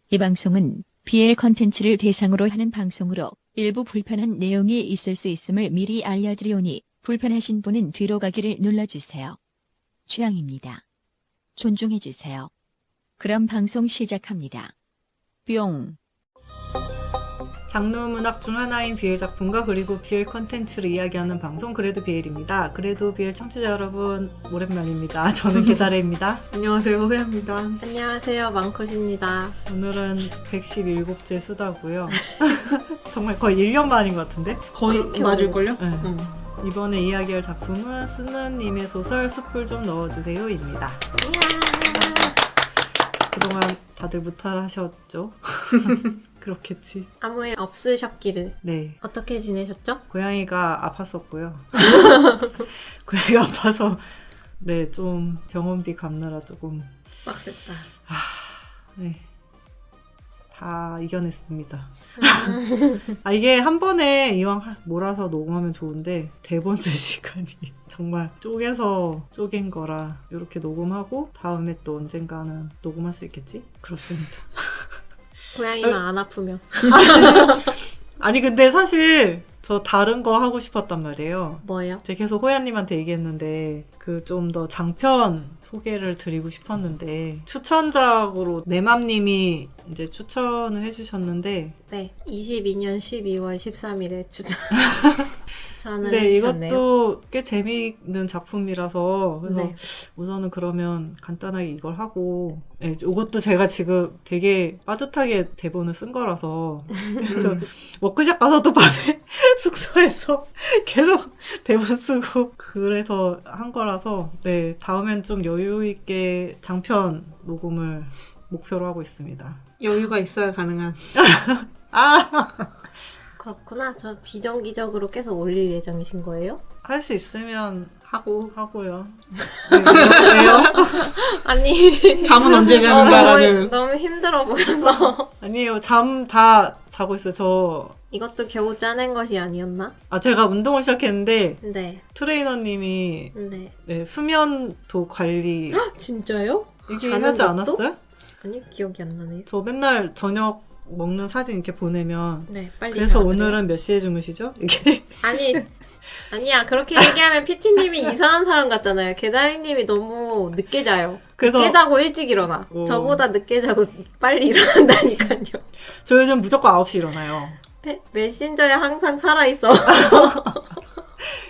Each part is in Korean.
이 방송은 BL 컨텐츠를 대상으로 하는 방송으로 일부 불편한 내용이 있을 수 있음을 미리 알려드리오니 불편하신 분은 뒤로 가기를 눌러주세요. 취향입니다. 존중해주세요. 그럼 방송 시작합니다. 뿅. 장르 문학 중 하나인 BL 작품과 그리고 BL 컨텐츠를 이야기하는 방송 그래도 BL입니다. 그래도 BL 청취자 여러분 오랜만입니다. 저는 게다레입니다. 안녕하세요, 호야입니다. 안녕하세요, 망컷입니다. 오늘은 117째 수다고요. 정말 거의 1년 만인 것 같은데? 거의 맞을걸요? 네. 이번에 이야기할 작품은 스느님의 소설 숲을 좀 넣어주세요입니다. 그동안 다들 무탈하셨죠? 그렇겠지. 아무 일 없으셨기를. 네. 어떻게 지내셨죠? 고양이가 아팠었고요. 고양이가 아파서 네, 좀 병원비 갚느라 조금 빡셌다. 네. 다 이겨냈습니다. 이게 한 번에 이왕 몰아서 녹음하면 좋은데 대본 쓸 시간이 정말 쪼개서 쪼갠 거라 이렇게 녹음하고 다음에 또 언젠가는 녹음할 수 있겠지? 그렇습니다. 고양이만 안 아프면. 아니 근데 사실 저 다른 거 하고 싶었단 말이에요. 뭐요? 제가 계속 호야님한테 얘기했는데 그 좀 더 장편 소개를 드리고 싶었는데 추천작으로 내맘님이 이제 추천을 해주셨는데 네, 22년 12월 13일에 추천을 네, 해주셨네요. 이것도 꽤 재미있는 작품이라서 그래서 네. 우선은 그러면 간단하게 이걸 하고 네, 이것도 제가 지금 되게 빠듯하게 대본을 쓴 거라서 그래서 워크숍 가서도 밤에 숙소에서 계속 대본 쓰고 그래서 한 거라서 네, 다음엔 좀 여유 있게 장편 녹음을 목표로 하고 있습니다. 여유가 있어야 가능한. 그렇구나. 저 비정기적으로 계속 올릴 예정이신 거예요? 할 수 있으면 하고요. 네, 왜요? 아니. 잠은 언제 자는가라는. 너무 힘들어 보여서. 아니에요. 잠 다 자고 있어요. 이것도 겨우 짜낸 것이 아니었나? 제가 운동을 시작했는데 네. 트레이너님이 네. 네, 수면도 관리 진짜요? 이게 자는 하지 것도? 않았어요? 아니, 기억이 안 나네요. 저 맨날 저녁 먹는 사진 이렇게 보내면 네, 빨리. 그래서 자라 그래요. 오늘은 몇 시에 주무시죠? 이게 아니야. 그렇게 얘기하면 PT님이 이상한 사람 같잖아요. 게다리님이 너무 늦게 자요. 그래서 늦게 자고 일찍 일어나. 저보다 늦게 자고 빨리 일어난다니까요. 저 요즘 무조건 9시 일어나요. 메신저에 항상 살아있어.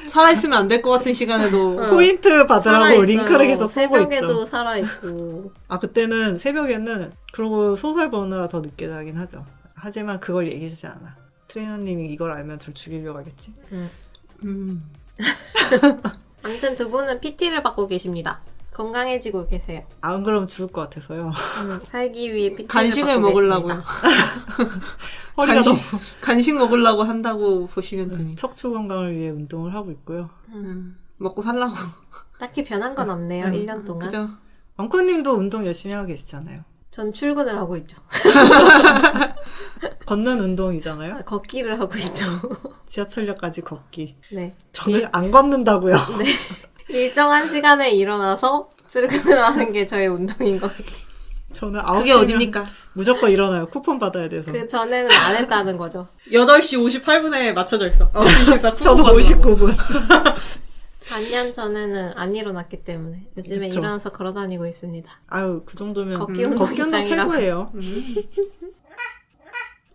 살아있으면 안 될 것 같은 시간에도. 포인트 받으라고 살아있어요. 링크를 계속 쓰고 새벽에도 있죠. 살아있고. 그때는 새벽에는 그러고 소설 보느라 더 늦게 자긴 하죠. 하지만 그걸 얘기하지 않아. 트레이너님이 이걸 알면 절 죽이려고 하겠지? 아무튼 두 분은 PT를 받고 계십니다. 건강해지고 계세요. 안 그러면 죽을 것 같아서요. 살기 위해 PT를 간식을 받고 먹으려고요. 허리가 너무 간식 먹으려고 한다고 보시면 됩니다. 척추 건강을 위해 운동을 하고 있고요. 먹고 살라고. 딱히 변한 건 없네요. 1년 동안. 그죠? 엉코님도 운동 열심히 하고 계시잖아요. 전 출근을 하고 있죠. 걷는 운동이잖아요. 걷기를 하고 있죠. 지하철역까지 걷기. 네. 저는 안 걷는다고요. 일정한 시간에 일어나서 출근을 하는 게 저의 운동인 것 같아요. 저는 그게 9시면 어딥니까? 무조건 일어나요. 쿠폰 받아야 돼서. 그 전에는 안 했다는 거죠. 8시 58분에 맞춰져 있어. 저도 59분. 반년 전에는 안 일어났기 때문에 요즘에 그쵸. 일어나서 걸어다니고 있습니다. 아유, 그 정도면 걷기 운동 걷기 운동 이상이라고. 최고예요.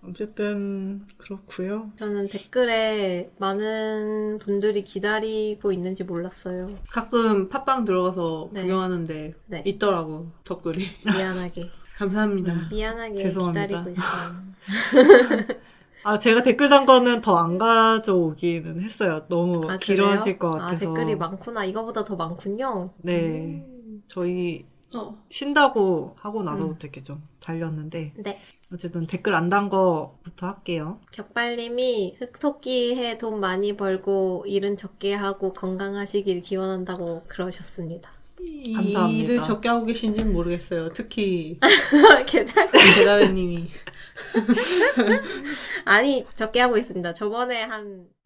어쨌든 그렇고요. 저는 댓글에 많은 분들이 기다리고 있는지 몰랐어요. 가끔 팟빵 들어가서 네. 구경하는데 네. 있더라고, 댓글이. 미안하게. 감사합니다. 미안하게 죄송합니다. 기다리고 있어요. 제가 댓글 단 거는 더 안 가져오기는 했어요. 너무 아, 길어질 그래요? 것 같아서. 댓글이 많구나. 이거보다 더 많군요. 네. 저희 어. 쉰다고 하고 나서부터 이렇게 좀 달렸는데 네. 어쨌든 댓글 안 단 거부터 할게요. 격발님이 흑토끼해 돈 많이 벌고 일은 적게 하고 건강하시길 기원한다고 그러셨습니다. 감사합니다. 일을 적게 하고 계신지는 모르겠어요. 특히 개다리 대다리님이. 아니 적게 하고 있습니다. 저번에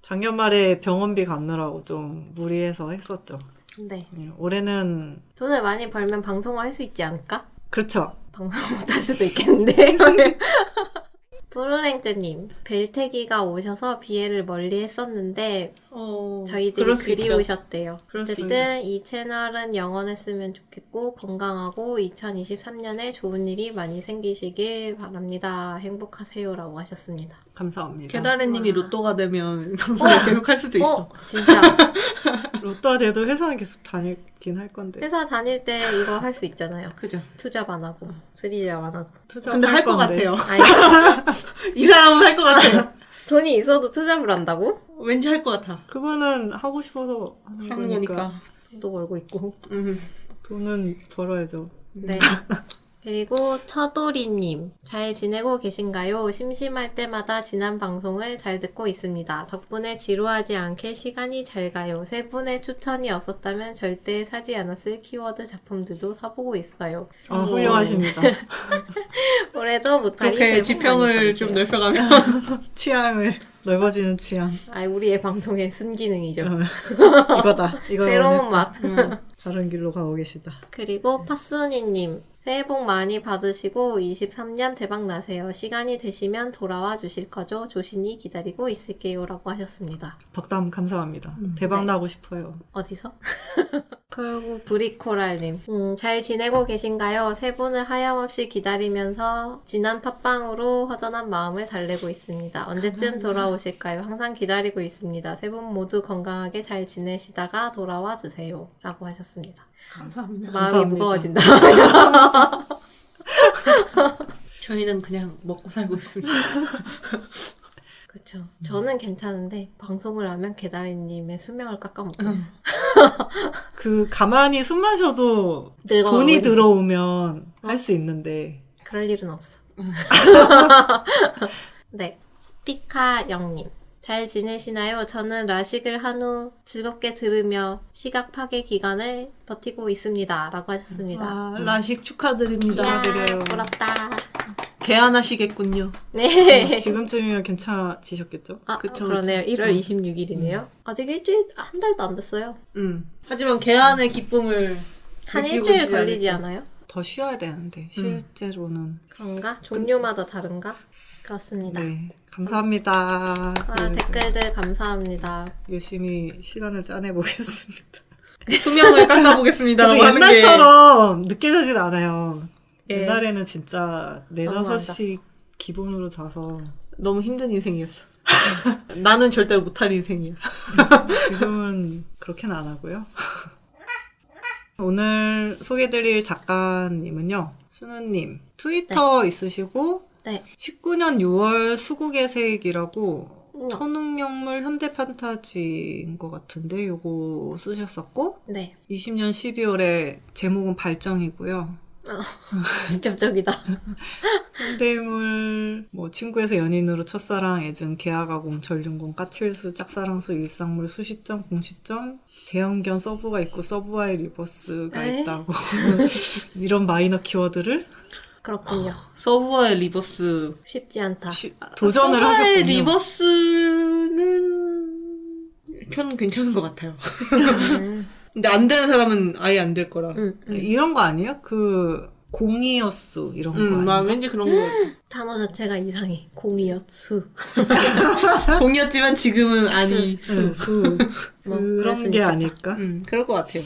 작년 말에 병원비 갚느라고 좀 무리해서 했었죠. 네. 올해는 돈을 많이 벌면 방송을 할 수 있지 않을까? 그렇죠. 방송을 못할 수도 있겠는데. 프로랭크님, 벨태기가 오셔서 비애를 멀리 했었는데 저희들이 그럴 수 있죠. 그리우셨대요. 그럴 수 어쨌든 이 채널은 영원했으면 좋겠고 건강하고 2023년에 좋은 일이 많이 생기시길 바랍니다. 행복하세요라고 하셨습니다. 감사합니다. 깨다래님이 와. 로또가 되면 방송을 계속 할 수도 있어. 진짜 로또가 돼도 회사는 계속 다니긴 할 건데. 회사 다닐 때 이거 할 수 있잖아요. 그죠. 투잡 안 하고 쓰리잡 안 하고. 근데 할 것 건데. 같아요. 아니 이 사람은 할 것 같아요. 돈이 있어도 투잡을 한다고? 왠지 할 것 같아. 그거는 하고 싶어서 하는 하는 거니까. 돈도 벌고 있고. 돈은 벌어야죠. 네. 그리고 처도리님, 잘 지내고 계신가요? 심심할 때마다 지난 방송을 잘 듣고 있습니다. 덕분에 지루하지 않게 시간이 잘 가요. 세 분의 추천이 없었다면 절대 사지 않았을 키워드 작품들도 사보고 있어요. 훌륭하십니다. 올해도 못하니 그렇게 새해 복 많이 지평을 좀 받으세요. 넓혀가면. 취향을 넓어지는 취향. 우리의 방송의 순기능이죠. 이거다. 이거 새로운 맛. 다른 길로 가고 계시다. 그리고 파순이님, 새해 복 많이 받으시고 23년 대박 나세요. 시간이 되시면 돌아와 주실 거죠? 조신히 기다리고 있을게요. 라고 하셨습니다. 덕담 감사합니다. 대박 네. 나고 싶어요. 어디서? 그리고 브리코랄님, 잘 지내고 계신가요? 세 분을 하염없이 기다리면서 지난 팟빵으로 허전한 마음을 달래고 있습니다. 언제쯤 돌아오실까요? 항상 기다리고 있습니다. 세 분 모두 건강하게 잘 지내시다가 돌아와 주세요. 라고 하셨습니다. 감사합니다. 마음이 감사합니다. 무거워진다. 저희는 그냥 먹고 살고 있습니다. 그쵸. 저는 괜찮은데 방송을 하면 계다리님의 수명을 깎아먹고 있어요. 그 가만히 숨 마셔도 늙어가고 돈이 있는. 들어오면 할 수 있는데 그럴 일은 없어. 네. 스피카 영님. 잘 지내시나요? 저는 라식을 한 후 즐겁게 들으며 시각 파괴 기간을 버티고 있습니다. 라고 하셨습니다. 라식 축하드립니다. 이야, 축하드려요. 부럽다. 개안하시겠군요. 네. 지금쯤이면 괜찮아지셨겠죠? 그쵸, 그러네요. 1월 26일이네요. 아직 한 달도 안 됐어요. 하지만 개안의 기쁨을 한 느끼고 일주일 있지 걸리지 않을까. 않아요? 더 쉬어야 되는데 실제로는 그런가? 종류마다 다른가? 그렇습니다. 네 감사합니다. 댓글들 감사합니다. 열심히 시간을 짜내보겠습니다. 수명을 깎아보겠습니다라고 근데 하는 게 옛날처럼 늦게 자진 않아요. 예. 옛날에는 진짜 너무한다. 4-5시 기본으로 자서 너무 힘든 인생이었어. 나는 절대로 못할 인생이야. 지금은 그렇게는 안 하고요. 오늘 소개드릴 작가님은요. 순우님 트위터 있으시고 네. 19년 6월 수국의 색이라고 우와. 초능력물 현대 판타지인 것 같은데 요거 쓰셨었고 네. 20년 12월에 제목은 발정이고요. 직접적이다. 현대물 뭐 친구에서 연인으로 첫사랑 애증 계약아공 전륜공 까칠수 짝사랑수 일상물 수시점 공시점 대형견 서브가 있고 서브와의 리버스가 에이. 있다고 이런 마이너 키워드를 그렇군요. 서브와의 리버스. 쉽지 않다. 도전을 서브와의 하셨군요. 리버스는 저는 괜찮은 것 같아요. 근데 안 되는 사람은 아예 안 될 거라. 이런 거 아니에요? 그 공이어수 이런 거 아니에요? 막 왠지 그런 거. 단어 자체가 이상해. 공이어수. 공이었지만 지금은 아니. 수 뭐 그럴 그런 수는 게 있겠다. 아닐까? 그럴 것 같아요.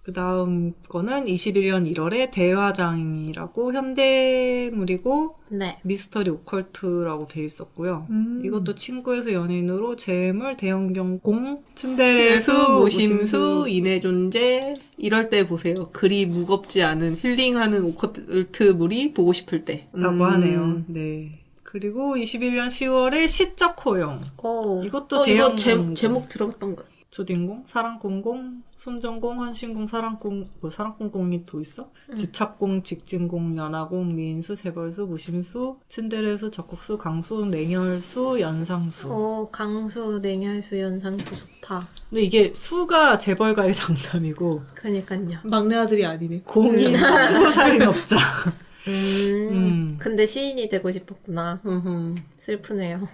그 다음 거는 21년 1월에 대화장이라고 현대물이고 네. 미스터리 오컬트라고 돼 있었고요. 이것도 친구에서 연인으로 재물, 대형경, 공, 츤데레수, 수, 무심수, 인의 존재. 이럴 때 보세요. 그리 무겁지 않은 힐링하는 오컬트물이 보고 싶을 때. 라고 하네요. 네. 그리고 21년 10월에 시적 호용. 오. 이것도 이거 대형 제목 들어봤던 거. 초딩공, 사랑공공, 순정공, 헌신공, 사랑공, 사랑공공이 또 있어? 집착공, 직진공, 연하공, 미인수, 재벌수, 무심수, 츤데레수, 적국수, 강수, 냉혈수, 연상수. 오, 강수, 냉혈수, 연상수 좋다. 근데 이게 수가 재벌가의 장담이고 그니까요. 막내 아들이 아니네. 공이 살인 업자. 근데 시인이 되고 싶었구나. 슬프네요.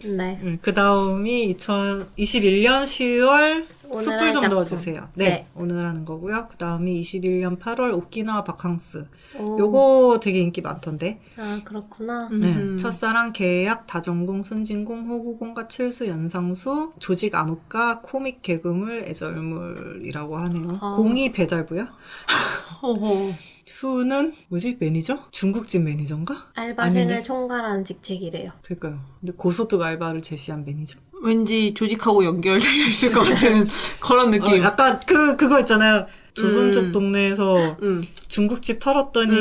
네. 그 다음이 2021년 10월 오늘 숯불 할 좀 작품. 넣어주세요. 네, 오늘 하는 거고요. 그 다음에 21년 8월 오키나와 바캉스. 오. 요거 되게 인기 많던데. 아, 그렇구나. 네. 첫사랑, 계약, 다전공, 순진공, 호구공과 칠수, 연상수, 조직 암흑가, 코믹 개그물, 애절물이라고 하네요. 아. 공이 배달부야? 허허. 수는 뭐지? 매니저? 중국집 매니저인가? 알바생을 아닌데? 총괄하는 직책이래요. 그러니까요. 근데 고소득 알바를 제시한 매니저. 왠지 조직하고 연결되어 있을 것 같은 그런 느낌. 약간 그거 있잖아요. 조선족 동네에서 중국집 털었더니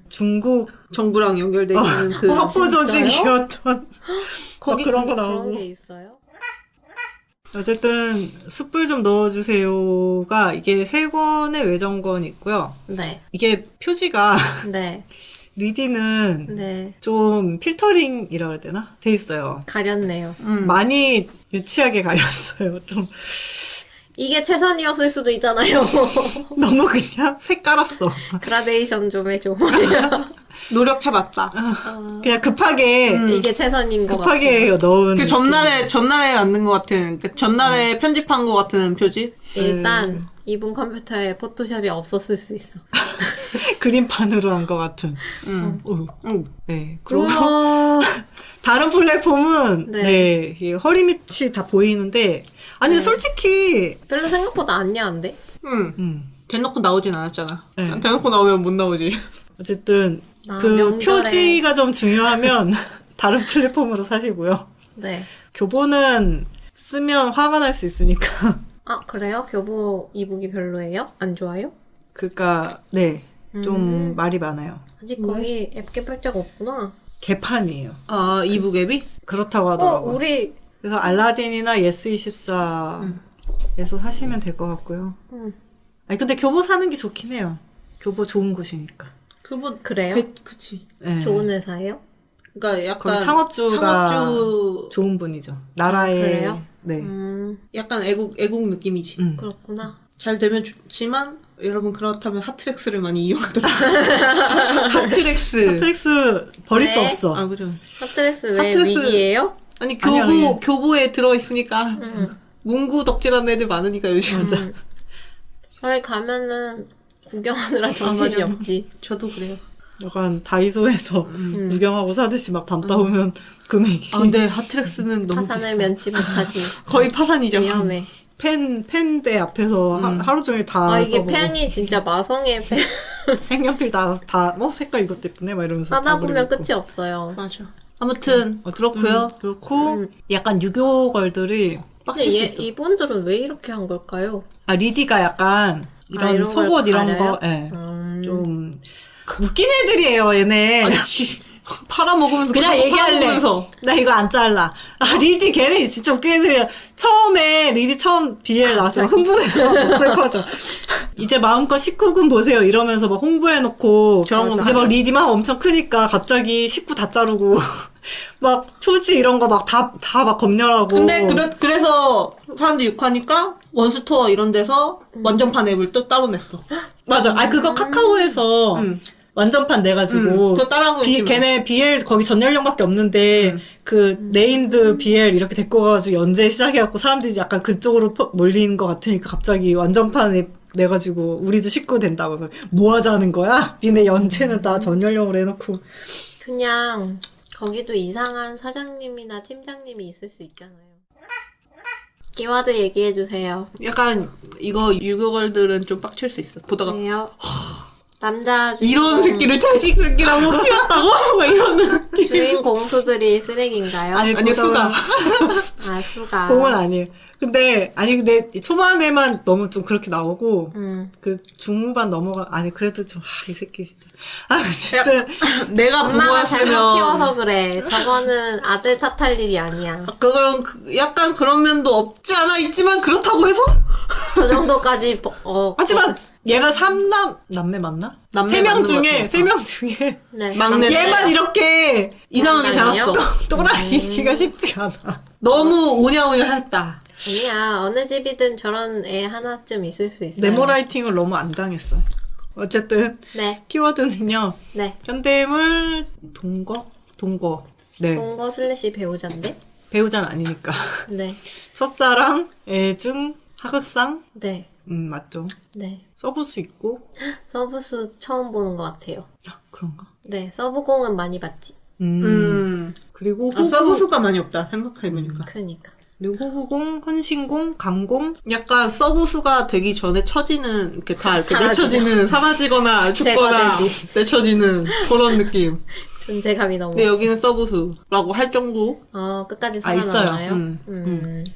중국 정부랑 연결되어 있는 그 첩보 조직이었던 거기 그런 거 그런 나오고. 게 있어요? 어쨌든 숯불 좀 넣어주세요가 이게 3권의 외전권이 있고요. 네. 이게 표지가 네. 리디는 네. 좀 필터링이라고 해야 되나? 돼 있어요. 가렸네요. 많이 유치하게 가렸어요. 좀 이게 최선이었을 수도 있잖아요. 너무 그냥 색깔았어. 그라데이션 좀 해줘. 노력해봤다. 그냥 급하게 이게 최선인 것 같아. 급하게 넣은 그 전날에 만든 것 같은, 그 전날에 편집한 것 같은 표지? 일단 이분 컴퓨터에 포토샵이 없었을 수 있어. 그림판으로 한 것 같은. 오. 응. 네. 그리고 우와. 다른 플랫폼은 네. 이 허리 밑이 다 보이는데 아니 솔직히 별로 생각보다 안 야한데? 대놓고 나오진 않았잖아. 네. 대놓고 나오면 못 나오지. 어쨌든 아, 그 명절에. 표지가 좀 중요하면 다른 플랫폼으로 사시고요. 네. 교보는 쓰면 화가 날 수 있으니까. 아, 그래요? 교보 이북이 별로예요? 안 좋아요? 그니까 네. 좀 말이 많아요. 아직 거기 앱 개발자가 없구나. 개판이에요. 아, 이북 앱이? 그렇다고 하더라고요. 우리 그래서 알라딘이나 예스24에서 사시면 될 것 같고요. 아니 근데 교보 사는 게 좋긴 해요. 교보 좋은 곳이니까. 그래요? 그치. 네. 좋은 회사예요? 그러니까 약간 거기 창업주가 창업주 좋은 분이죠. 나라의 그래요? 네. 약간 애국 느낌이지. 그렇구나. 잘 되면 좋지만 여러분 그렇다면 핫트랙스를 많이 이용하더라고요. 핫트랙스. 트릭스 버릴 수 네. 없어. 아 그죠. 핫트렉스 왜 핫트렉스- 위기예요? 아니 아니야. 교보에 들어 있으니까 문구 덕질하는 애들 많으니까 요즘. 거기 가면은 구경하느라 정신이 맞아. 없지. 저도 그래요. 약간 다이소에서 구경하고 사듯이 막 담다 보면 금액이 아 근데 핫트랙스는 너무 파산을 비싸. 면치 못하지. 거의 파산이죠. 위험해. 펜대 앞에서 하루 종일 다 아, 이게 써보고 펜이 진짜 마성의 펜. 색연필 색깔 이것 예쁘네 막 이러면서 하다 다 보면 버리고 끝이 없어요. 맞아. 아무튼 그렇고요. 그렇고 약간 유교걸들이 빡칠 수 근데 있어. 이분들은 왜 이렇게 한 걸까요? 리디가 약간 이런 이런 걸 속옷 이런 가려요? 거 좀 웃긴 애들이에요 얘네. 아니 팔아먹으면서 그냥 그런 거 얘기할래. 팔아먹으면서. 나 이거 안 잘라. 리디 걔네 진짜 웃긴 애들이야. 처음에 리디 처음 BL 나왔죠. 흥분해서 목소리 커져. 이제 마음껏 19금 보세요 이러면서 막 홍보해놓고 저런 거 이제 막 나와요. 리디 막 엄청 크니까 갑자기 19 다 자르고 막 표지 이런 거 막 다 막 검열하고. 근데 그래서 사람들이 욕하니까 원스토어 이런 데서 완전판 앱을 또 따로 냈어. 맞아. 아 그거 카카오에서 완전판 내가지고 그거 따라하고 있지 뭐. 걔네 BL 거기 전 연령밖에 없는데 그 네임드 BL 이렇게 데리고 가가지고 연재 시작해갖고 사람들이 약간 그쪽으로 몰리는 것 같으니까 갑자기 완전판 앱 내가지고 우리도 19 된다고 해서 뭐 하자는 거야? 니네 연재는 다 전 연령으로 해놓고. 그냥 거기도 이상한 사장님이나 팀장님이 있을 수 있잖아요. 키워드 얘기해주세요. 약간 이거 유교걸들은 좀 빡칠 수 있어. 보다가 왜요? 남자 이런 새끼를 자식 새끼라고 키웠다고? 막 이런 주인 공수들이 쓰레기인가요? 아니, 아니 수가. 아, 수가. 공은 아니에요. 근데 초반에만 너무 좀 그렇게 나오고 그 중후반 그래도 좀 이 새끼 진짜 어쨌든 내가 엄마가 잘못 부모였으면 키워서 그래. 저거는 아들 탓할 일이 아니야. 그런 약간 그런 면도 없지 않아 있지만 그렇다고 해서 저 정도까지 하지만 얘가 3남매 맞나? 남매 3명 맞는 것 중에 같아. 3명 중에 네, 막내 얘만 이렇게 이상하게 아니에요? 자랐어. 또라이가 쉽지 않아. 너무 오냐오냐 했다. 아니야. 어느 집이든 저런 애 하나쯤 있을 수 있어요. 네모라이팅을 너무 안 당했어. 어쨌든 네. 키워드는요. 네. 현대물 동거. 네. 동거 슬래시 배우자인데? 배우자는 아니니까. 네. 첫사랑, 애증, 하극상. 네. 맞죠. 네. 서브수 있고. 서브수 처음 보는 것 같아요. 그런가? 네. 서브공은 많이 봤지. 그리고 아, 서브수가 많이 없다, 생각해보니까. 그니까. 그리고 호구공, 헌신공, 강공. 약간 서브수가 되기 전에 처지는, 이렇게 다 이렇게 사라지죠. 내쳐지는, 사라지거나 죽거나 제거되지. 내쳐지는 그런 느낌. 존재감이 너무. 근데 여기는 서브수라고 할 정도? 끝까지 아, 있어요. 살아남아요?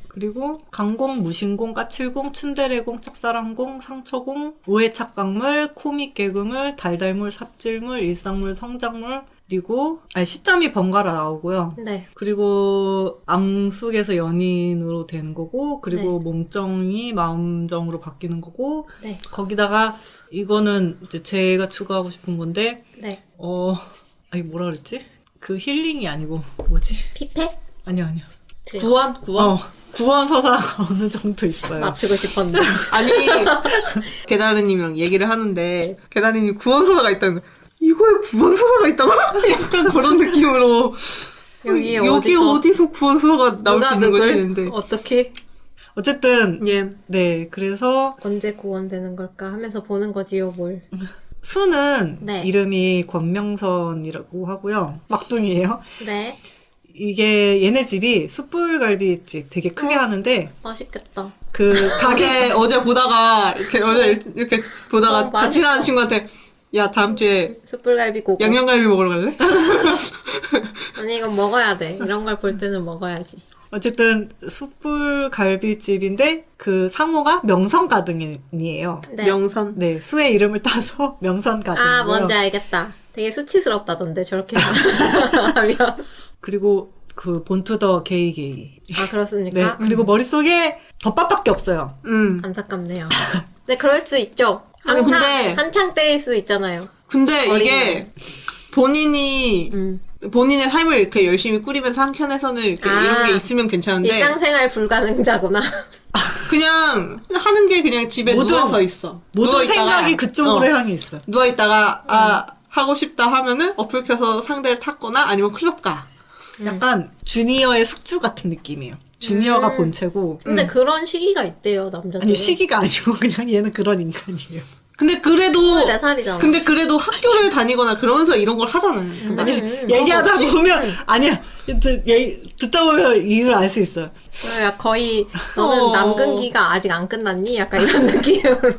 그리고 강공, 무신공, 까칠공, 츤데레공, 짝사랑공, 상처공, 오해착각물, 코믹 개그물, 달달물, 삽질물, 일상물, 성장물, 그리고 시점이 번갈아 나오고요. 네. 그리고 암숙에서 연인으로 되는 거고, 그리고 네. 몸정이 마음정으로 바뀌는 거고, 네. 거기다가 이거는 이제 제가 추가하고 싶은 건데, 네. 아니 뭐라 그랬지? 그 힐링이 아니고 뭐지? 피폐? 아니요. 구원? 구원 서사가 어느 정도 있어요. 맞추고 싶었는데. 아니, 개다르님이랑 얘기를 하는데, 개다르님이 구원서가 있다는 거야. 이거에 구원서가 있다고? 약간 그런 느낌으로. 여기 어디서 구원서가 나올 수 누가 있는 거지? 누굴 했는데. 어떻게 어쨌든 예. 네 그래서 언제 구원되는 걸까 하면서 보는 거지요, 뭘. 수는 네. 이름이 권명선이라고 하고요. 막둥이에요. 네. 이게 얘네 집이 숯불갈비집 되게 크게 하는데 맛있겠다. 그 가게 어제 보다가, 이렇게 보다가 같이 맛있어. 가는 친구한테, 야, 다음 주에 숯불갈비 고고. 양념갈비 먹으러 갈래? 아니, 이건 먹어야 돼. 이런 걸 볼 때는 먹어야지. 어쨌든 숯불갈비집인데 그 상호가 명성가등이에요. 네. 명선. 네, 수의 이름을 따서 명선가등이고요. 아, 뭔지 알겠다. 되게 수치스럽다던데, 저렇게 하면. 그리고 그 본투더 게이. 아, 그렇습니까? 네, 그리고 머릿속에 덧밥밖에 없어요. 안타깝네요. 네, 그럴 수 있죠. 아니, 근데- 한창 때일 수 있잖아요. 근데 어린애. 이게 본인의 삶을 이렇게 열심히 꾸리면서 한켠에서는 이렇게 아. 이런 게 있으면 괜찮은데 일상생활 불가능자구나. 그냥 하는 게 그냥 집에 모든- 누워서 있어. 모든 누워있다가- 생각이 그쪽으로 향해 있어. 누워있다가 하고 싶다 하면은 어플 켜서 상대를 탔거나 아니면 클럽 가. 약간 주니어의 숙주 같은 느낌이에요. 주니어가 본체고. 근데 그런 시기가 있대요, 남자들. 아니 시기가 아니고 그냥 얘는 그런 인간이에요. 근데 그래도 24살이잖아. 근데 그래도 학교를 다니거나 그러면서 이런 걸 하잖아요. 아니 그런 얘기하다 거 없지? 보면 아니야 듣다 보면 이유를 알 수 있어요. 야, 거의 너는 남근기가 아직 안 끝났니? 약간 이런 느낌으로.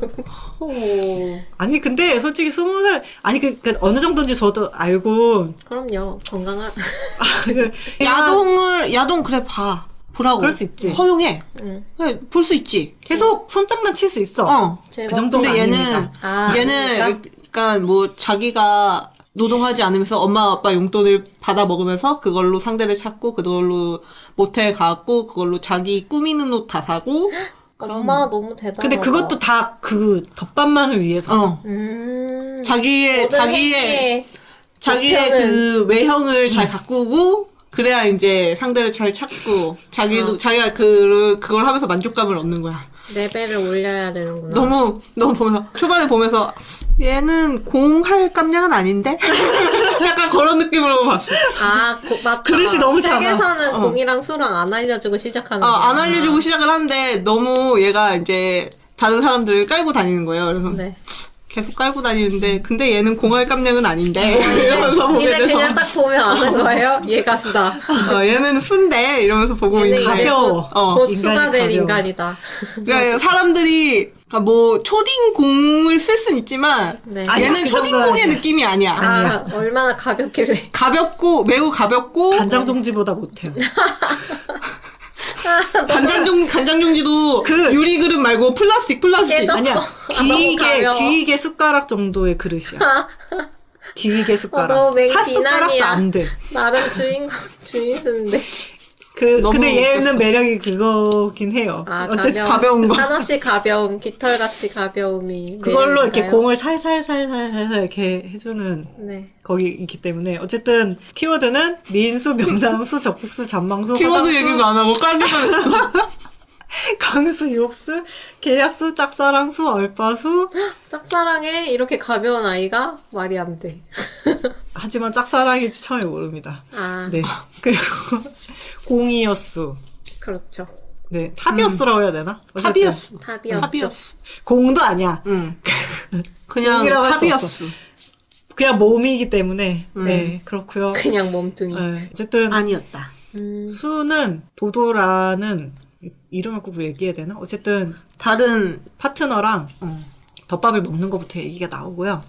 아니 근데 솔직히 20살 아니 그 어느 정도인지 저도 알고 그럼요, 건강한. 야동 그래 봐. 보라고. 그럴 수 있지. 허용해. 그래, 볼 수 있지. 계속 손장난 칠 수 있어. 그 즐겁지? 정도는 근데 얘는 아닙니다. 아, 얘는 약간 뭐 자기가 노동하지 않으면서 엄마 아빠 용돈을 받아 먹으면서 그걸로 상대를 찾고 그걸로 모텔 가고 그걸로 자기 꾸미는 옷 다 사고 엄마 너무 대단하다. 근데 그것도 다 그 덮밥만을 위해서. 자기의 모든 행위에 목표는- 그 외형을 잘 가꾸고 그래야 이제 상대를 잘 찾고 자기가 그걸 하면서 만족감을 얻는 거야. 레벨을 올려야 되는구나. 너무 보면서 초반에 보면서 얘는 공할 깜냥은 아닌데 약간 그런 느낌으로 봤어. 맞다. 그릇이 너무 작아. 책에서는 공이랑 수랑 안 알려주고 시작하는 거야. 안 알려주고 시작을 하는데 너무 얘가 이제 다른 사람들을 깔고 다니는 거예요. 그래서 네. 계속 깔고 다니는데 근데 얘는 공할 깜냥은 아닌데 이러면서 보게 이제 그냥 돼서 딱 보면 아는 거예요. 얘가 수다. 얘는 순데 이러면서 보고 얘는 있는데 이제 가벼워. 곧 인간이 수가 될 가벼워. 인간이다. 그러니까 사람들이 그러니까 뭐 초딩 공을 쓸 순 있지만 네. 아니야, 얘는 그 초딩 정도는 공의 아니야. 느낌이 아니야. 얼마나 가볍길래. 매우 가볍고 간장종지보다 못해요. 간장종지도 그- 유리 그릇 말고 플라스틱. 깨졌어. 아니야. 너무 가벼워. 귀이개 숟가락 정도의 그릇이야. 귀이개 숟가락. 너무 맹 찻숟가락도 비난이야. 안 돼. 나름 주인수인데. 너무 근데 얘는 웃겼어. 매력이 그거긴 해요. 어쨌든 가벼운 거. 한없이 가벼움, 깃털같이 가벼움이. 그걸로 이렇게 매력인가요? 공을 살살살살살살 이렇게 해주는 네. 거기 있기 때문에 어쨌든 키워드는 민수, 명랑수, 적국수, 잔망수, 키워드 허당수, 얘기도 안 하고 까기만 했어. 강수, 유혹수, 계략수, 짝사랑수, 얼빠수. 짝사랑에 이렇게 가벼운 아이가 말이 안 돼. 하지만 짝사랑인지 처음에 모릅니다. 아, 네. 그리고 공이어수. 그렇죠. 네, 탑이었어라고 해야 되나? 어쨌든 탑이었어. 탑이었죠. 탑이었어. 공도 아니야. 응. 그냥 공이라고 할수 탑이었어. 그냥 몸이기 때문에. 네, 그렇고요. 그냥 몸뚱이. 네, 어쨌든 아니었다. 수는 도도라는 이름을 꼭 얘기해야 되나? 어쨌든 다른 파트너랑 덮밥을 먹는 것부터 얘기가 나오고요.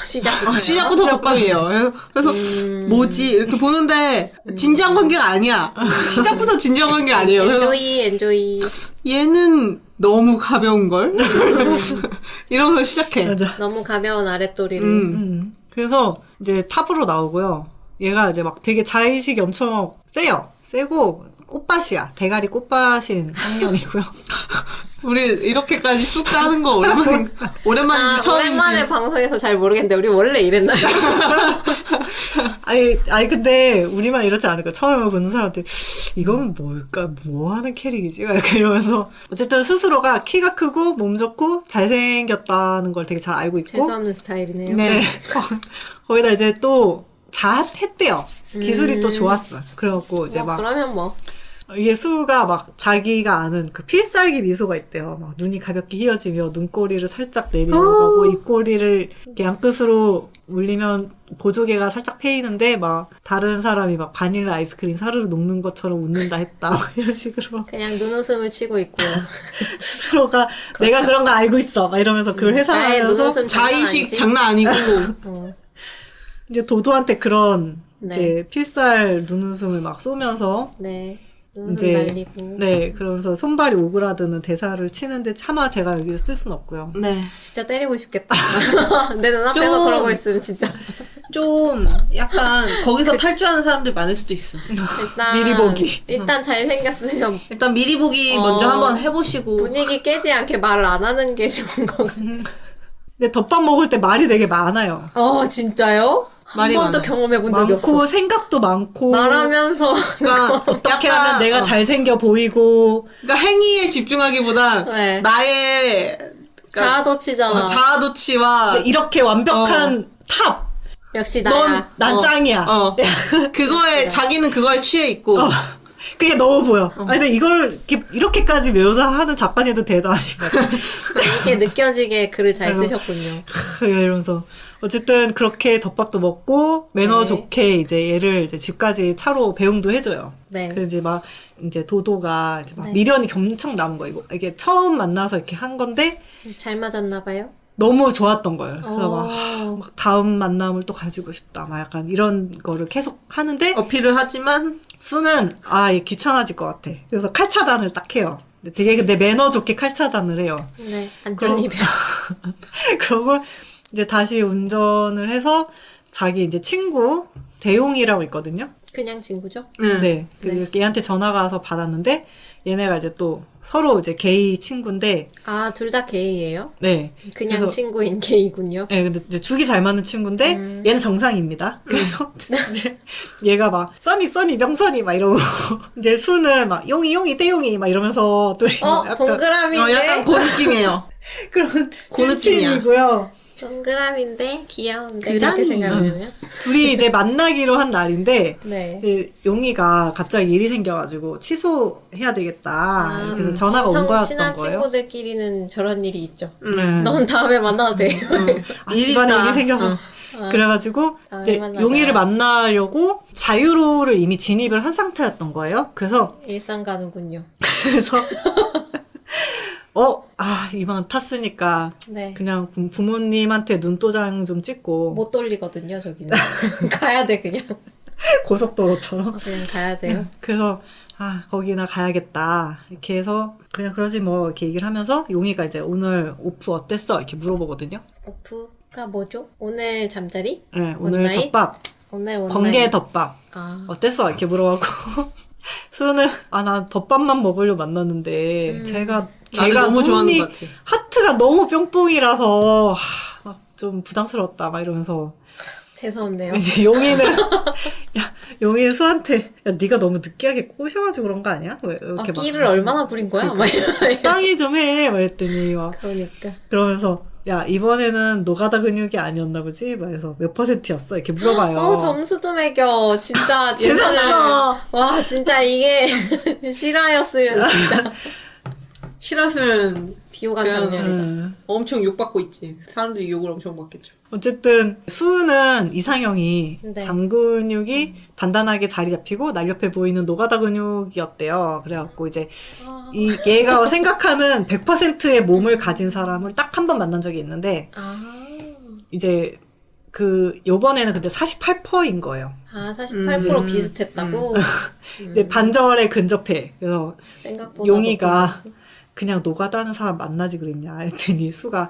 시작부터. 시작부터 덮밥이에요. 그래서 뭐지 이렇게 보는데 진지한 관계가 아니야. 시작부터 진지한 관계 아니에요. 그래서 엔조이. 얘는 너무 가벼운 걸 이러면서 시작해. 맞아. 너무 가벼운 아랫도리를. 그래서 이제 탑으로 나오고요. 얘가 이제 막 되게 자의식이 엄청 세요. 세고 꽃밭이야. 대가리 꽃밭인 청년이고요. 우리 이렇게까지 쑥 까는 거 오랜만인지 아, 처음인지. 오랜만에 방송에서 잘 모르겠는데 우리 원래 이랬나요? 아니 근데 우리만 이렇지 않을까. 처음에 보는 사람한테 이건 뭘까? 뭐 하는 캐릭이지? 약간 이러면서 어쨌든 스스로가 키가 크고 몸 좋고 잘생겼다는 걸 되게 잘 알고 있고. 재수없는 스타일이네요. 네. 거기다 이제 또 잘했대요. 기술이 또 좋았어. 그래갖고 이제 뭐, 막 그러면 뭐. 이게 수가 막 자기가 아는 그 필살기 미소가 있대요. 막 눈이 가볍게 휘어지며 눈꼬리를 살짝 내리려고 입꼬리를 이렇게 양끝으로 올리면 보조개가 살짝 패이는데 막 다른 사람이 막 바닐라 아이스크림 사르르 녹는 것처럼 웃는다 했다. 막 이런 식으로 그냥 눈웃음을 치고 있고요. 스스로가 내가 그런 거 알고 있어. 막 이러면서 그걸 나의 회상하면서 눈웃음 자의식 아니지? 장난 아니고 어. 이제 도도한테 그런 네. 이제 필살 눈웃음을 막 쏘면서 네. 눈웃음 이제 날리고. 네 그러면서 손발이 오그라드는 대사를 치는데 차마 제가 여기서 쓸 순 없고요. 네. 진짜 때리고 싶겠다. 내 눈앞에서 좀- 그러고 있으면 진짜. 좀 약간 거기서 탈주하는 사람들 많을 수도 있어. 일단 미리 보기. 일단 잘생겼으면 일단 미리 보기 어. 먼저 한번 해보시고. 분위기 깨지 않게 말을 안 하는 게 좋은 거 같아. 근데 덮밥 먹을 때 말이 되게 많아요. 진짜요? 한 말이 번도 많아요. 경험해 본 적이 많고 없어. 생각도 많고 말하면서 그러니까 어떻게 약간 하면 내가 잘생겨 보이고 그러니까 행위에 집중하기보다 네. 나의 자아도취잖아. 자아도취와 근데 이렇게 완벽한 탑! 역시 나야. 난 짱이야. 그거에 자기는 그거에 취해 있고 그게 너무 보여. 아니 근데 이걸 이렇게까지 묘사하는 작가님도 대단하신 것 같아요. 이게 느껴지게 글을 잘 그래서- 쓰셨군요. 이러면서 어쨌든 그렇게 덮밥도 먹고 매너 네. 좋게 이제 얘를 이제 집까지 차로 배웅도 해줘요. 네. 그 이제 막 이제 도도가 이제 막 네. 미련이 엄청 남은 거예요. 이게 처음 만나서 이렇게 한 건데 잘 맞았나 봐요. 너무 좋았던 거예요. 그래서 막, 어. 막 다음 만남을 또 가지고 싶다. 막 약간 이런 거를 계속 하는데 어필을 하지만 수는 얘 귀찮아질 것 같아. 그래서 칼 차단을 딱 해요. 되게 근데 매너 좋게 칼 차단을 해요. 네. 안전이별. 그러고 이제 다시 운전을 해서 자기 이제 친구 대용이라고 있거든요. 그냥 친구죠? 네. 네. 얘한테 전화가 와서 받았는데 얘네가 이제 또 서로 이제 게이 친구인데 둘 다 게이예요? 네. 그냥 그래서- 친구인 게이군요. 네, 근데 이제 죽이 잘 맞는 친구인데 얘는 정상입니다. 그래서 이제 얘가 막 써니 명선이 막 이러고 이제 수는 막 용이 떼용이 막 이러면서 둘이 막 약간 동그라미인데? 약간 그 느낌이에요. 그런 그 느낌이야. 찐친이고요. 동그라미인데 귀여운데 그라미. 그렇게 생각하면 둘이 이제 만나기로 한 날인데 네. 그 용이가 갑자기 일이 생겨가지고 취소해야 되겠다. 그래서 전화가 온 엄청 거였던 친한 거예요. 친구들끼리는 저런 일이 있죠. 네. 넌 다음에 만나도 돼. 아, 집안에 있다. 일이 생겨서. 그래가지고 다음에 이제 만나자. 용이를 만나려고 자유로를 이미 진입을 한 상태였던 거예요. 그래서 일상 가는군요. 이만 탔으니까 네. 그냥 부모님한테 눈도장 좀 찍고 못 돌리거든요, 저기는. 가야 돼, 그냥. 고속도로처럼. 그냥 가야 돼요. 그래서 거기나 가야겠다 이렇게 해서 그냥 그러지 뭐 이렇게 얘기를 하면서 용이가 이제 오늘 오프 어땠어 이렇게 물어보거든요. 오프가 뭐죠? 오늘 잠자리? 네, 오늘 원나잇? 덮밥 오늘 원나잇. 번개 덮밥 아, 어땠어 이렇게 물어보고 수는 나 덮밥만 먹으려 만났는데 나를 걔가 너무 좋아하는 눈이 것 같아. 하트가 너무 뿅뿅이라서 막 좀 부담스럽다 막 이러면서 재수없네요. 이제 용이는 수한테 네가 너무 느끼하게 꼬셔가지고 그런 거 아니야? 왜 이렇게 끼를 얼마나 부린 거야? 막 이러면서. 땅이 좀 해! 막 했더니 막 그러니까. 그러면서 야, 이번에는 노가다 근육이 아니었나 보지? 막 해서 몇 %였어? 이렇게 물어봐요. 점수도 매겨. 진짜, 재밌어. 와, 진짜 이게 실화였으면 진짜. 싫었으면 비호감 그냥, 장렬이다. 엄청 욕받고 있지. 사람들이 욕을 엄청 받겠죠. 어쨌든 수는 이상형이 네. 장근육이 단단하게 자리 잡히고 날렵해 보이는 노가다 근육이었대요. 그래갖고 이제 이 얘가 생각하는 100%의 몸을 가진 사람을 딱 한 번 만난 적이 있는데 아, 이제 요번에는 근데 48%인 거예요. 48% 비슷했다고? 이제 반절에 근접해. 그래서 생각보다. 용이가 높은 점수. 그냥 노가다 하는 사람 만나지 그랬냐 했더니 수가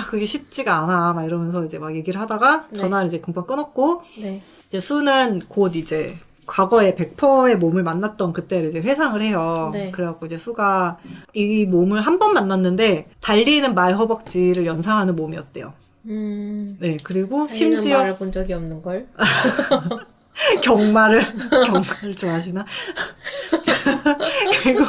그게 쉽지가 않아 막 이러면서 이제 막 얘기를 하다가 네. 전화를 이제 금방 끊었고 네. 이제 수는 곧 이제 과거에 100%의 몸을 만났던 그때를 이제 회상을 해요. 네. 그래갖고 이제 수가 이 몸을 한 번 만났는데 달리는 말 허벅지를 연상하는 몸이었대요. 네, 그리고 심지어 심지어 말을 본 적이 없는 걸. 경마를 좋아하시나? 그리고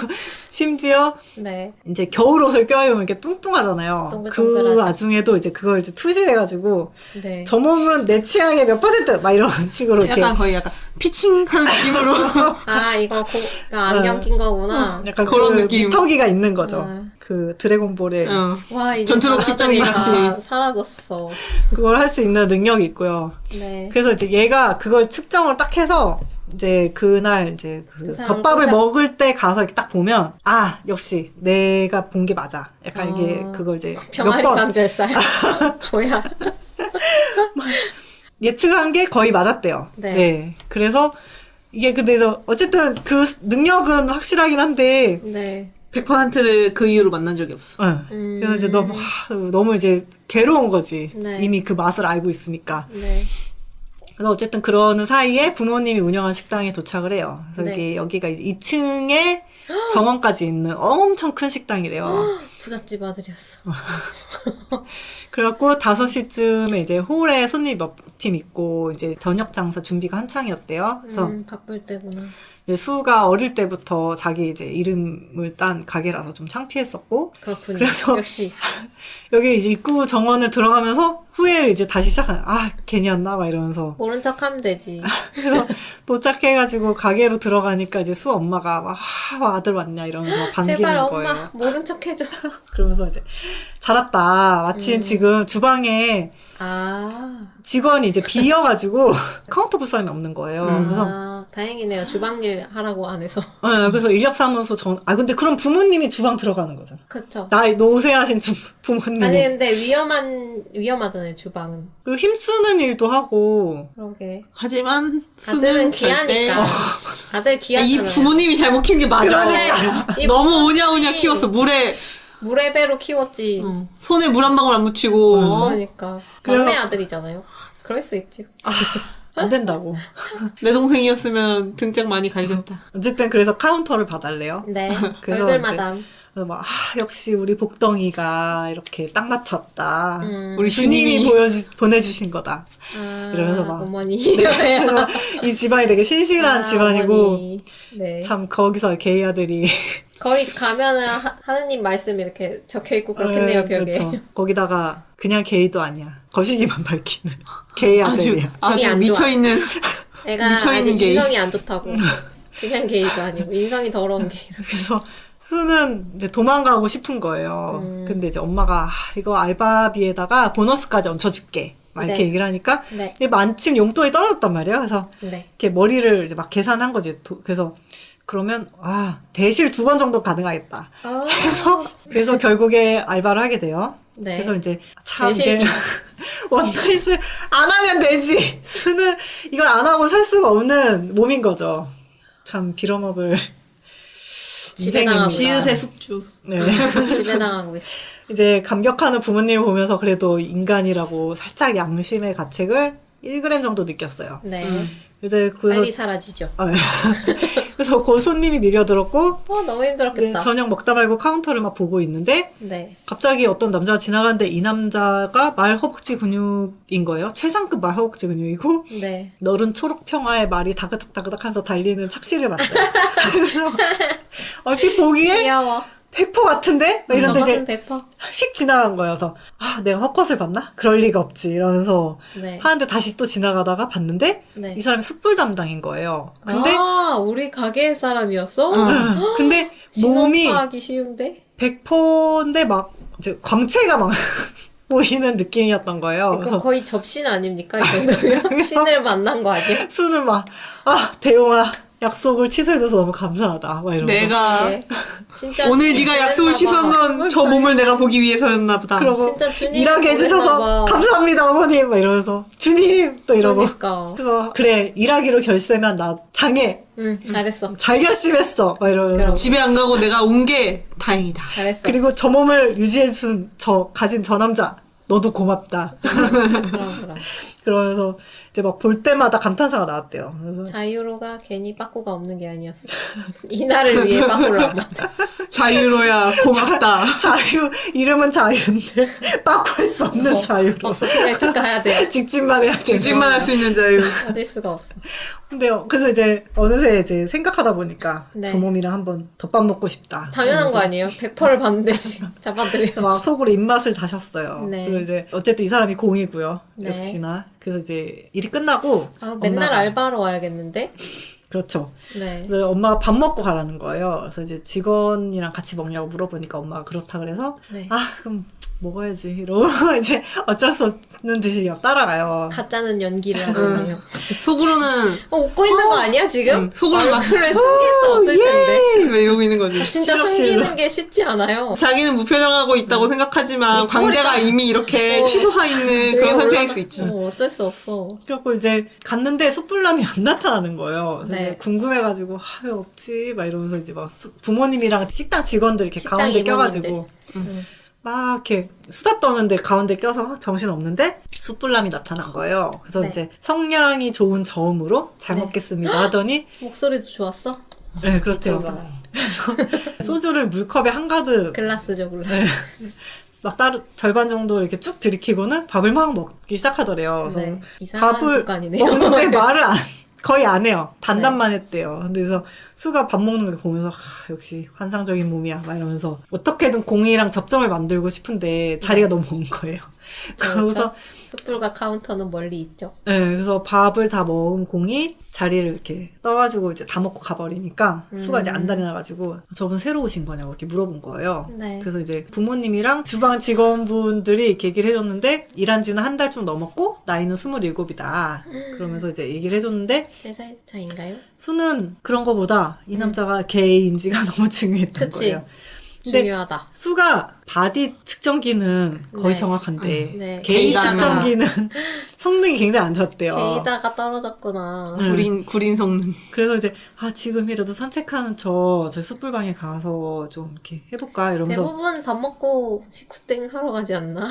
심지어 네. 이제 겨울옷을 껴입으면 이렇게 뚱뚱하잖아요. 그 동글동글하죠. 와중에도 이제 그걸 이제 투실해가지고 네. 저 몸은 내 취향의 몇 %? 막 이런 식으로 이렇게 약간 거의 약간 피칭하는 느낌으로. 아, 이거 안경 낀 거구나. 약간 그런 그 느낌. 미터기가 있는 거죠. 아. 그 드래곤볼에 와, 이제 전투력 말하더니 직장인 같이. 다 사라졌어. 그걸 할 수 있는 능력이 있고요. 네. 그래서 이제 얘가 그걸 측정을 딱 해서 이제 그날 이제 그 사람 덮밥을 꽂아- 먹을 때 가서 이렇게 딱 보면 역시 내가 본 게 맞아. 약간 이게 그걸 이제 몇 병아리 번 감별살. 뭐야. 예측한 게 거의 맞았대요. 네. 그래서 이게 근데 어쨌든 그 능력은 확실하긴 한데 네. 100%를 그 이후로 만난 적이 없어. 그래서 이제 너무 이제 괴로운 거지. 네. 이미 그 맛을 알고 있으니까. 네. 그래서 어쨌든 그러는 사이에 부모님이 운영한 식당에 도착을 해요. 그래서 네. 여기가 이제 2층에 정원까지 있는 엄청 큰 식당이래요. 부잣집 아들이었어. 그래갖고 5시쯤에 이제 홀에 손님 몇 팀 있고 이제 저녁 장사 준비가 한창이었대요. 그래서 바쁠 때구나. 이제 수가 어릴 때부터 자기 이제 이름을 딴 가게라서 좀 창피했었고 그렇군요. 그래서 역시. 여기 이제 입구 정원을 들어가면서 후회를 이제 다시 시작하는 괜히 왔나 막 이러면서 모른 척 하면 되지. 그래서 도착해가지고 가게로 들어가니까 이제 수 엄마가 막 아들 왔냐 이러면서 반기는 제발 엄마 거예요. 모른 척 해줘. 그러면서 이제 잘 왔다. 마침 지금 주방에 직원이 이제 비어가지고 카운터 볼 사람이 없는 거예요. 그래서 다행이네요. 주방일 하라고 안 해서. 그래서 인력사무소 근데 그럼 부모님이 주방 들어가는 거잖아. 그쵸. 나이 노쇠하신 부모님이. 아니 근데 위험하잖아요. 주방은. 그리고 힘쓰는 일도 하고. 그러게. 하지만 아들은 수는 절대 귀하니까. 아들 귀하잖아요. 이 부모님이 잘못 키운 게 맞아. 이 너무 오냐오냐 부모님이 키웠어. 물의 배로 키웠지. 손에 물 한 방울 안 묻히고. 그러니까. 막내 아들이잖아요. 그럴 수 있지. 안 된다고. 내 동생이었으면 등짝 많이 갈겼다. 어쨌든 그래서 카운터를 봐달래요. 네. 그래서 얼굴 이제 마담. 그래서 막 역시 우리 복덩이가 이렇게 딱 맞췄다. 우리 주님이 보내주신 거다. 이러면서 막 어머니. 그래서 이 집안이 되게 신실한 집안이고 어머니. 네. 참 거기서 게이 아들이 거기 가면은 하느님 말씀 이렇게 적혀 있고 그렇겠네요, 벽에. 그렇죠. 거기다가 그냥 게이도 아니야. 거시기만 밝히는 게이 아들이야. 아주 안 좋아. 미쳐있는. 애가 미쳐있는 아직 게이. 인성이 안 좋다고. 그냥 게이도 아니고 인성이 더러운 게이. 그래서 수는 이제 도망가고 싶은 거예요. 근데 이제 엄마가 이거 알바비에다가 보너스까지 얹혀줄게. 막 이렇게 네. 얘기를 하니까 네. 이게 마침 용돈이 떨어졌단 말이에요. 그래서 네. 이렇게 머리를 이제 막 계산한 거지. 그래서 그러면 대실 2번 정도 가능하겠다. 그래서 결국에 알바를 하게 돼요. 네. 그래서 이제 참 대실기. 이게 원나잇을 안 하면 되지. 수는 이걸 안 하고 살 수가 없는 몸인 거죠. 참 빌어먹을 집에 당하고 지읒의 숙주. 네. 집에 당하고 있어. 이제 감격하는 부모님을 보면서 그래도 인간이라고 살짝 양심의 가책을 1g 정도 느꼈어요. 네. 이제 빨리 사라지죠. 그래서 그 손님이 밀려들었고 너무 힘들었겠다. 저녁 먹다 말고 카운터를 막 보고 있는데 네. 갑자기 어떤 남자가 지나가는데 이 남자가 말 허벅지 근육인 거예요. 최상급 말 허벅지 근육이고 네. 너른 초록 평화의 말이 다그닥다그닥 하면서 달리는 착시를 봤어요. 그래서 얼핏 보기에 귀여워. 100% 같은데? 막 이런데 이제 저것은 100%. 휙 지나간 거예요. 그래서 내가 헛것을 봤나? 그럴 리가 없지 이러면서 네. 하는데 다시 또 지나가다가 봤는데 네. 이 사람이 숯불 담당인 거예요. 근데 우리 가게 사람이었어? 근데 몸이 신원파하기 쉬운데? 100%인데 막 이제 광채가 막 보이는 느낌이었던 거예요. 그거 그래서 거의 접신 아닙니까? 이 정도면? 신을 만난 거 아니야? 수는 막 대용아 약속을 취소해줘서 너무 감사하다 막 이러면서 내가 네. 진짜 오늘 주님 네가 약속을 그랬나 취소한 봐. 건 저 몸을 내가 보기 위해서였나 보다. 그러고 진짜 주님 일하게 해주셔서 그랬나 봐. 감사합니다 어머님 막 이러면서 주님 또 이러고 그러니까. 그래서 그래 일하기로 결심한 나 장애 응, 잘했어. 잘 결심했어 막 이러면서 그럼. 집에 안 가고 내가 온 게 다행이다. 잘했어. 그리고 저 몸을 유지해준 가진 저 남자 너도 고맙다 그럼. 그러면서 이제 막 볼 때마다 감탄사가 나왔대요. 그래서 자유로가 괜히 빠꾸가 없는 게 아니었어. 이날을 위해 빠꾸를 안 만든. 자유로야 고맙다. 자유 이름은 자유인데 바꿀 수 없는 자유로 없어. 그냥 쭉 가야 돼. 직진만 해야 돼. 직진만 할 수 있는 자유. 어딜 수가 없어. 근데요. 그래서 이제 어느새 이제 생각하다 보니까 네. 저 몸이랑 한번 덮밥 먹고 싶다. 당연한 거 아니에요? 100%를 봤는데 지금 막 잡아드려야지. 속으로 입맛을 다셨어요. 네. 그리고 이제 어쨌든 이 사람이 공이고요. 네. 역시나. 그래서 이제 일이 끝나고 맨날 엄마가- 알바하러 와야겠는데? 그렇죠. 네. 그래서 엄마가 밥 먹고 가라는 거예요. 그래서 이제 직원이랑 같이 먹냐고 물어보니까 엄마가 그렇다 그래서 네. 그럼 먹어야지 이러고 이제 어쩔 수 없는 듯이 그냥 따라가요. 가짜는 연기를 하잖아요. 속으로는 웃고 있는 거 아니야 지금? 속으로 막 얼굴을 숨길 수 없을 텐데. 왜 이러고 있는 거지. 진짜 실룩실룩. 숨기는 게 쉽지 않아요. 자기는 무표정하고 있다고 생각하지만 이 광대가 꼬리가- 이미 이렇게 취소하 있는 그런 상태일 수 있지. 어쩔 수 없어. 그래갖고 이제 갔는데 숯불남이 안 나타나는 거예요. 그래서 네. 이제 궁금해가지고 왜 없지? 막 이러면서 이제 막 부모님이랑 식당 직원들 이렇게 식당 가운데 이모님들. 껴가지고 막 이렇게 수다 떠는데 가운데 껴서 정신 없는데 숯불남이 나타난 거예요. 그래서 네. 이제 성량이 좋은 저음으로 잘 네. 먹겠습니다 하더니 목소리도 좋았어? 네 그렇대요. 이쪽으로 와요. 소주를 물컵에 한가득 글라스죠 글라스. 막 절반 정도 이렇게 쭉 들이키고는 밥을 막 먹기 시작하더래요. 그래서 네. 이상한 습관이네요. 먹는데 말을 거의 안 해요. 단답만 했대요. 근데 그래서 수가 밥 먹는 걸 보면서 역시 환상적인 몸이야 막 이러면서 어떻게든 공이랑 접점을 만들고 싶은데 자리가 너무 먼 거예요. 그래서 숯불과 카운터는 멀리 있죠. 네, 그래서 밥을 다 먹은 공이 자리를 이렇게 떠가지고 이제 다 먹고 가버리니까 수가 이제 안달이 나가지고 저분 새로 오신 거냐고 이렇게 물어본 거예요. 네. 그래서 이제 부모님이랑 주방 직원분들이 이렇게 얘기를 해줬는데 일한 지는 한 달 좀 넘었고 나이는 27이다. 그러면서 이제 얘기를 해줬는데 3살 차인가요? 수는 그런 거보다 이 남자가 게이인지가 너무 중요했던 그치. 거예요. 근데 중요하다. 수가 바디 측정기는 거의 네. 정확한데 네. 게이 게이다가- 측정기는 성능이 굉장히 안 좋았대요. 게이다가 떨어졌구나. 구린 성능. 그래서 이제 지금이라도 산책하는 저희 숯불방에 가서 좀 이렇게 해볼까 이러면서 대부분 밥 먹고 식후땡 하러 가지 않나?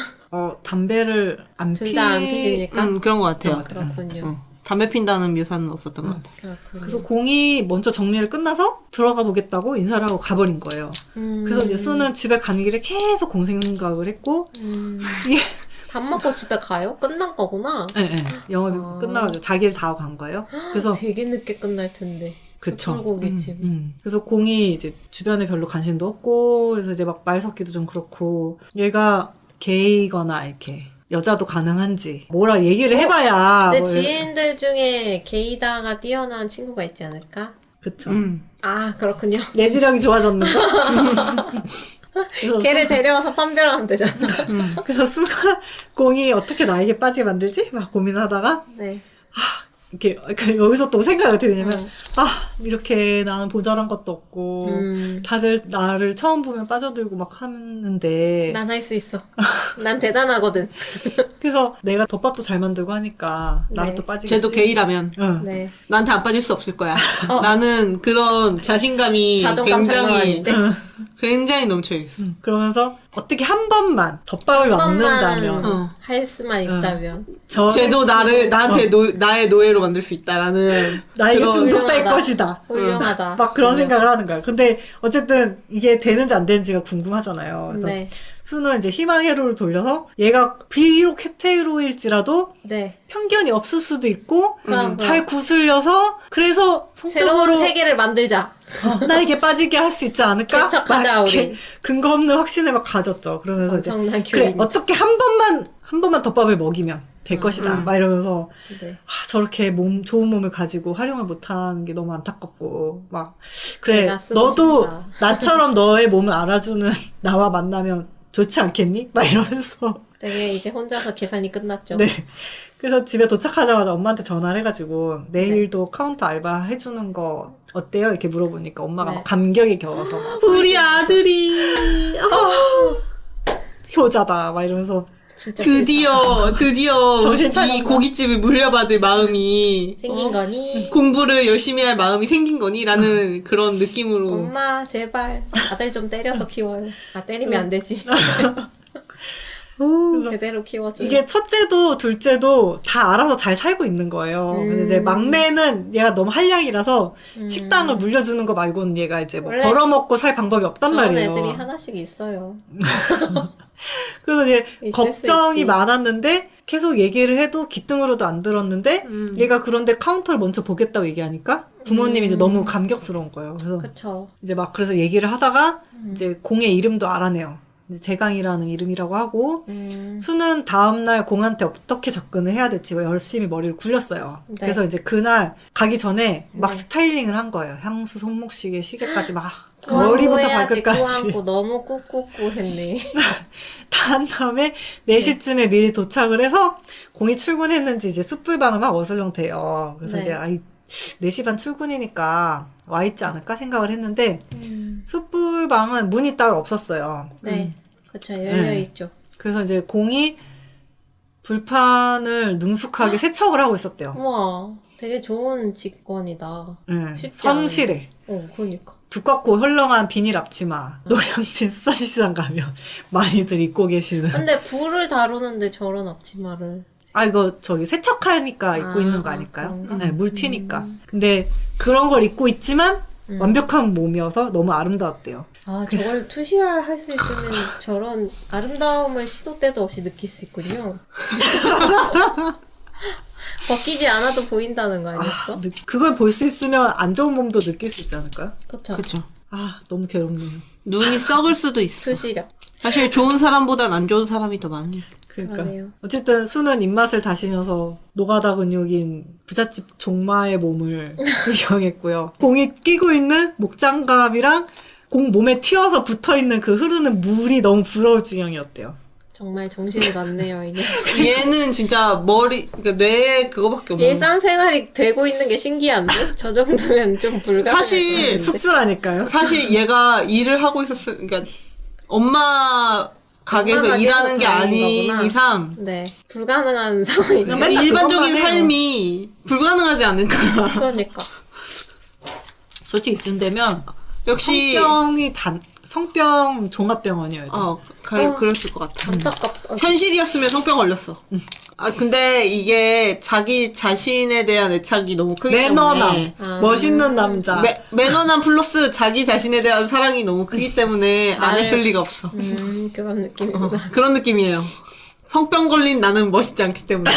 담배를 안 둘 다 안 피십니까? 그런 것 같아요. 그렇군요. 담배 핀다는 묘사는 없었던 것 같아요. 그렇군요. 그래서 공이 먼저 정리를 끝나서 들어가 보겠다고 인사를 하고 가버린 거예요. 그래서 이제 수는 집에 가는 길에 계속 공 생각을 했고 이게 밥 먹고 집에 가요? 끝난 거구나. 영업이 아. 끝나가지고 자기를 다 하고 간 거예요. 그래서 되게 늦게 끝날 텐데. 그쵸. 숯불고기집. 그래서 공이 이제 주변에 별로 관심도 없고 그래서 이제 막 말 섞기도 좀 그렇고 얘가 게이거나 이렇게 여자도 가능한지 뭐라 얘기를 해봐야 내 뭐 지인들 중에 게이다가 뛰어난 친구가 있지 않을까? 그쵸. 아 그렇군요. 내지력이 좋아졌는가? 그래서 걔를 데려와서 판별하면 되잖아. 그래서 수가 공이 어떻게 나에게 빠지게 만들지? 막 고민하다가 네. 이렇게 여기서 또 생각이 어떻게 되냐면 이렇게 나는 모자란 것도 없고 다들 나를 처음 보면 빠져들고 막 하는데 난 할 수 있어. 난 대단하거든. 그래서 내가 덮밥도 잘 만들고 하니까 나도 네. 또 빠지겠지. 쟤도 게이라면 응. 네. 나한테 안 빠질 수 없을 거야. 나는 그런 자신감이 자존감 장난 굉장히 아닌데. 굉장히 넘쳐 있어. 그러면서 어떻게 한 번만 덮밥을 만든다면 번만 할 수만 있다면. 쟤도 쟤도 나한테 나의 노예로 만들 수 있다라는 나에게 그런- 중독될 훌륭하다. 것이다. 훌륭하다. 막 그런 그 생각을 하는 거야. 근데 어쨌든 이게 되는지 안 되는지가 궁금하잖아요. 그래서 네. 수는 이제 희망 회로를 돌려서 얘가 비록 헤테로일지라도 네. 편견이 없을 수도 있고 그럼, 잘 구슬려서 그래서 새로운 성적으로 세계를 만들자. 나에게 빠지게 할 수 있지 않을까? 개척하자, 막 이렇게 우리. 근거 없는 확신을 막 가졌죠. 그러면서 이제 엄청난 그래 교리입니다. 어떻게 한 번만 덮밥을 먹이면 될 것이다. 막 이러면서 네. 저렇게 좋은 몸을 가지고 활용을 못하는 게 너무 안타깝고 막 그래 내가 쓰고 너도 싶다. 나처럼 너의 몸을 알아주는 나와 만나면 좋지 않겠니? 막 이러면서 되게 이제 혼자서 계산이 끝났죠. 네. 그래서 집에 도착하자마자 엄마한테 전화를 해가지고 내일도 카운터 알바 해주는 거 어때요? 이렇게 물어보니까 엄마가 네. 막 감격에 겨워서 막 우리 아들이 효자다 막 이러면서 진짜 드디어 정신 이 차렸나? 고깃집을 물려받을 마음이 생긴 거니? 공부를 열심히 할 마음이 생긴 거니라는 그런 느낌으로 엄마 제발 아들 좀 때려서 키워요. 아 때리면 안 되지. 제대로 키워줘요. 이게 첫째도 둘째도 다 알아서 잘 살고 있는 거예요. 근데 이제 막내는 얘가 너무 한량이라서 식당을 물려주는 거 말고는 얘가 이제 뭐 원래 벌어먹고 살 방법이 없단 저런 말이에요. 애들이 하나씩 있어요. 그래서 이제 있을 수 걱정이 있지. 많았는데 계속 얘기를 해도 귀등으로도 안 들었는데 얘가 그런데 카운터를 먼저 보겠다고 얘기하니까 부모님이 이제 너무 감격스러운 거예요. 그래서 그쵸. 이제 막 그래서 얘기를 하다가 이제 공의 이름도 알아내요. 이제 재강이라는 이름이라고 하고 수는 다음날 공한테 어떻게 접근을 해야 될지 열심히 머리를 굴렸어요. 네. 그래서 이제 그날 가기 전에 막 네. 스타일링을 한 거예요. 향수, 손목시계, 시계까지 막 꾸안꾸 머리부터 해야지 발끝까지 꾸안꾸 너무 꾹꾹꾹 했네. 다 한 다음에 4시쯤에 미리 도착을 해서 공이 출근했는지 이제 숯불방을 막 어슬렁대요. 그래서 네. 이제 4시 반 출근이니까 와 있지 않을까 생각을 했는데 숯불방은 문이 따로 없었어요. 네. 그쵸 열려있죠. 그래서 이제 공이 불판을 능숙하게 세척을 하고 있었대요. 우와 되게 좋은 직권이다. 네, 쉽지 성실해. 그니까. 두껍고 헐렁한 비닐 앞치마, 노량진 수산시장 가면 많이들 입고 계시는. 근데 불을 다루는데 저런 앞치마를. 아, 이거 저기 세척하니까 입고 아, 있는 거 아닐까요? 그런가? 네, 물 튀니까. 근데 그런 걸 입고 있지만 완벽한 몸이어서 너무 아름다웠대요. 아 저걸 투시할 할 수 있으면 저런 아름다움을 시도 때도 없이 느낄 수 있군요. 벗기지 않아도 보인다는 거 아니었어? 그걸 볼 수 있으면 안 좋은 몸도 느낄 수 있지 않을까요? 그쵸. 그쵸. 아, 너무 괴롭네요. 눈이 썩을 수도 있어. 투시력. 사실 좋은 사람보단 안 좋은 사람이 더 많네. 그러니까. 그러네요. 어쨌든 수는 입맛을 다시면서 노가다 근육인 부잣집 종마의 몸을 구경했고요. 공이 끼고 있는 목장갑이랑 공 몸에 튀어서 붙어있는 그 흐르는 물이 너무 부러울 지경이었대요. 정말 정신이 났네요, 이 녀석. 얘는 진짜 그러니까 뇌에 그거밖에 없는. 일상생활이 되고 있는 게 신기한데? 저 정도면 좀 불가능할 사실 것 같은데. 숙주라니까요. 사실 얘가 일을 하고 그러니까 엄마 가게에서 엄마 가게에서 일하는 게 다행인 아닌 거구나. 이상 네. 불가능한 상황이죠. 맨날 일반적인 그것만 해요. 삶이 불가능하지 않을까. 그러니까. 솔직히 이쯤 되면 역시 성병 종합병원이어야 돼. 그랬을 것 같아. 안타깝다. 현실이었으면 성병 걸렸어. 아 근데 이게 자기 자신에 대한 애착이 너무 크기 매너남, 때문에 멋있는 남자. 매너남 플러스 자기 자신에 대한 사랑이 너무 크기 때문에 안 했을 리가 없어. 그런 느낌이구나. 그런 느낌이에요. 성병 걸린 나는 멋있지 않기 때문에.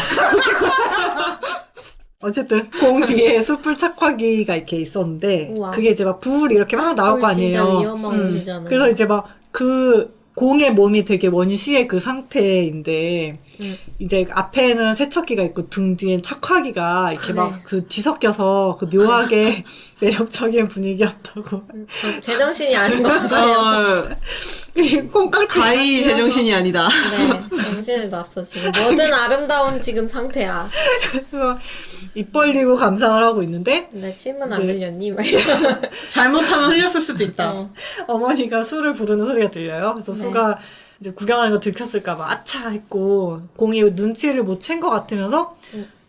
어쨌든 공 뒤에 숯불 착화기가 이렇게 있었는데 우와. 그게 이제 막 불이 이렇게 막 나올 거 아니에요. 진짜 위험한 곳이잖아요. 그래서 이제 막 그 공의 몸이 되게 원시의 그 상태인데 이제 앞에는 세척기가 있고 등 뒤엔 착화기가 이렇게 그래. 막 그 뒤섞여서 그 묘하게 매력적인 분위기였다고. 저 제정신이 아닌 것 같아요. 꽁깍 가히 제정신이 아니다. 네. 정신을 놨어, 지금. 뭐든 아름다운 지금 상태야. 그래서 입 벌리고 감상을 하고 있는데 근데 침은 안 이제- 흘렸니? 막 이러면서. 잘못하면 흘렸을 수도 있다. 어. 어머니가 술을 부르는 소리가 들려요. 그래서 네. 수가 이제 구경하는 거 들켰을까봐 아차 했고 공이 눈치를 못 챈 것 같으면서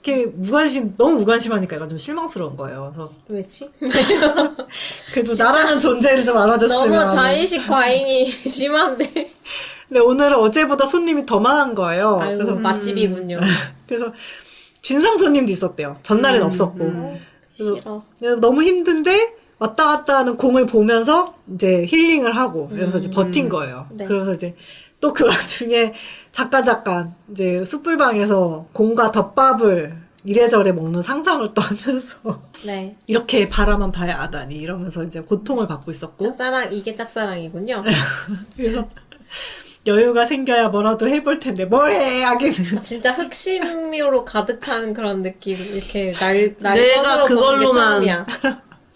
이렇게 너무 무관심하니까 약간 좀 실망스러운 거예요. 그래서 왜지? 그래도 나라는 존재를 좀 알아줬으면. 너무 자의식 과잉이 심한데. 근데 오늘은 어제보다 손님이 더 많은 거예요. 아이고, 그래서 맛집이군요. 그래서 진상 손님도 있었대요. 전날엔 없었고. 그래서 싫어. 너무 힘든데 왔다 갔다 하는 공을 보면서 이제 힐링을 하고 이러면서 이제 버틴 거예요. 네. 그래서 이제 또 그 와중에 잠깐 이제 숯불방에서 공과 덮밥을 이래저래 먹는 상상을 또 하면서 네. 이렇게 바라만 봐야 하다니 이러면서 이제 고통을 받고 있었고 짝사랑, 이게 짝사랑이군요. 그래서 여유가 생겨야 뭐라도 해볼 텐데 뭘 해 하기는 진짜 흑심으로 가득 찬 그런 느낌. 이렇게 날 내가 그걸로만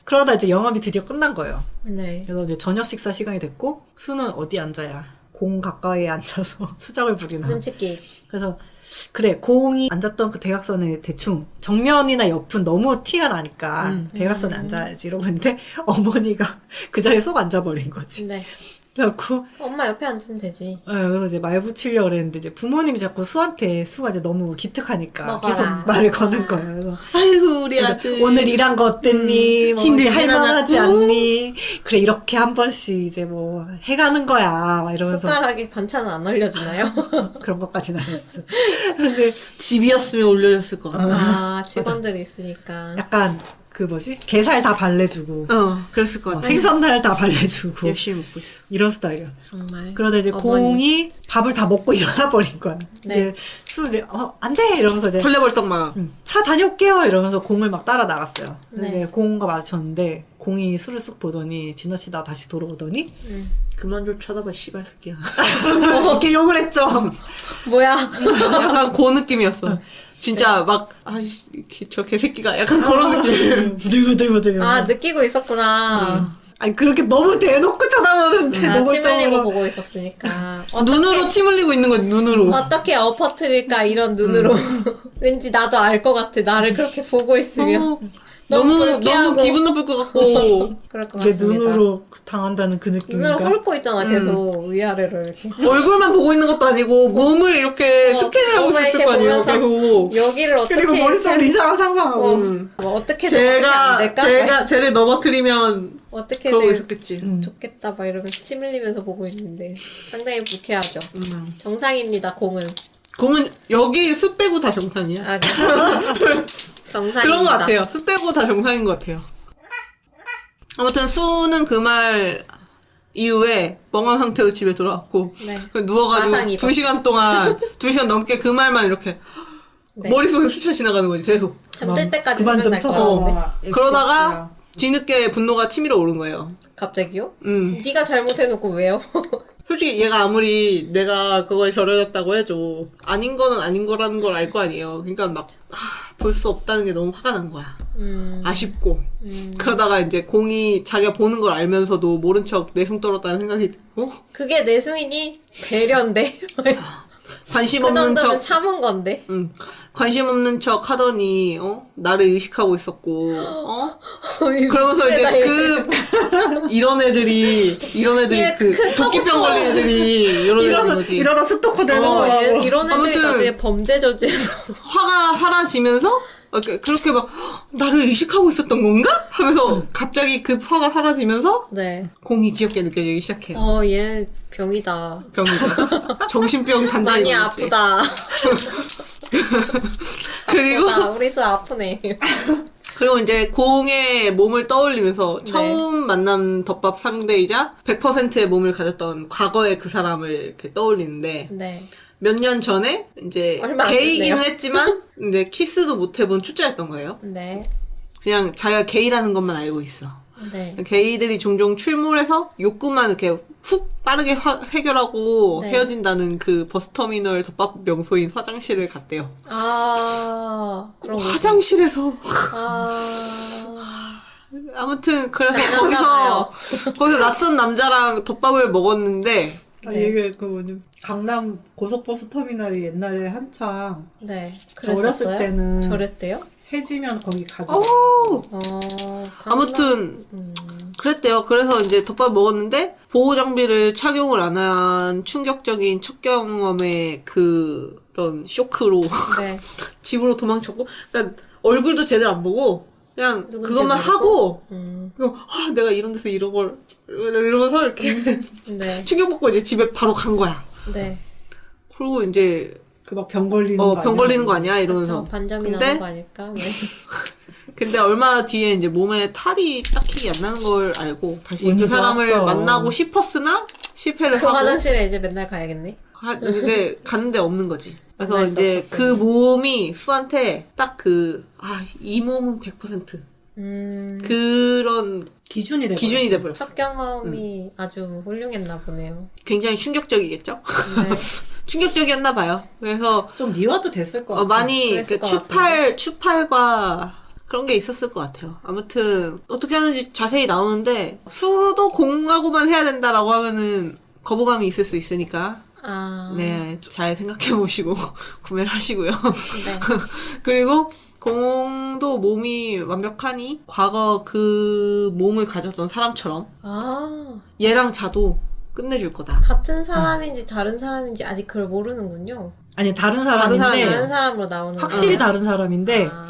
그러다 이제 영업이 드디어 끝난 거예요. 네. 그래서 이제 저녁 식사 시간이 됐고 수는 어디 앉아야 공 가까이에 앉아서 수작을 부리나. 눈치 게임. 그래서 그래 공이 앉았던 그 대각선에 대충 정면이나 옆은 너무 티가 나니까 대각선에 앉아야지 이러고 있는데 어머니가 그 자리에 쏙 앉아버린 거지. 네. 그래갖고 엄마 옆에 앉으면 되지. 그래서 이제 말 붙이려고 그랬는데 이제 부모님이 자꾸 수한테 수가 이제 너무 기특하니까 먹어라. 계속 말을 거는 거예요. 그래서 아이고 우리 아들 오늘 일한 거 어땠니? 뭐 힘들진 할만하지 않았고? 않니? 그래 이렇게 한 번씩 이제 뭐 해가는 거야 막 이러면서 숟가락에 반찬은 안 올려주나요? 그런 것까지는 안 했어. 근데 집이었으면 올려줬을 것 같아. 아, 직원들이 있으니까. 약간 그 뭐지? 게살 다 발라주고 그랬을 것 같아. 생선살 다 발라주고 열심히 먹고 있어. 이런 스타일이야. 정말. 그러다 이제 어머니. 공이 밥을 다 먹고 일어나 버린 거야. 네. 이제 술을 안 돼! 이러면서 이제 벌레벌떡 막. 차 다녀올게요! 이러면서 공을 막 따라 나갔어요. 네. 이제 공과 마주쳤는데 공이 술을 쓱 보더니 지나치다 다시 돌아오더니 그만 좀 쳐다봐 씨발 새끼야. 이렇게 욕을 했죠. 뭐야? 약간 그 느낌이었어. 진짜 막 아이씨 저 개새끼가 약간 그런 느낌. 부들부들부들. 아, 느끼고 있었구나. 아니 그렇게 너무 대놓고 쳐다보는데 아, 너무 침 흘리고 좀 보고 있었으니까. 눈으로 침 흘리고 있는 거지 눈으로. 어떻게 엎어뜨릴까, 이런 눈으로. 왠지 나도 알 것 같아. 나를 그렇게 보고 있으면. 너무 불쾌하고. 기분 나쁠 것 같고 그럴 것 내 같습니다. 눈으로 당한다는 그 느낌인가? 눈으로 훑고 있잖아, 계속. 위아래로 이렇게. 얼굴만 보고 있는 것도 아니고 몸을 이렇게 스캔하고 몸을 있을 이렇게 거 아니에요. 보면서 계속. 여기를 어떻게. 그리고 머릿속으로 이상한 상상하고 뭐 어떻게 저렇게 안 될까? 제가 쟤를 넘어뜨리면 어떻게 그러고 돼? 있었겠지. 좋겠다 막 이러면서 침 흘리면서 보고 있는데 상당히 불쾌하죠. 정상입니다. 공은. 공은 여기 숲 빼고 다 정상이야. 아, 정상입니다. 그런 것 같아요. 숲 빼고 다 정상인 것 같아요. 아무튼 수는 그 말 이후에 멍한 상태로 집에 돌아왔고 네. 누워가지고 마상 입어. 2시간 동안 2시간 넘게 그 말만 이렇게 네. 머릿속에 스쳐 지나가는 거지 계속. 잠들 때까지 그만 좀 생각날 것 쳐다봐. 같은데. 그러다가 뒤늦게 분노가 치밀어 오른 거예요. 갑자기요? 음. 네가 잘못해놓고 왜요? 솔직히 얘가 아무리 내가 그거에 절여졌다고 해줘 아닌 거는 아닌 거라는 걸 알 거 아니에요. 그러니까 막 볼 수 없다는 게 너무 화가 난 거야. 아쉽고 그러다가 이제 공이 자기가 보는 걸 알면서도 모른 척 내숭 떨었다는 생각이 들고 그게 내숭이니? 배려인데? 관심 그 없는 정도면 척 참은 건데? 관심 없는 척 하더니 나를 의식하고 있었고 그러면서 이제 이런 애들이 얘 그 큰 도끼병 서부터. 걸린 애들이 이런 애들인 거지. 이러다 스토커 되는 거라고. 이런 애들이 아무튼 나중에 범죄 저지. 화가 사라지면서 그렇게 막 나를 의식하고 있었던 건가? 하면서 갑자기 그 화가 사라지면서 네. 공이 귀엽게 느껴지기 시작해요. 얘 병이다. 병이죠. 정신병 단단히 많이 걸렸지. 아프다. 그리고 우리 수 아프네. 그리고 이제 공의 몸을 떠올리면서 처음 만난 덮밥 상대이자 100%의 몸을 가졌던 과거의 그 사람을 이렇게 떠올리는데 네. 몇 년 전에 이제 얼마 안 게이기는 됐네요. 했지만 이제 키스도 못 해본 초짜였던 거예요. 네. 그냥 자기가 게이라는 것만 알고 있어. 네. 게이들이 종종 출몰해서 욕구만 이렇게 훅 빠르게 해결하고 네. 헤어진다는 그 버스터미널 덮밥 명소인 화장실을 갔대요. 그런 거. 화장실에서 아. 아무튼 그래서 장난감이에요. 거기서 낯선 남자랑 덮밥을 먹었는데 네. 이게 그 뭐냐 강남 고속버스 터미널이 옛날에 한창 네. 어렸을 그랬었어요? 때는 저랬대요? 해지면 거기 가지. 아무튼 그랬대요. 그래서 이제 덮밥 먹었는데 보호 장비를 착용을 안 한 충격적인 첫 경험의 그런 쇼크로 네. 집으로 도망쳤고, 그러니까 얼굴도 제대로 안 보고 그냥 누군지 그것만 모르고? 하고 그럼 내가 이런 데서 이런 걸 이러면서 이렇게 네. 충격받고 이제 집에 바로 간 거야. 네. 그리고 이제 그 막 병 걸리는 거 병 걸리는 거 아니야 이러면서. 저 반점이 근데 나는 거 아닐까? 네. 근데 얼마 뒤에 이제 몸에 탈이 딱히 안 나는 걸 알고 다시 그 운이 사람을 좋았어. 만나고 싶었으나 실패를 그 하고 화장실에 이제 맨날 가야겠네. 근데 가는데 없는 거지. 그래서 만날 수 이제 없었군요. 그 몸이 수한테 딱 이 몸은 100% 그런 기준이 돼. 기준이 돼버렸어. 첫 경험이 아주 훌륭했나 보네요. 굉장히 충격적이겠죠? 네. 충격적이었나 봐요. 그래서 좀 미화도 됐을 것 같아. 많이 그랬을 그 것 추팔과 그런 게 있었을 것 같아요. 아무튼 어떻게 하는지 자세히 나오는데 수도 공하고만 해야 된다라고 하면은 거부감이 있을 수 있으니까 아. 네, 잘 생각해 보시고 구매를 하시고요. 네. 그리고 공도 몸이 완벽하니 과거 그 몸을 가졌던 사람처럼 아. 얘랑 자도 끝내줄 거다. 같은 사람인지 다른 사람인지 아직 그걸 모르는군요. 아니 다른 사람이야. 사람인데 다른 사람으로 나오는 확실히 거예요? 다른 사람인데 아.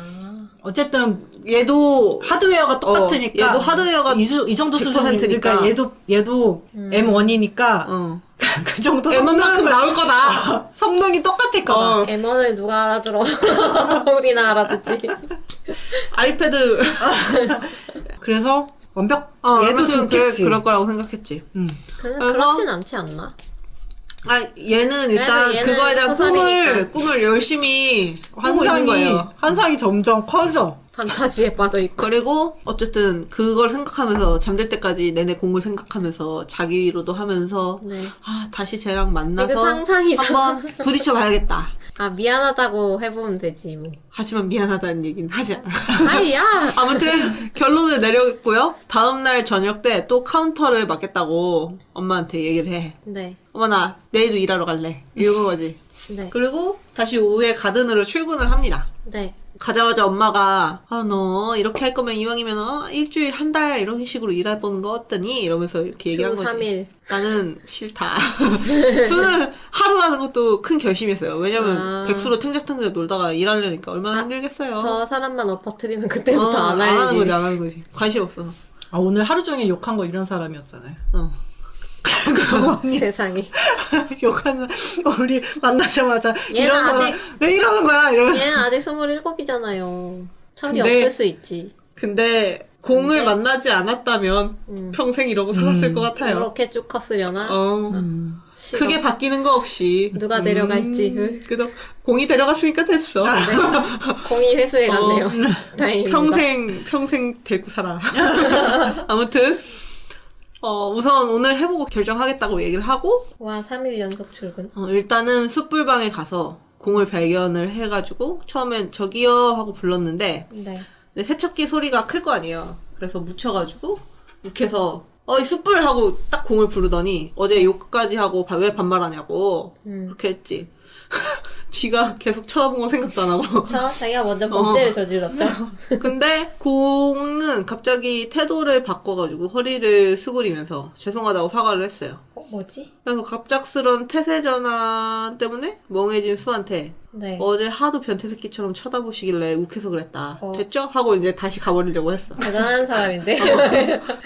어쨌든 얘도 하드웨어가 똑같으니까 얘도 하드웨어가 이 정도 수준이니까 100%니까. 그러니까 얘도 M1이니까 그 정도 M1만큼 나올 거다. 성능이 똑같을 거다. M1을 누가 알아들어? 우리나 알아듣지. 아이패드 그래서 완벽 얘도 아무튼 좋겠지. 그럴 거라고 생각했지. 그는 그래서- 그렇진 않지 않나? 얘는 일단 그래도 얘는 그거에 대한 소설이니까. 꿈을 열심히 하고 있는 거예요. 환상이 점점 커져. 판타지에 빠져 있고. 그리고 어쨌든 그걸 생각하면서 잠들 때까지 내내 공을 생각하면서 자기 위로도 하면서 네. 다시 쟤랑 만나서 이거 상상이잖아. 한번 부딪혀 봐야겠다. 아 미안하다고 해보면 되지 뭐. 하지만 미안하다는 얘기는 하지 않아. 아이야. 아무튼 결론을 내렸고요. 다음날 저녁 때 또 카운터를 맡겠다고 엄마한테 얘기를 해. 네. 엄마 나 내일도 일하러 갈래. 이런 거지. 네. 그리고 다시 오후에 가든으로 출근을 합니다. 네. 가자마자 엄마가 너 이렇게 할 거면 이왕이면 일주일 한 달 이런 식으로 일해보는 거 어떠니? 이러면서 이렇게 얘기한 주 거지. 3일. 나는 싫다. 수는 하루 하는 것도 큰 결심이었어요. 왜냐면 백수로 탱자탱자 놀다가 일하려니까 얼마나 힘들겠어요. 저 사람만 엎어뜨리면 그때부터 안 안 하는 할지. 거지, 안 하는 거지. 관심 없어. 오늘 하루 종일 욕한 거 이런 사람이었잖아요. 세상에. 욕하는 우리 만나자마자 얘는 이런 거야. 아직- 왜 이러는 거야? 이러면 얘는 아직 27이잖아요. 철이 근데- 없을 수 있지. 근데 공을 근데- 만나지 않았다면 평생 이러고 살았을 것 같아요. 이렇게 쭉 컸으려나? 시각. 크게 바뀌는 거 없이. 누가 데려갈지. 그래도 공이 데려갔으니까 됐어. 공이 회수해 갔네요. 다행입니다. 평생 데리고 살아. 아무튼 우선 오늘 해보고 결정하겠다고 얘기를 하고 와 3일 연속 출근. 일단은 숯불방에 가서 공을 발견을 해가지고 처음엔 저기요 하고 불렀는데 네. 근데 세척기 소리가 클 거 아니에요. 그래서 묻혀가지고 욱해서 이 숯불 하고 딱 공을 부르더니 어제 욕까지 하고 왜 반말하냐고 그렇게 했지. 지가 계속 쳐다본 거 생각도 안 하고. 자기가 먼저 범죄를 저질렀죠. 근데 공은 갑자기 태도를 바꿔가지고 허리를 수그리면서 죄송하다고 사과를 했어요. 뭐지? 그래서 갑작스런 태세 전환 때문에 멍해진 수한테 네. 어제 하도 변태새끼처럼 쳐다보시길래 욱해서 그랬다. 어. 됐죠? 하고 이제 다시 가버리려고 했어. 대단한 사람인데.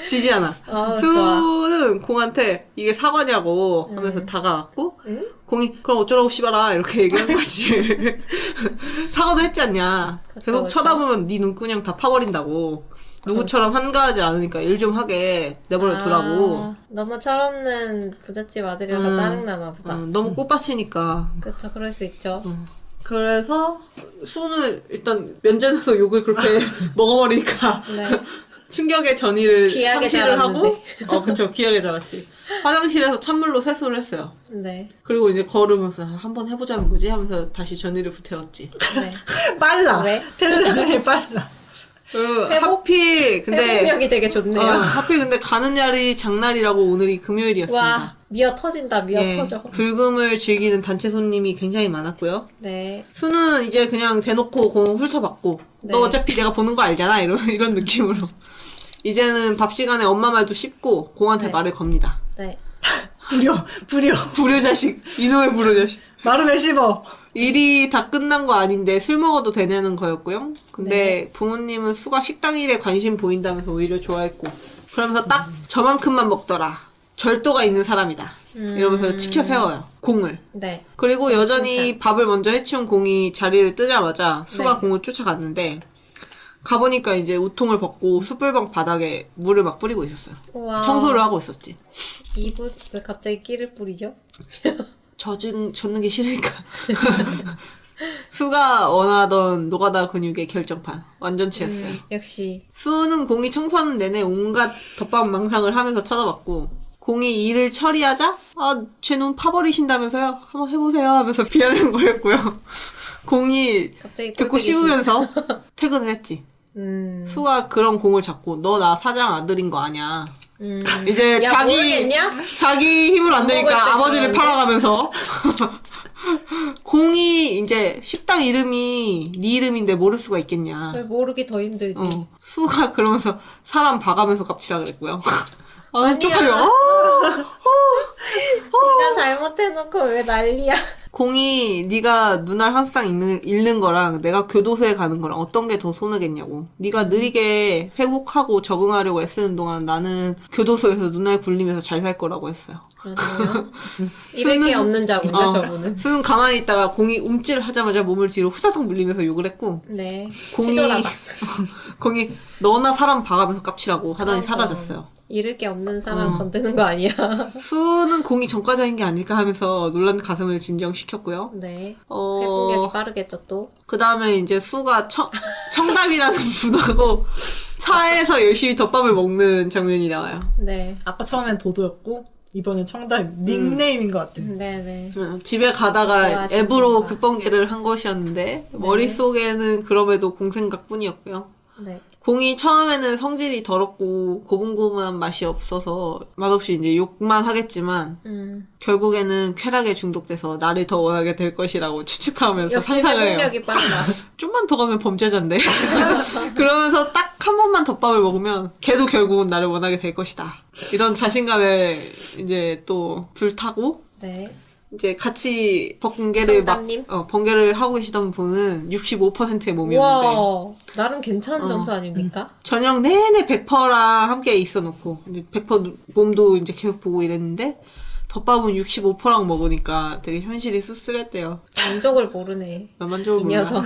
지지 않아. 좋아. 수는 공한테 이게 사과냐고 하면서 다가왔고 공이 그럼 어쩌라고 씨발아 이렇게 얘기한 거지. 사과도 했지 않냐. 계속 그쵸. 쳐다보면 네 눈구녕 다 파버린다고. 누구처럼 한가하지 않으니까 일 좀 하게 내버려 두라고. 너무 철없는 부잣집 아들이라서 짜증나나 보다. 너무 꽃밭이니까. 그쵸, 그럴 수 있죠. 그래서 수는 일단 면전에서 욕을 그렇게 먹어버리니까 네. 충격의 전이를 귀하게 상실을 하고 자랐는데. 그쵸 귀하게 자랐지. 화장실에서 찬물로 세수를 했어요. 네. 그리고 이제 걸으면서 한번 해보자는 거지 하면서 다시 전이를 부태웠지. 네. 빨라. 왜? 테레비전이 빨라. 하필 근데 회복력이 되게 좋네요. 하필 근데 가는 날이 장날이라고 오늘이 금요일이었습니다. 와, 미어 터진다, 미어 예, 터져. 불금을 즐기는 단체 손님이 굉장히 많았고요. 네. 수는 이제 그냥 대놓고 공 훑어봤고 네. 너 어차피 내가 보는 거 알잖아 이런 느낌으로 이제는 밥 시간에 엄마 말도 씹고 공한테 네. 말을 겁니다. 네. 부려. 불효자식 이놈의 불효자식. 말을 왜 씹어? 일이 다 끝난 거 아닌데 술 먹어도 되냐는 거였고요. 근데 네. 부모님은 수가 식당 일에 관심 보인다면서 오히려 좋아했고 그러면서 딱 저만큼만 먹더라. 절도가 있는 사람이다. 이러면서 치켜 세워요. 공을. 네. 그리고 여전히 밥을 먼저 해치운 공이 자리를 뜨자마자 수가 네. 공을 쫓아갔는데 가보니까 이제 우통을 벗고 숯불방 바닥에 물을 막 뿌리고 있었어요. 우와. 청소를 하고 있었지. 이분 왜 갑자기 끼를 뿌리죠? 젖는 게 싫으니까. 수가 원하던 노가다 근육의 결정판. 완전체였어요. 역시. 수는 공이 청소하는 내내 온갖 덮밥 망상을 하면서 쳐다봤고, 공이 일을 처리하자, 제 눈 파버리신다면서요? 한번 해보세요 하면서 비하는 거였고요. 공이 갑자기 듣고 꼴보기 씹으면서 퇴근을 했지. 수가 그런 공을 잡고, 너 나 사장 아들인 거 아냐. 이제 야, 모르겠냐? 자기 힘을 안 먹을 내니까 때 아버지를 그러는데? 팔아가면서. 공이 이제 식당 이름이 네 이름인데 모를 수가 있겠냐. 왜 모르기 더 힘들지. 수가 그러면서 사람 봐가면서 깝치라 그랬고요. 아니야. 쪽팔려. 네가 잘못해놓고 왜 난리야. 공이 네가 눈알 한 쌍 잃는 거랑 내가 교도소에 가는 거랑 어떤 게 더 손해겠냐고. 네가 느리게 회복하고 적응하려고 애쓰는 동안 나는 교도소에서 눈알 굴리면서 잘 살 거라고 했어요. 그러네요. 잃을 게 없는 자군요, 저분은. 수는 가만히 있다가 공이 움찔하자마자 몸을 뒤로 후다닥 물리면서 욕을 했고, 네. 공이 치졸하다. 공이 너나 사람 봐가면서 깝치라고 하더니 그러니까. 사라졌어요. 잃을 게 없는 사람 건드는 거 아니야. 수는 공이 전과자인 게 아닐까 하면서 놀란 가슴을 진정시켰고요. 네. 회복력이 빠르겠죠, 또. 그 다음에 이제 수가 청담이라는 분하고 차에서 열심히 덮밥을 먹는 장면이 나와요. 네. 아까 처음엔 도도였고 이번엔 청담 닉네임인 것 같아. 네네. 집에 가다가 좋아하시는 앱으로 분과. 급번개를 한 것이었는데 머릿속에는 그럼에도 공생각뿐이었고요. 네. 공이 처음에는 성질이 더럽고 고분고분한 맛이 없어서 맛없이 이제 욕만 하겠지만 결국에는 쾌락에 중독돼서 나를 더 원하게 될 것이라고 추측하면서 역시 상상을 해요. 회복력이 빠르다. 좀만 더 가면 범죄자인데. 그러면서 딱 한 번만 덮밥을 먹으면 걔도 결국은 나를 원하게 될 것이다. 이런 자신감에 이제 또 불타고 네. 이제 같이 번개를 성담님? 번개를 하고 계시던 분은 65%의 몸이었는데 우와. 나름 괜찮은 점수 아닙니까? 저녁 내내 100%랑 함께 있어놓고 이제 100% 몸도 이제 계속 보고 이랬는데 덮밥은 65%랑 먹으니까 되게 현실이 씁쓸했대요. 만족을 모르네. 만족을 이 몰라. 녀석.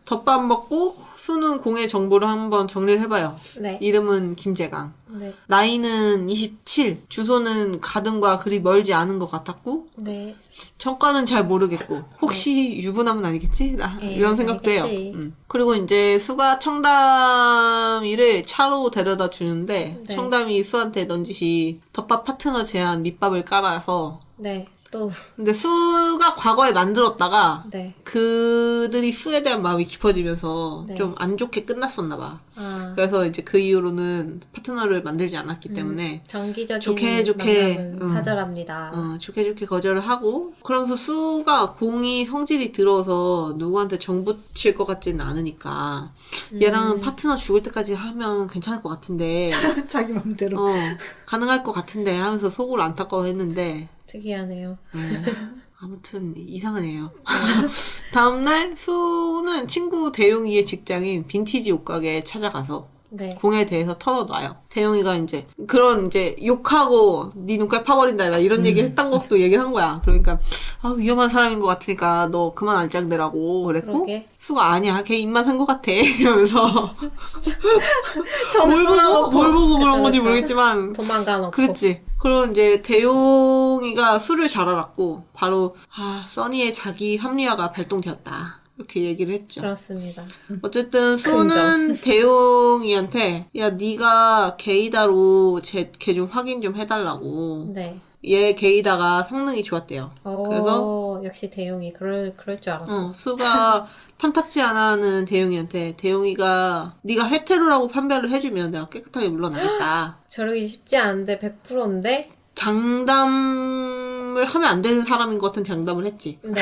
덮밥 먹고 수는 공의 정보를 한번 정리를 해봐요. 네. 이름은 김재강. 네. 나이는 27. 주소는 가든과 그리 멀지 않은 것 같았고 네. 정가는 잘 모르겠고 혹시 유부남은 아니겠지? 이런 생각도 해요. 아니겠지. 그리고 이제 수가 청담이를 차로 데려다 주는데 네. 청담이 수한테 넌지시 덮밥 파트너 제한 밑밥을 깔아서 네. 또. 근데 수가 과거에 만들었다가 네. 그들이 수에 대한 마음이 깊어지면서 네. 좀 안 좋게 끝났었나 봐. 아. 그래서 이제 그 이후로는 파트너를 만들지 않았기 때문에 정기적인 좋게 만남은 사절합니다. 좋게 거절을 하고 그러면서 수가 공이 성질이 들어서 누구한테 정붙일 것 같지는 않으니까 얘랑은 파트너 죽을 때까지 하면 괜찮을 것 같은데 자기 맘대로. 가능할 것 같은데 하면서 속으로 안타까워했는데 특이하네요. 아무튼 이상한 애요. 다음날 수는 친구 대용이의 직장인 빈티지 옷가게에 찾아가서 네. 공에 대해서 털어놔요. 대용이가 이제 그런 이제 욕하고 네 눈깔 파버린다 막 이런 얘기 했던 것도 얘기를 한 거야. 그러니까 위험한 사람인 것 같으니까 너 그만 알짱대라고 그랬고 그러게. 수가 아니야 걔 입만 산 것 같아 이러면서 뭘 보고 그런 건지 그쵸. 모르겠지만 도망가 놓고. 그랬지. 그리고 이제 대용이가 수를 잘 알았고 바로 써니의 자기 합리화가 발동되었다. 이렇게 얘기를 했죠. 그렇습니다. 어쨌든 수는 대용이한테 야 네가 게이다로 걔 좀 확인 좀 해달라고. 네. 얘 게이다가 성능이 좋았대요. 그래서 역시 대용이 그럴 줄 알았어. 수가 탐탁지 않아하는 대용이한테 대용이가 네가 헤테로라고 판별을 해주면 내가 깨끗하게 물러나겠다. 저러기 쉽지 않은데 100%인데? 장담을 하면 안 되는 사람인 것 같은 장담을 했지. 네.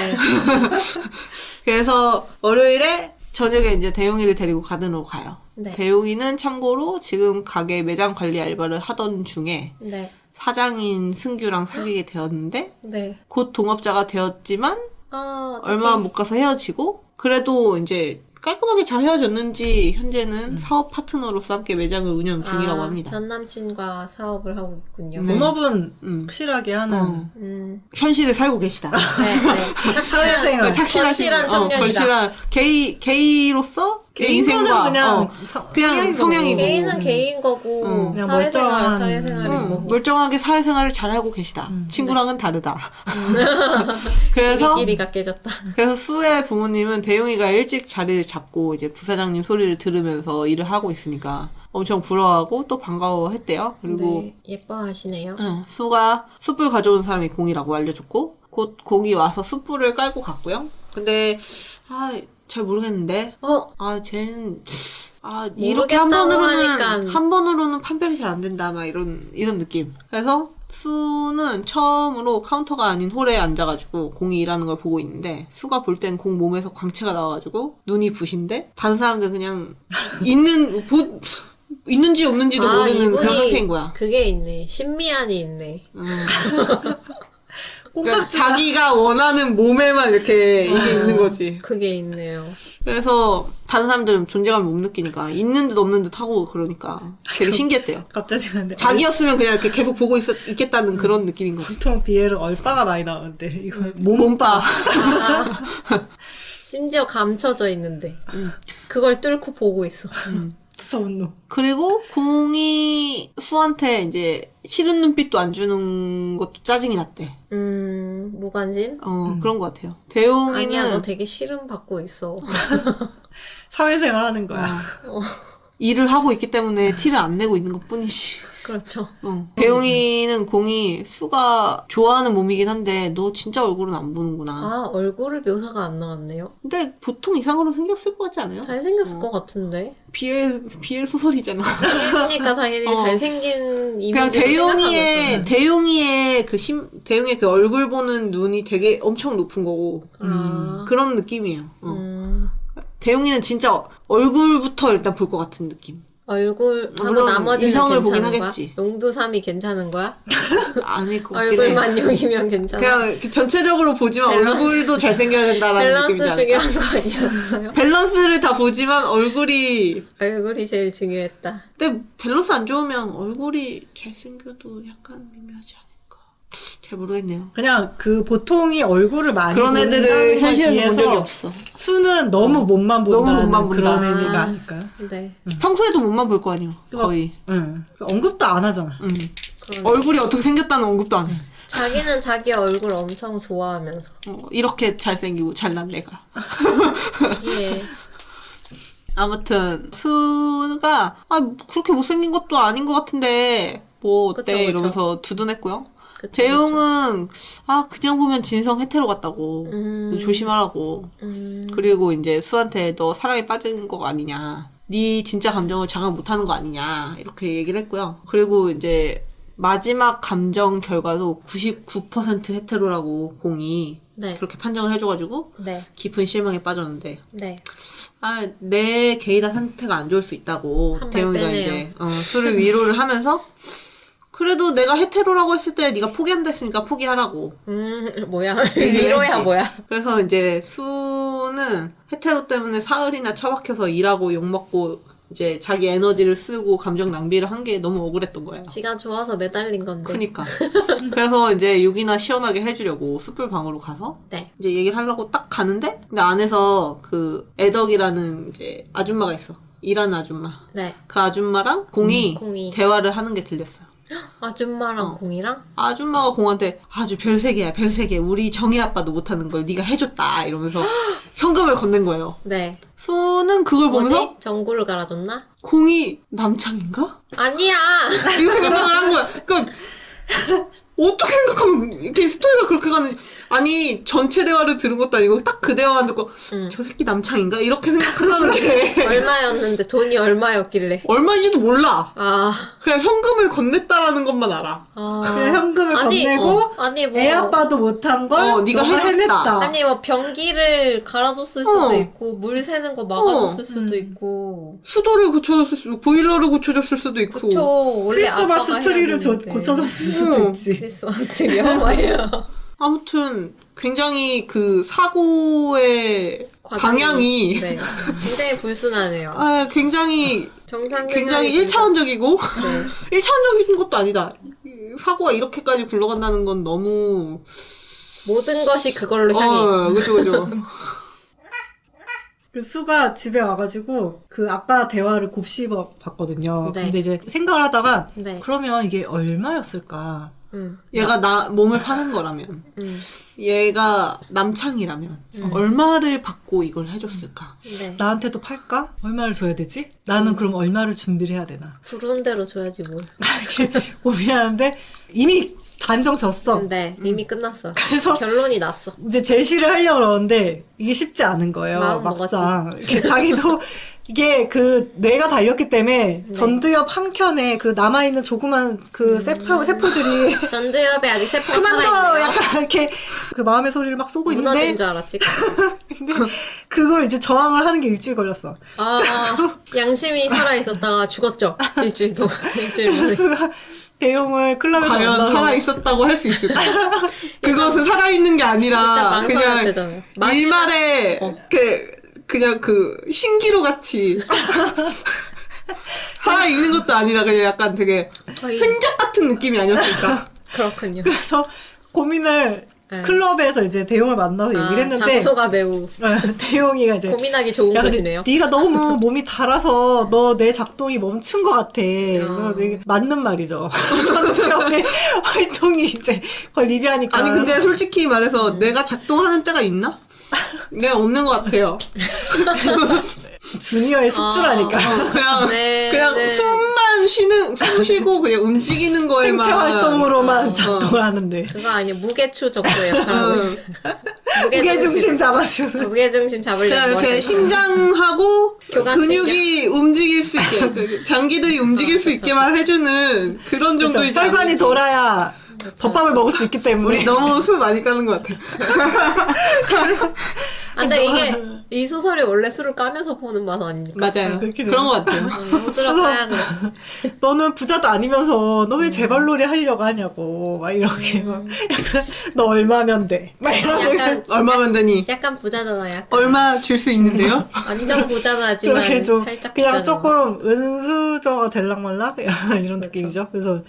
그래서 월요일에 저녁에 이제 대용이를 데리고 가든으로 가요. 네. 대용이는 참고로 지금 가게 매장 관리 알바를 하던 중에 네. 사장인 승규랑 사귀게 되었는데 네. 곧 동업자가 되었지만 어떡해. 얼마 못 가서 헤어지고 그래도 이제 깔끔하게 잘 헤어졌는지 현재는 사업 파트너로서 함께 매장을 운영 중이라고 합니다. 전 남친과 사업을 하고 있군요. 네. 본업은 확실하게 하는. 현실을 살고 계시다. 네, 네. 착실한 사회생활. 착실한 청년이다. 걸실한 게이로서 개인과는 그냥 그냥 성향이고. 개인은 개인 거고 그냥 사회생활은 멀쩡한- 사회생활인 거고 멀쩡하게 사회생활을 잘하고 계시다. 친구랑은 다르다. 그래서 끼리가 깨졌다. 그래서 수의 부모님은 대용이가 일찍 자리를 잡고 이제 부사장님 소리를 들으면서 일을 하고 있으니까 엄청 부러워하고 또 반가워했대요. 그리고 네, 예뻐하시네요. 수가 숯불 가져온 사람이 공이라고 알려줬고 곧 공이 와서 숯불을 깔고 갔고요. 근데 잘 모르겠는데 쟤는 이렇게 모르겠다고 하니까. 한 번으로는 판별이 잘 안 된다 막 이런 느낌. 그래서 수는 처음으로 카운터가 아닌 홀에 앉아가지고 공이 일하는 걸 보고 있는데 수가 볼 땐 공 몸에서 광채가 나와가지고 눈이 부신데 다른 사람들 그냥 있는지 없는지도 모르는 그런 상태인 거야. 그게 있네. 신미안이 있네. 그러니까 자기가 원하는 몸에만 이렇게 이게 있는 거지. 그게 있네요. 그래서 다른 사람들은 존재감을 못 느끼니까 있는 듯 없는 듯 하고 그러니까 되게 신기했대요. 갑자기 생각났는데 자기였으면 그냥 이렇게 계속 보고 있겠다는 그런 느낌인 거지. 보통 비엘은 얼빠가 많이 나오는데 이거 몸빠. 심지어 감춰져 있는데 그걸 뚫고 보고 있어. 무서운 놈. 그리고 공이 수한테 이제 싫은 눈빛도 안 주는 것도 짜증이 났대. 무관심? 그런 것 같아요. 대용이는 아니야, 너 되게 싫음 받고 있어. 사회생활 하는 거야. 일을 하고 있기 때문에 티를 안 내고 있는 것 뿐이지. 그렇죠. 대용이는 공이 수가 좋아하는 몸이긴 한데 너 진짜 얼굴은 안 보는구나. 아, 얼굴을 묘사가 안 나왔네요. 근데 보통 이상으로 생겼을 것 같지 않아요? 잘생겼을 것 같은데. BL 소설이잖아. 그러니까 당연히 잘생긴 그냥 이미지. 대용이의 그 얼굴 보는 눈이 되게 엄청 높은 거고 그런 느낌이에요. 대용이는 진짜 얼굴부터 일단 볼 것 같은 느낌. 얼굴 하고 물론 나머지는 이성을 괜찮은 보긴 거야? 하겠지. 용두삼이 괜찮은 거야? 아닐 것 같긴 해. 얼굴만 용이면 괜찮아? 그냥 이렇게 전체적으로 보지만 밸런스. 얼굴도 잘생겨야 된다라는 느낌이지 밸런스 않을까? 중요한 거 아니었어요? 밸런스를 다 보지만 얼굴이 얼굴이 제일 중요했다. 근데 밸런스 안 좋으면 얼굴이 잘생겨도 약간 미묘하지 않을까? 잘 모르겠네요. 그냥 그 보통이 얼굴을 많이 그런 애들을 본다는 현실에서 본 적이 비해서 없어. 수는 너무 몸만 본다는 너무 몸만 본다. 그런 의미가 아닐까요? 네. 평소에도 몸만 볼 거 아니에요. 거의. 응. 언급도 안 하잖아. 얼굴이 어떻게 생겼다는 언급도 안 해. 자기는 자기 얼굴 엄청 좋아하면서. 이렇게 잘생기고 잘난 내가. 예. 아무튼 수가 그렇게 못생긴 것도 아닌 것 같은데 뭐 어때 그쵸, 그쵸. 이러면서 두둔했고요. 그쵸, 대용은 그냥 보면 진성 해태로 같다고 조심하라고. 그리고 이제 수한테 너 사랑에 빠진 거 아니냐, 네 진짜 감정을 자각 못하는 거 아니냐 이렇게 얘기를 했고요. 그리고 이제 마지막 감정 결과도 99% 해태로라고 공이 네. 그렇게 판정을 해줘가지고 네. 깊은 실망에 빠졌는데 네. 내 게이다 상태가 안 좋을 수 있다고 한발 대용이가 빼네요. 이제 수를 위로를 하면서 그래도 내가 해태로라고 했을 때 네가 포기한다 했으니까 포기하라고. 뭐야? 얘기를 위로야 했지. 뭐야? 그래서 이제 수는 해태로 때문에 사흘이나 처박혀서 일하고 욕먹고 이제 자기 에너지를 쓰고 감정 낭비를 한 게 너무 억울했던 거예요. 지가 좋아서 매달린 건데. 그니까. 그래서 이제 욕이나 시원하게 해주려고 숯불 방으로 가서 네. 이제 얘기를 하려고 딱 가는데 근데 안에서 그 애덕이라는 이제 아줌마가 있어. 일하는 아줌마. 네. 그 아줌마랑 공이 대화를 하는 게 들렸어요. 아줌마랑 공이랑? 아줌마가 공한테 아주 별세계야 별세계 우리 정희 아빠도 못하는 걸 네가 해줬다 이러면서 현금을 건넨 거예요. 네. 수는 그걸 보면서 뭐지? 전구를 갈아줬나? 공이 남창인가? 아니야! 이렇게 생각을 한 거야. 그러니까 어떻게 생각하면 이렇게 스토리가 그렇게 가는 아니 전체 대화를 들은 것도 아니고 딱 그 대화만 듣고 저 새끼 남창인가? 이렇게 생각한다는 게 얼마였는데 돈이 얼마였길래? 얼마인지도 몰라. 아. 그냥 현금을 건넸다라는 것만 알아. 그냥 현금을 건네고 아니 뭐 애 아빠도 못한 걸 네가 너가 해냈다. 아니 뭐 변기를 갈아줬을 수도 있고 물 새는 거 막아줬을 수도 있고 수도를 고쳐줬을 수도 있고 보일러를 고쳐줬을 수도 있고 그쵸 원래 크리스마스 아빠가 트리를 해야 되는데. 고쳐줬을 수도 있지. 크리스마스 트리요? 뭐예요? 아무튼 굉장히 그 사고의 방향이 네. 굉장히 불순하네요. 굉장히 정상 1차원적이고 네. 1차원적인 것도 아니다. 사고가 이렇게까지 굴러간다는 건 너무 모든 것이 그걸로 향해 있어. 그죠. 그 수가 집에 와가지고 그 아빠 대화를 곱씹어 봤거든요. 네. 근데 이제 생각을 하다가 네. 그러면 이게 얼마였을까? 얘가 나 몸을 파는 거라면 얘가 남창이라면 얼마를 받고 이걸 해줬을까? 네. 나한테도 팔까? 얼마를 줘야 되지? 나는 그럼 얼마를 준비를 해야 되나? 부른 대로 줘야지 뭘. 고민하는데 이미 단정 졌어. 네, 이미 끝났어. 그래서 결론이 났어. 이제 제시를 하려고 그러는데 이게 쉽지 않은 거예요. 마음 막상. 이렇게 자기도 이게 그 뇌가 달렸기 때문에 네. 전두엽 한 켠에 그 남아있는 조그만 그 세포들이 전두엽에 아직 세포가 그만 둬! 살아있네요. 약간 이렇게 그 마음의 소리를 막 쏘고 무너진 있는데 줄 알았지. 근데 그걸 이제 저항을 하는 게 일주일 걸렸어. 아, 양심이 살아있었다가 죽었죠. 일주일 동안. 일주일 만에. 그래서 대용을 클럽에서 과연 만나서 살아있었다고 할 수 있을까? 그것은 살아있는 게 일단 아니라 망설여야 그냥 되잖아요. 일말에 그냥 그 신기루 같이 살아있는 것도 아니라 그냥 약간 되게 거의 흔적 같은 느낌이 아니었을까? 그렇군요. 그래서 고민을 네. 클럽에서 이제 대용을 만나서 얘기를 했는데 장소가 매우 대용이가 이제 고민하기 좋은 야, 근데 곳이네요. 네가 너무 몸이 달아서 너 내 작동이 멈춘 것 같아. 이게 맞는 말이죠. 전두엽의 활동이 이제 거의 리비아니까. 아니 근데 솔직히 말해서 내가 작동하는 때가 있나? 내가 없는 것 같아요. 주니어의 숙주라니까. 그냥 네, 그냥 네. 숨 쉬고 그냥 움직이는 거에만 생체 활동으로만 작동하는데. 그거 아니에요. 무게추 정도의 역할하고 있어요. 무게중심 잡아주는. 무게중심 그냥 잡으려고 이렇게 하잖아. 심장하고 교감 근육이 움직일 수 있게 그 장기들이 움직일 수 있게만 해주는 그런 정도의 혈관이 돌아야 덮밥을 먹을 수 있기 때문에. 우리 너무 술 많이 까는 것 같아. 아, 근데 이게 이 소설이 원래 술을 까면서 보는 맛 아닙니까? 맞아요. 그렇게 그런 것 같아요. 너무 들어가야 돼. 너는 부자도 아니면서 너 왜 재벌놀이 하려고 하냐고 막 이렇게 막 약간 너 얼마면 돼? 막 이러면서 약간 얼마면 되니? 약간 부자잖아. 약간 얼마 줄 수 있는데요? 완전 부자는 하지만 그렇게 좀 살짝 그냥 부자잖아. 조금 은수저가 될랑말랑 이런 느낌이죠. 그래서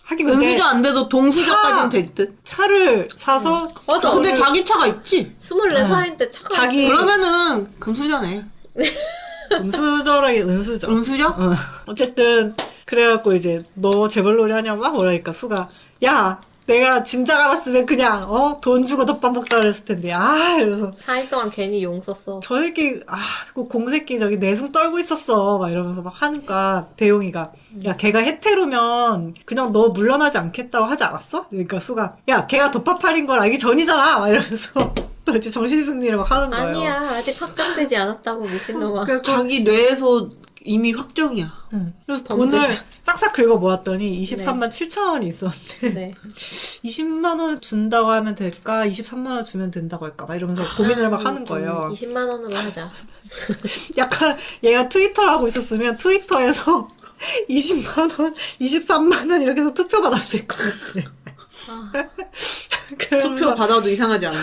하긴 근데 은수저 안 돼도 동수저까지는 될 듯. 차를 사서 맞아. 근데 자기 차가 있지. 24살인데 차가 자기 그러면은 금수저네. 금수저라기 은수저. 은수저? 어쨌든 그래갖고 이제 너 재벌놀이 하냐고 막 뭐라니까 수가 야 내가 진작 알았으면 그냥 돈 주고 덮밥 먹자 그랬을 텐데 이러면서 4일 동안 괜히 용 썼어. 저 새끼 그 공새끼 저기 내숭 떨고 있었어 막 이러면서 막 하니까 대용이가 야 걔가 해태로면 그냥 너 물러나지 않겠다고 하지 않았어? 그러니까 수가 야 걔가 덮밥 팔인 걸 알기 전이잖아 막 이러면서 또 이제 정신승리를 막 하는 거예요. 아니야. 아직 확정되지 않았다고 미친놈아. 자기 뇌에서 이미 확정이야. 응. 그래서 범죄자. 돈을 싹싹 긁어 모았더니 23만 7천 원이 있었는데 네. 20만 원 준다고 하면 될까? 23만 원 주면 된다고 할까? 막 이러면서 고민을 막 하는 거예요. 20만 원으로 하자. 약간 얘가 트위터를 하고 있었으면 트위터에서 20만 원, 23만 원 이렇게 해서 투표 받았을 것 같아. 투표 받아도 이상하지 않아.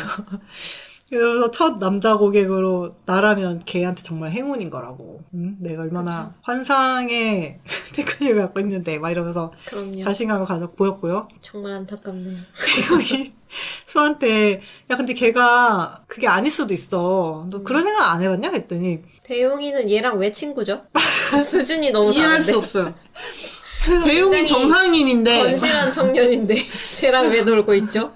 그래서 첫 남자 고객으로 나라면 걔한테 정말 행운인 거라고. 응? 내가 얼마나 환상의 테크닉을 갖고 있는데 막 이러면서 그럼요. 자신감을 가져 보였고요. 정말 안타깝네요. 태국이 수한테 야 근데 걔가 그게 아닐 수도 있어. 너 그런 생각 안 해봤냐? 했더니 대용이는 얘랑 왜 친구죠? 수준이 너무 이해할 다른데. 수 없어요. 대용이 굉장히 정상인인데 건실한 청년인데 쟤랑 왜 놀고 있죠?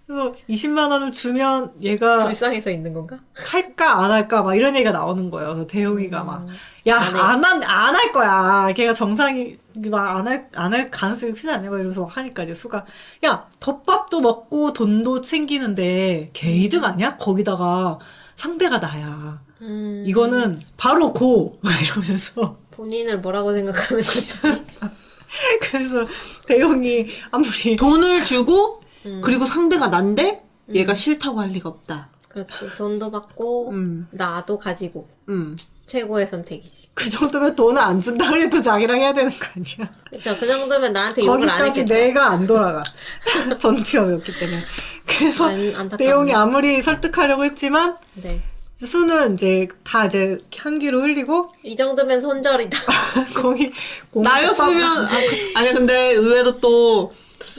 그래서 20만 원을 주면 얘가 불쌍해서 있는 건가? 할까 안 할까 막 이런 얘기가 나오는 거예요. 그래서 대용이가 막 야 안 해. 안 할 거야. 걔가 정상이 막 안 할 가능성이 크지 않냐 막 이러면서 막 하니까 이제 수가 야 덮밥도 먹고 돈도 챙기는데 걔 2등 아니야? 거기다가 상대가 나야. 이거는 바로 고 막 이러면서 본인을 뭐라고 생각하는 것이지? 그래서 대용이 아무리 돈을 주고 그리고 상대가 난데 얘가 싫다고 할 리가 없다. 그렇지. 돈도 받고 나도 가지고 최고의 선택이지. 그 정도면 돈을 안 준다 그래도 자기랑 해야 되는 거 아니야? 그쵸. 그 정도면 나한테 욕을 안 거기까지 했겠죠. 내가 안 돌아가. 전투엽이었기 때문에. 그래서 안타깝네. 대용이 아무리 설득하려고 했지만 네. 수는 이제 다 이제 향기로 흘리고 이 정도면 손절이다. 거기 나였으면 아니야 근데 의외로 또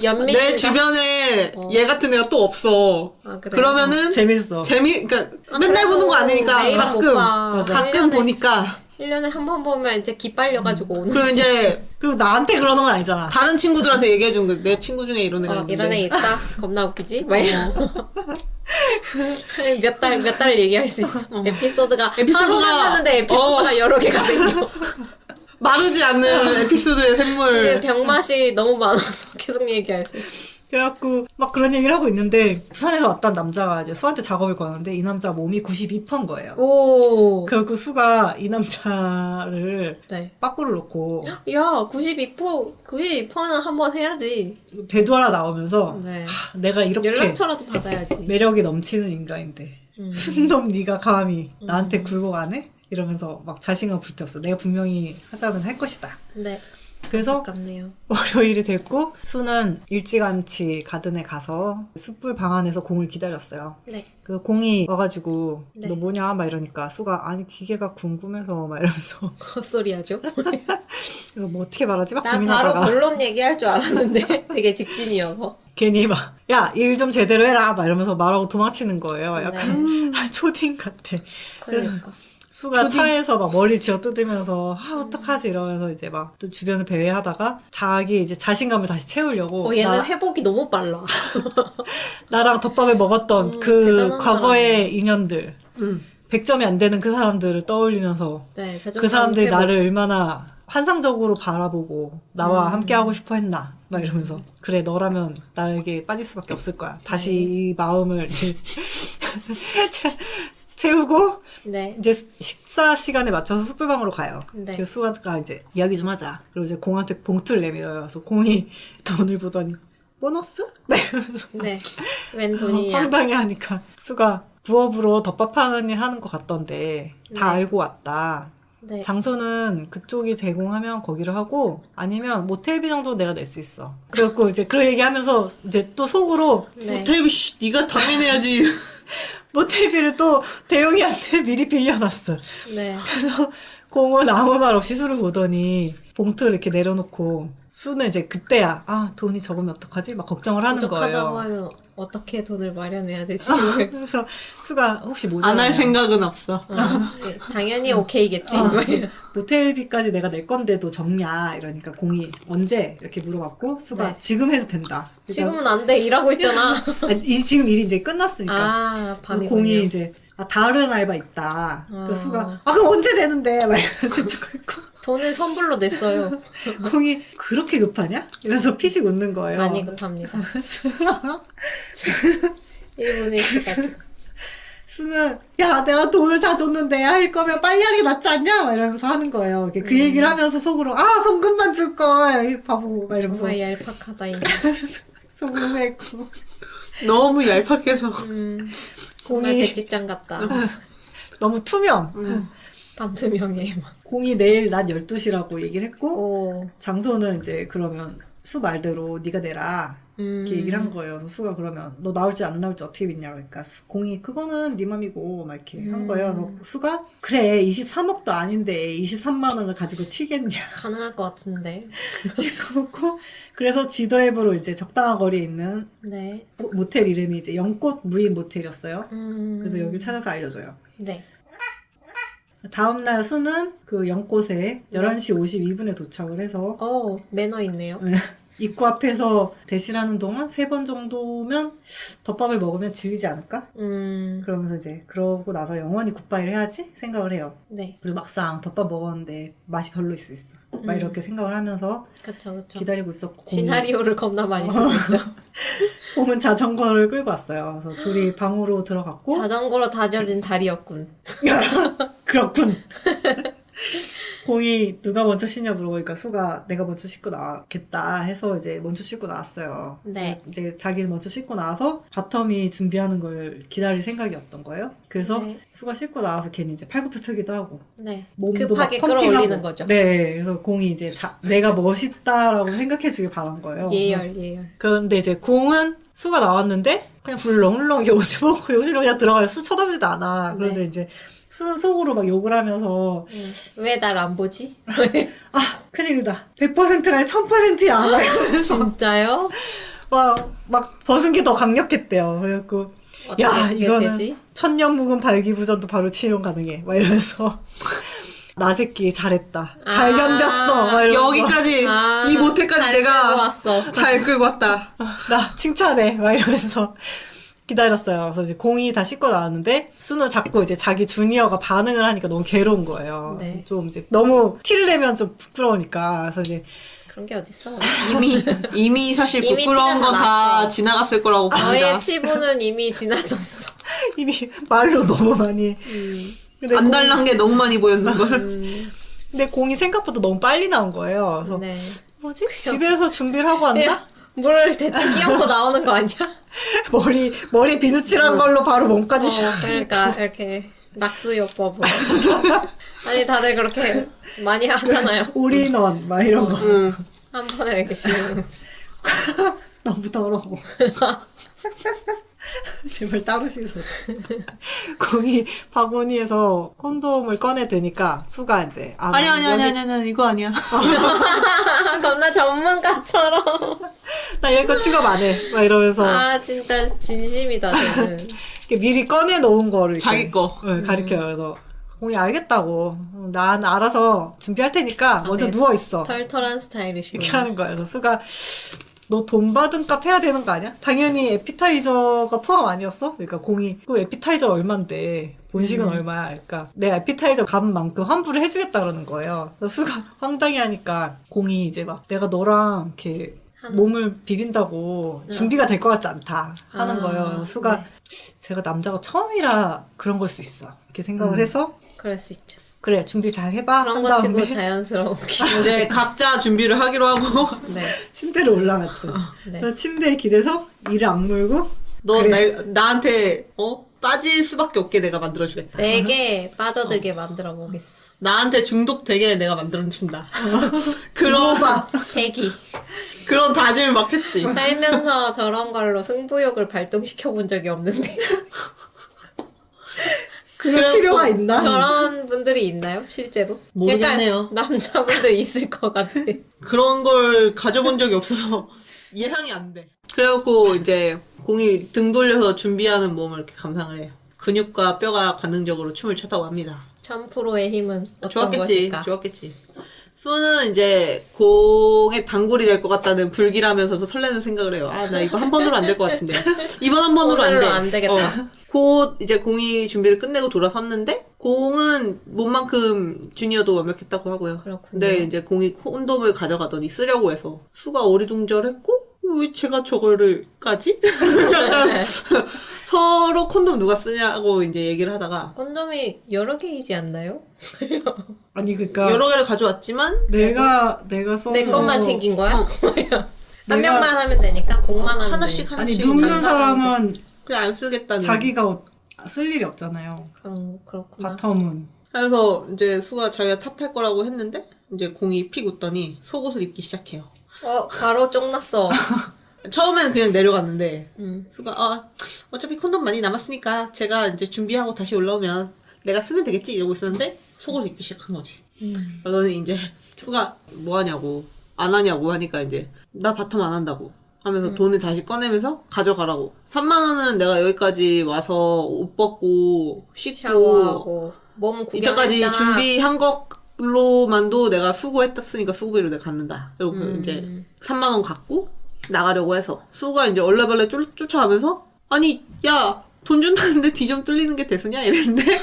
연민. 내 주변에 얘 같은 애가 또 없어. 아, 그래. 그러면은 재밌어. 그러니까 맨날 보는 거 아니니까 매일은 못 가끔 봐. 가끔 1년에 보니까 1년에 한 번 보면 이제 기빨려가지고 오는. 그리고 이제 그리고 나한테 그러는 건 아니잖아. 다른 친구들한테 얘기해 준 거야. 내 친구 중에 이런 애가 있는데. 이런 애 있다? 겁나 웃기지? 막 이런. 몇 달 얘기할 수 있어. 에피소드가 하루 만났는데 에피소드가 여러 개가 생겨. 마르지 않는 에피소드의 근데 샘물. 병맛이 너무 많아서 계속 얘기할 수 있어. 그래갖고 막 그런 얘기를 하고 있는데 부산에서 왔던 남자가 이제 수한테 작업을 거는데 이 남자 몸이 92%인 거예요. 오. 그래갖고 수가 이 남자를 네. 빠꾸를 놓고 야, 92%는 한번 해야지. 대두하라 나오면서 네. 내가 이렇게 연락처라도 받아야지. 매력이 넘치는 인간인데 순놈 네가 감히 나한테 굴고 가네? 이러면서 막 자신감 붙였어. 내가 분명히 하자면 할 것이다. 네. 그래서 아깝네요. 월요일이 됐고 수는 일찌감치 가든에 가서 숯불 방 안에서 공을 기다렸어요. 네. 그 공이 와가지고 네. 너 뭐냐 막 이러니까 수가 아니 기계가 궁금해서 막 이러면서 헛소리 하죠? 이거 뭐 어떻게 말하지 막 난 고민하다가 바로 본론 얘기할 줄 알았는데 되게 직진이어서. 괜히 막 야 일 좀 제대로 해라 막 이러면서 말하고 도망치는 거예요. 약간 초딩 같아. 그러니까. 수가 차에서 막 머리 쥐어 뜯으면서 어떡하지 이러면서 이제 막 또 주변을 배회하다가 자기 이제 자신감을 다시 채우려고 얘는 회복이 너무 빨라. 나랑 덮밥을 먹었던 그 대단한 과거의 인연들 100점이 안 되는 그 사람들을 떠올리면서 네, 그 사람들이 회복. 나를 얼마나 환상적으로 바라보고 나와 함께 하고 싶어 했나 막 이러면서 그래 너라면 나에게 빠질 수밖에 없을 거야 다시 이 마음을 이제 채우고 네. 이제 식사 시간에 맞춰서 숯불방으로 가요. 네. 그래서 수아가 이제 이야기 좀 하자. 그리고 이제 공한테 봉투를 내밀어요. 그래서 공이 돈을 보더니 보너스? 네. 이러면서 네. 웬 돈이냐. 황당해하니까 수가 부업으로 덮밥하는 일 하는 것 같던데 다 네. 알고 왔다. 네. 장소는 그쪽이 제공하면 거기를 하고 아니면 모텔비 정도 내가 낼 수 있어. 그래갖고 이제 그 얘기하면서 이제 또 속으로 네. 테이비 씨, 네가 당연해야지. 모텔비를 또 대용이한테 미리 빌려놨어. 네. 그래서 공은 아무 말 없이 수를 보더니 봉투를 이렇게 내려놓고 수는 이제 그때야 아 돈이 적으면 어떡하지? 막 걱정을 하는 부족하다고 거예요. 하면 어떻게 돈을 마련해야 되지? 그래서 수가 혹시 모자라면 안 할 생각은 없어. 네, 당연히 오케이겠지. 모텔비까지 내가 낼 건데도 적냐 이러니까 공이 언제 이렇게 물어봤고 수가 네. 지금 해도 된다. 그러니까 지금은 안 돼. 일하고 있잖아. 지금 일이 이제 끝났으니까 아, 그 밤이군요. 공이 이제 다른 알바 있다. 그 수가 그럼 언제 되는데 막 이러면서 찍고 있고 돈을 선불로 냈어요. 공이 그렇게 급하냐? 이러면서 피식 웃는 거예요. 많이 급합니다. 1분의 1까지. 수는 야 내가 돈을 다 줬는데 할 거면 빨리 하는 게 낫지 않냐? 막 이러면서 하는 거예요. 그 얘기를 하면서 속으로 아 송금만 줄걸 이 바보 막 이러면서 정말 얄팍하다, 이 송금했고 너무 얄팍해서. 정말 공이 배지장 같다. 너무 투명. 반투명해. 공이 내일 낮 12시라고 얘기를 했고 오. 장소는 이제 그러면 수 말대로 네가 내라 이렇게 얘기를 한 거예요. 그래서 수가 그러면 너 나올지 안 나올지 어떻게 믿냐 그러니까 공이 그거는 네 맘이고 막 이렇게 한 거예요. 그래서 수가 그래 23억도 아닌데 23만 원을 가지고 튀겠냐 가능할 것 같은데. 그렇고 그래서 지도앱으로 이제 적당한 거리에 있는 네. 모텔 이름이 이제 연꽃 무인 모텔이었어요. 그래서 여기를 찾아서 알려줘요. 네. 다음날 수는 그 연꽃에 11시 52분에 도착을 해서 매너 있네요. 입구 앞에서 대시하는 동안 3번 정도면 덮밥을 먹으면 질리지 않을까? 그러면서 이제 그러고 나서 영원히 굿바이를 해야지 생각을 해요. 네. 그리고 막상 덮밥 먹었는데 맛이 별로일 수 있어. 막 이렇게 생각을 하면서 그쵸. 기다리고 있었고 시나리오를 겁나 많이 쓰죠. 공은 자전거를 끌고 왔어요. 그래서 둘이 방으로 들어갔고 자전거로 다져진 다리였군. 그렇군. 공이 누가 먼저 씻냐 물어보니까 수가 내가 먼저 씻고 나왔겠다 해서 이제 먼저 씻고 나왔어요. 네. 이제 자기는 먼저 씻고 나와서 바텀이 준비하는 걸 기다릴 생각이었던 거예요. 그래서 네. 수가 씻고 나와서 걔는 이제 팔굽혀펴기도 하고 네. 몸도 급하게 막 펌핑하고. 끌어올리는 거죠. 네. 그래서 공이 이제 내가 멋있다라고 생각해주길 바란 거예요. 예열. 그런데 이제 공은 수가 나왔는데 그냥 불렁불렁 이렇게 옷을 벗고 욕실로 그냥 들어가요. 수 쳐다보지도 않아. 그런데 네. 이제 수는 속으로 막 욕을 하면서 왜 날 안 보지? 아 큰일이다. 100%가 1000%야. 막 이러면서 진짜요? 막 벗은 게 더 강력했대요. 그래갖고 야 어떻게 이거는 되지? 천년 묵은 발기부전도 바로 치료 가능해. 막 이러면서 나 새끼 잘했다. 잘 견뎠어. 막 이러면서 여기까지 이 모텔까지 잘 끌고 내가 왔어. 잘 끌고 왔다. 나 칭찬해. 막 이러면서 기다렸어요. 그래서 이제 공이 다 씻고 나왔는데 수는 자꾸 이제 자기 주니어가 반응을 하니까 너무 괴로운 거예요. 네. 좀 이제 너무 티를 내면 좀 부끄러우니까. 그래서 이제 그런 게 어딨어. 이미 사실 이미 부끄러운 티가 건 다 다 났어. 지나갔을 거라고 봅니다. 너의 치부는 이미 지나쳤어. 이미 말로 너무 많이. 근데 안 달란 게 너무 많이 보였는 걸. 근데 공이 생각보다 너무 빨리 나온 거예요. 그래서 네. 뭐지? 집에서 준비를 하고 왔나? 야, 물을 대충 끼얹고 나오는 거 아니야? 머리에 비누칠한 걸로 바로 몸까지 샥. 그러니까 이렇게 낙수요법으로. 아니 다들 그렇게 많이 하잖아요. 올인원 막 이런 거. 한 번에 이렇게 씌우는. 너무 더러워. 제발 따로 씻어줘. 공이 바구니에서 콘돔을 꺼내드니까 수가 이제 아니 이거 아니야. 겁나 전문가처럼. 나 얘 거 취급 안 해. 막 이러면서 아 진짜 진심이다 쟤는. 이렇게 미리 꺼내놓은 거를 이렇게, 자기 거. 가르쳐요. 그래서 공이 알겠다고. 난 알아서 준비할 테니까 먼저 네. 누워있어. 털털한 스타일이시고. 이렇게 하는 거야. 그래서 수가 너 돈 받은 값 해야 되는 거 아니야? 당연히 에피타이저가 포함 아니었어? 그러니까 공이 그 에피타이저 얼만데 본식은 얼마야? 그러니까 내 에피타이저 값만큼 환불을 해주겠다 그러는 거예요. 그래서 수가 황당해 하니까 공이 이제 막 내가 너랑 이렇게 몸을 비빈다고 준비가 될 것 같지 않다 하는 거예요. 그래서 수가 제가 남자가 처음이라 그런 걸 수 있어 이렇게 생각을 해서 그럴 수 있죠. 그래 준비 잘 해봐 그런 한 거 다음에 치고 자연스러우게. 이제 각자 준비를 하기로 하고 네. 침대로 올라갔죠. 네. 그래서 침대에 기대서 이를 악물고 너 그래. 나한테 빠질 수밖에 없게 내가 만들어주겠다. 내게 빠져들게 만들어 보겠어. 나한테 중독되게 내가 만들어준다. 그런 대기. 그런 다짐을 막 했지. 살면서 저런 걸로 승부욕을 발동시켜 본 적이 없는데. 그럴 필요가 있나? 저런 분들이 있나요? 실제로? 모르겠네요. 약간 남자분들 있을 것 같아. 그런 걸 가져본 적이 없어서 예상이 안 돼. 그래갖고 이제 공이 등 돌려서 준비하는 몸을 이렇게 감상을 해요. 근육과 뼈가 관능적으로 춤을 췄다고 합니다. 1000%의 힘은 어떤 좋았겠지. 것일까? 좋았겠지. 수는 이제 공의 단골이 될 것 같다는 불길하면서도 설레는 생각을 해요. 아, 나 이거 한 번으로 안 될 것 같은데. 이번 한 번으로 안 돼. 오늘로 안 되겠다. 곧 이제 공이 준비를 끝내고 돌아섰는데 공은 몸만큼 주니어도 완벽했다고 하고요. 그렇군요. 근데 이제 공이 콘돔을 가져가더니 쓰려고 해서 수가 어리둥절했고 왜 제가 저거를 까지? 약간 서로 콘돔 누가 쓰냐고 이제 얘기를 하다가 콘돔이 여러 개이지 않나요? 아니 그러니까 여러 개를 가져왔지만 내가 써서 내 것만 챙긴 거야? 한 내가- 명만 하면 되니까 공만 하면 하나씩 아니 하나씩 눕는 다른 사람은 그냥 안 쓰겠다는 자기가 쓸 일이 없잖아요. 그렇구나. 바텀은 그래서 이제 수가 자기가 탑할 거라고 했는데 이제 공이 픽 웃더니 속옷을 입기 시작해요. 바로 쫑났어. 처음에는 그냥 내려갔는데 수가 어차피 콘돔 많이 남았으니까 제가 이제 준비하고 다시 올라오면 내가 쓰면 되겠지 이러고 있었는데 속옷을 입기 시작한 거지. 그러더니 이제 수가 뭐 하냐고 안 하냐고 하니까 이제 나 바텀 안 한다고 하면서 돈을 다시 꺼내면서 가져가라고. 3만 원은 내가 여기까지 와서 옷 벗고 씻고 샤워하고 몸 이때까지 구경했잖아. 준비한 것로만도 내가 수고했었으니까 수고비로 내가 갖는다. 그리고 이제 3만 원 갖고 나가려고 해서 수가 이제 얼레벌레 쫓아가면서 아니 야 돈 준다는데 뒤 좀 뚫리는 게 대수냐 이랬는데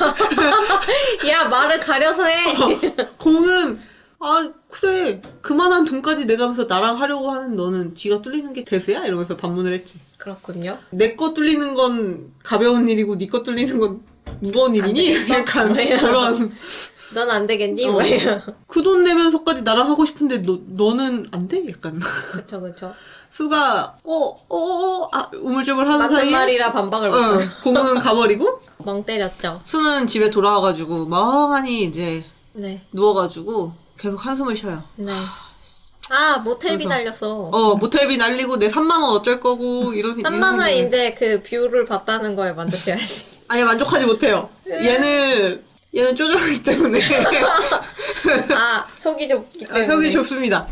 야 말을 가려서 해. 공은 아 그래 그만한 돈까지 내가면서 나랑 하려고 하는 너는 뒤가 뚫리는 게 대수야 이러면서 반문을 했지. 그렇군요. 내 거 뚫리는 건 가벼운 일이고 네 거 뚫리는 건 무거운 일이니? 되겠어? 약간 뭐야. 그런 넌 안 되겠니? 뭐야. 그 돈 내면서까지 나랑 하고 싶은데 너는 안 돼? 약간 그쵸. 수가 우물쭈물 하는 맞는 사이에 말이라 반박을 못하고 공은 가버리고 멍 때렸죠. 수는 집에 돌아와가지고 멍하니 이제 네. 누워가지고 계속 한숨을 쉬어요. 네. 모텔비 날렸어. 모텔비 날리고 내 3만 원 어쩔 거고 이런 3만 원 생각을- 이제 그 뷰를 봤다는 거에 만족해야지. 아니 만족하지 못해요. 얘는 쪼잔하기 때문에 속이 좁기 때문에. 벽이 좁습니다.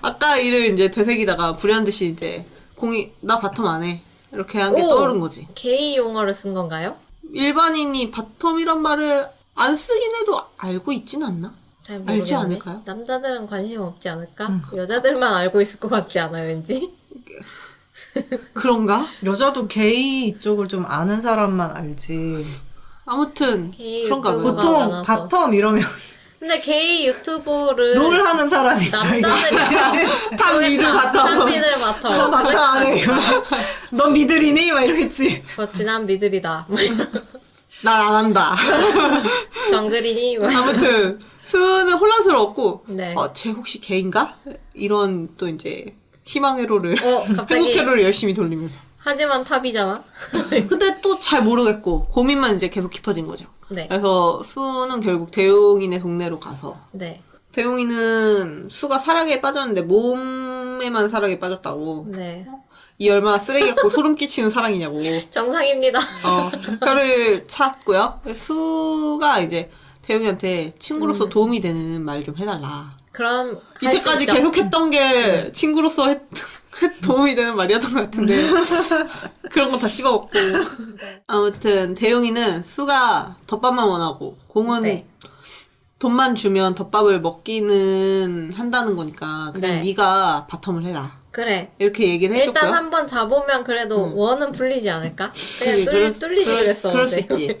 아까 일을 이제 되새기다가 불현듯이 이제 공이 나 바텀 안 해. 이렇게 한 게 오! 떠오른 거지. 게이 용어를 쓴 건가요? 일반인이 바텀이란 말을 안 쓰긴 해도 알고 있진 않나? 잘 모르겠네. 알지 않을까요? 남자들은 관심 없지 않을까? 여자들만 알고 있을 것 같지 않아요, 왠지? 그런가? 여자도 게이 쪽을 좀 아는 사람만 알지. 아무튼 게이 그런가 봐요. 유튜브가 보통 많아서. 바텀 이러면 근데 게이 유튜브를 롤 하는 사람 있죠. 이게. 남자들이 탑 미드 바텀. 탑미들 너 맡아. 바텀 안 해. 넌 미들이니? 막 이러겠지. 그렇지, 난 미들이다. 난 안 한다. 정글이니? 아무튼 수는 혼란스러웠고 네. 쟤 혹시 개인가? 이런 또 이제 희망의 롤을 갑자기 행복의 롤을 열심히 돌리면서 하지만 탑이잖아. 근데 또 잘 모르겠고 고민만 이제 계속 깊어진 거죠. 네. 그래서 수는 결국 대용이네 동네로 가서 네. 대용이는 수가 사랑에 빠졌는데 몸에만 사랑에 빠졌다고. 네. 이 얼마나 쓰레기였고 소름 끼치는 사랑이냐고. 정상입니다. 혀를 찼고요. 수가 이제 대용이한테 친구로서 도움이 되는 말 좀 해달라. 그럼 할 수 이때까지 있죠. 계속 했던 게 친구로서 도움이 되는 말이었던 것 같은데 그런 거 다 씹어먹고. 아무튼 대용이는 수가 덮밥만 원하고 공은 네. 돈만 주면 덮밥을 먹기는 한다는 거니까 그냥 네. 네가 바텀을 해라. 그래. 이렇게 얘기를 해줬고요. 일단 한번 잡으면 그래도 원은 풀리지 않을까? 그냥 뚫리지 그랬어. 그럴 수 어제. 있지.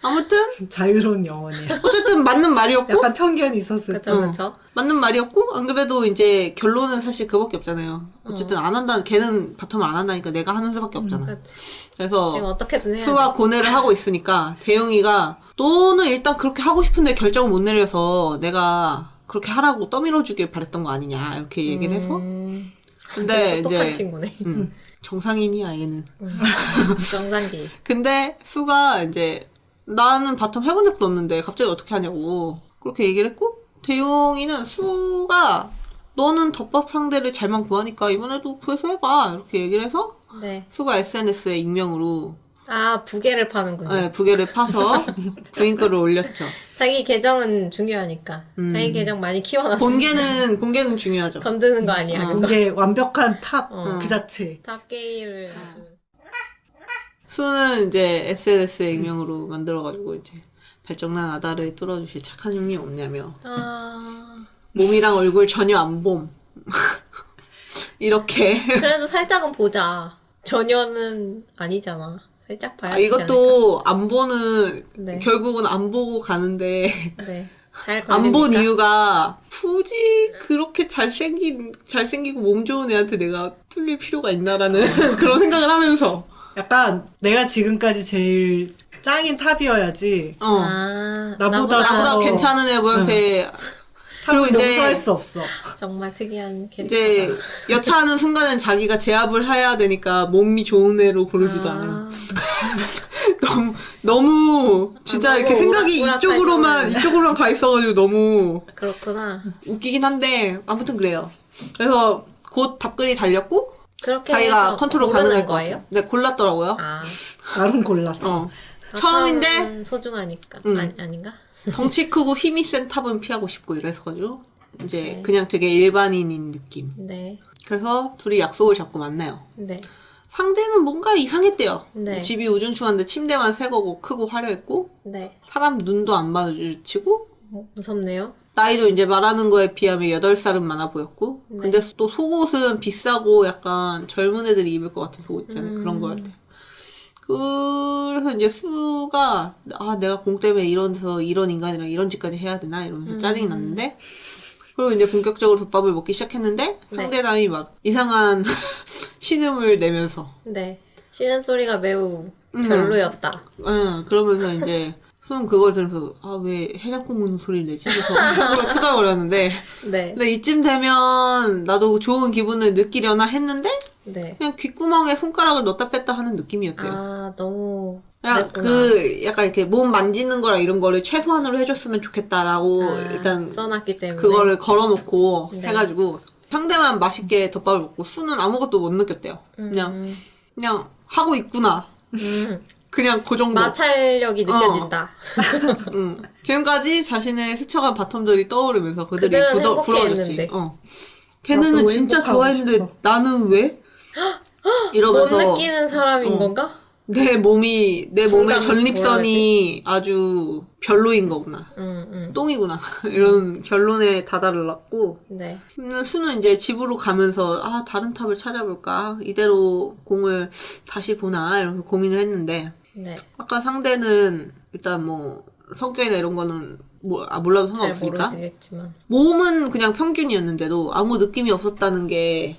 아무튼 자유로운 영혼이야. 어쨌든 맞는 말이었고 약간 편견이 있었을 그쵸, 그쵸. 맞는 말이었고 안 그래도 이제 결론은 사실 그거밖에 없잖아요. 어쨌든 안 한다. 걔는 바텀을 안 한다니까 내가 하는 수밖에 없잖아. 그치. 그래서 지금 어떻게든 해야 수가 고뇌를 하고 있으니까 대용이가 너는 일단 그렇게 하고 싶은데 결정을 못 내려서 내가 그렇게 하라고 떠밀어주길 바랬던 거 아니냐 이렇게 얘기를 해서 근데 똑똑한 이제 친구네. 정상인이야 얘는. 정상기. 근데 수가 이제 나는 바텀 해본 적도 없는데 갑자기 어떻게 하냐고 그렇게 얘기를 했고 대용이는 수가 너는 덮밥 상대를 잘만 구하니까 이번에도 구해서 해봐 이렇게 얘기를 해서 네. 수가 SNS에 익명으로 아, 부계를 파는군요. 네, 부계를 파서 부인 거를 올렸죠. 자기 계정은 중요하니까. 자기 계정 많이 키워놨어. 본계는 중요하죠. 건드는 거 아니야, 그거. 이게 완벽한 탑 어. 그 자체. 탑게이를 아주. 수는 이제 SNS에 익명으로 만들어가지고 이제 발정난 아다를 뚫어주실 착한 형님 없냐며 아. 몸이랑 얼굴 전혀 안 봄. 이렇게. 그래도 살짝은 보자. 전혀는 아니잖아. 살짝 봐야 되지 이것도 안 보는 네. 결국은 안 보고 가는데 않을까? 네. 잘 안 본 걸립니까? 이유가 굳이 그렇게 잘생기고 몸 좋은 애한테 내가 뚫릴 필요가 있나라는 그런 생각을 하면서 약간 내가 지금까지 제일 짱인 탑이어야지. 아, 나보다 나보다 어. 괜찮은 애한테 그리고 탑을 이제 용서할 수 없어. 정말 특이한 캐릭터다. 이제 여차하는 순간엔 자기가 제압을 해야 되니까 몸이 좋은 애로 고르지도 않아요. 너무 진짜 너무 이렇게 생각이 오락가락하구나. 이쪽으로만 가 있어가지고 너무 그렇구나. 웃기긴 한데 아무튼 그래요. 그래서 곧 답글이 달렸고 그렇게 자기가 해서 컨트롤 고르는 가능할 것 거예요? 같아요. 네, 골랐더라고요. 아. 나름 골랐어. 어. 처음인데 바텀은 소중하니까. 아닌가? 덩치 크고 힘이 센 탑은 피하고 싶고 이래서가지고 이제 네. 그냥 되게 일반인인 느낌. 네. 그래서 둘이 약속을 잡고 만나요. 네. 상대는 뭔가 이상했대요. 네. 집이 우중충한데 침대만 새 거고 크고 화려했고 네. 사람 눈도 안 마주치고 무섭네요. 나이도 이제 말하는 거에 비하면 8살은 많아 보였고 근데 또 속옷은 비싸고 약간 젊은 애들이 입을 것 같은 속옷 있잖아요. 그런 거였대. 그래서 이제 수가 내가 공 때문에 이런 데서 이런 인간이랑 이런 짓까지 해야 되나 이러면서 짜증이 났는데 그리고 이제 본격적으로 덮밥을 먹기 시작했는데 상대방이 막 이상한 신음을 내면서 네. 신음소리가 매우 별로였다. 그러면서 이제 수는 그걸 들으면서 왜 해장국 먹는 소리를 내지? 그래서 투덜거렸는데 네. 근데 이쯤 되면 나도 좋은 기분을 느끼려나 했는데 네. 그냥 귓구멍에 손가락을 넣었다 뺐다 하는 느낌이었대요. 아, 너무. 그냥 그랬구나. 약간 이렇게 몸 만지는 거랑 이런 거를 최소한으로 해줬으면 좋겠다라고 일단 써놨기 때문에. 그거를 걸어놓고 네. 해가지고 상대만 맛있게 덮밥을 먹고 수는 아무것도 못 느꼈대요. 그냥 하고 있구나. 그냥 그 정도. 마찰력이 느껴진다. 지금까지 자신의 스쳐간 바텀들이 떠오르면서 그들이 그들은 부러워졌지. 행복해했는데. 걔는 나도 진짜 행복하고 좋아했는데 싶어. 나는 왜? 이러면서 못 느끼는 사람인 어. 건가? 내 몸의 불감, 전립선이 아주 별로인 거구나. 똥이구나. 이런 결론에 다다랐고, 네. 수는 이제 집으로 가면서, 다른 탑을 찾아볼까? 이대로 공을 다시 보나? 이러면서 고민을 했는데, 네. 아까 상대는 일단 뭐, 성격이나 이런 거는 몰라도 잘 상관없으니까. 모르겠지만. 몸은 그냥 평균이었는데도 아무 느낌이 없었다는 게,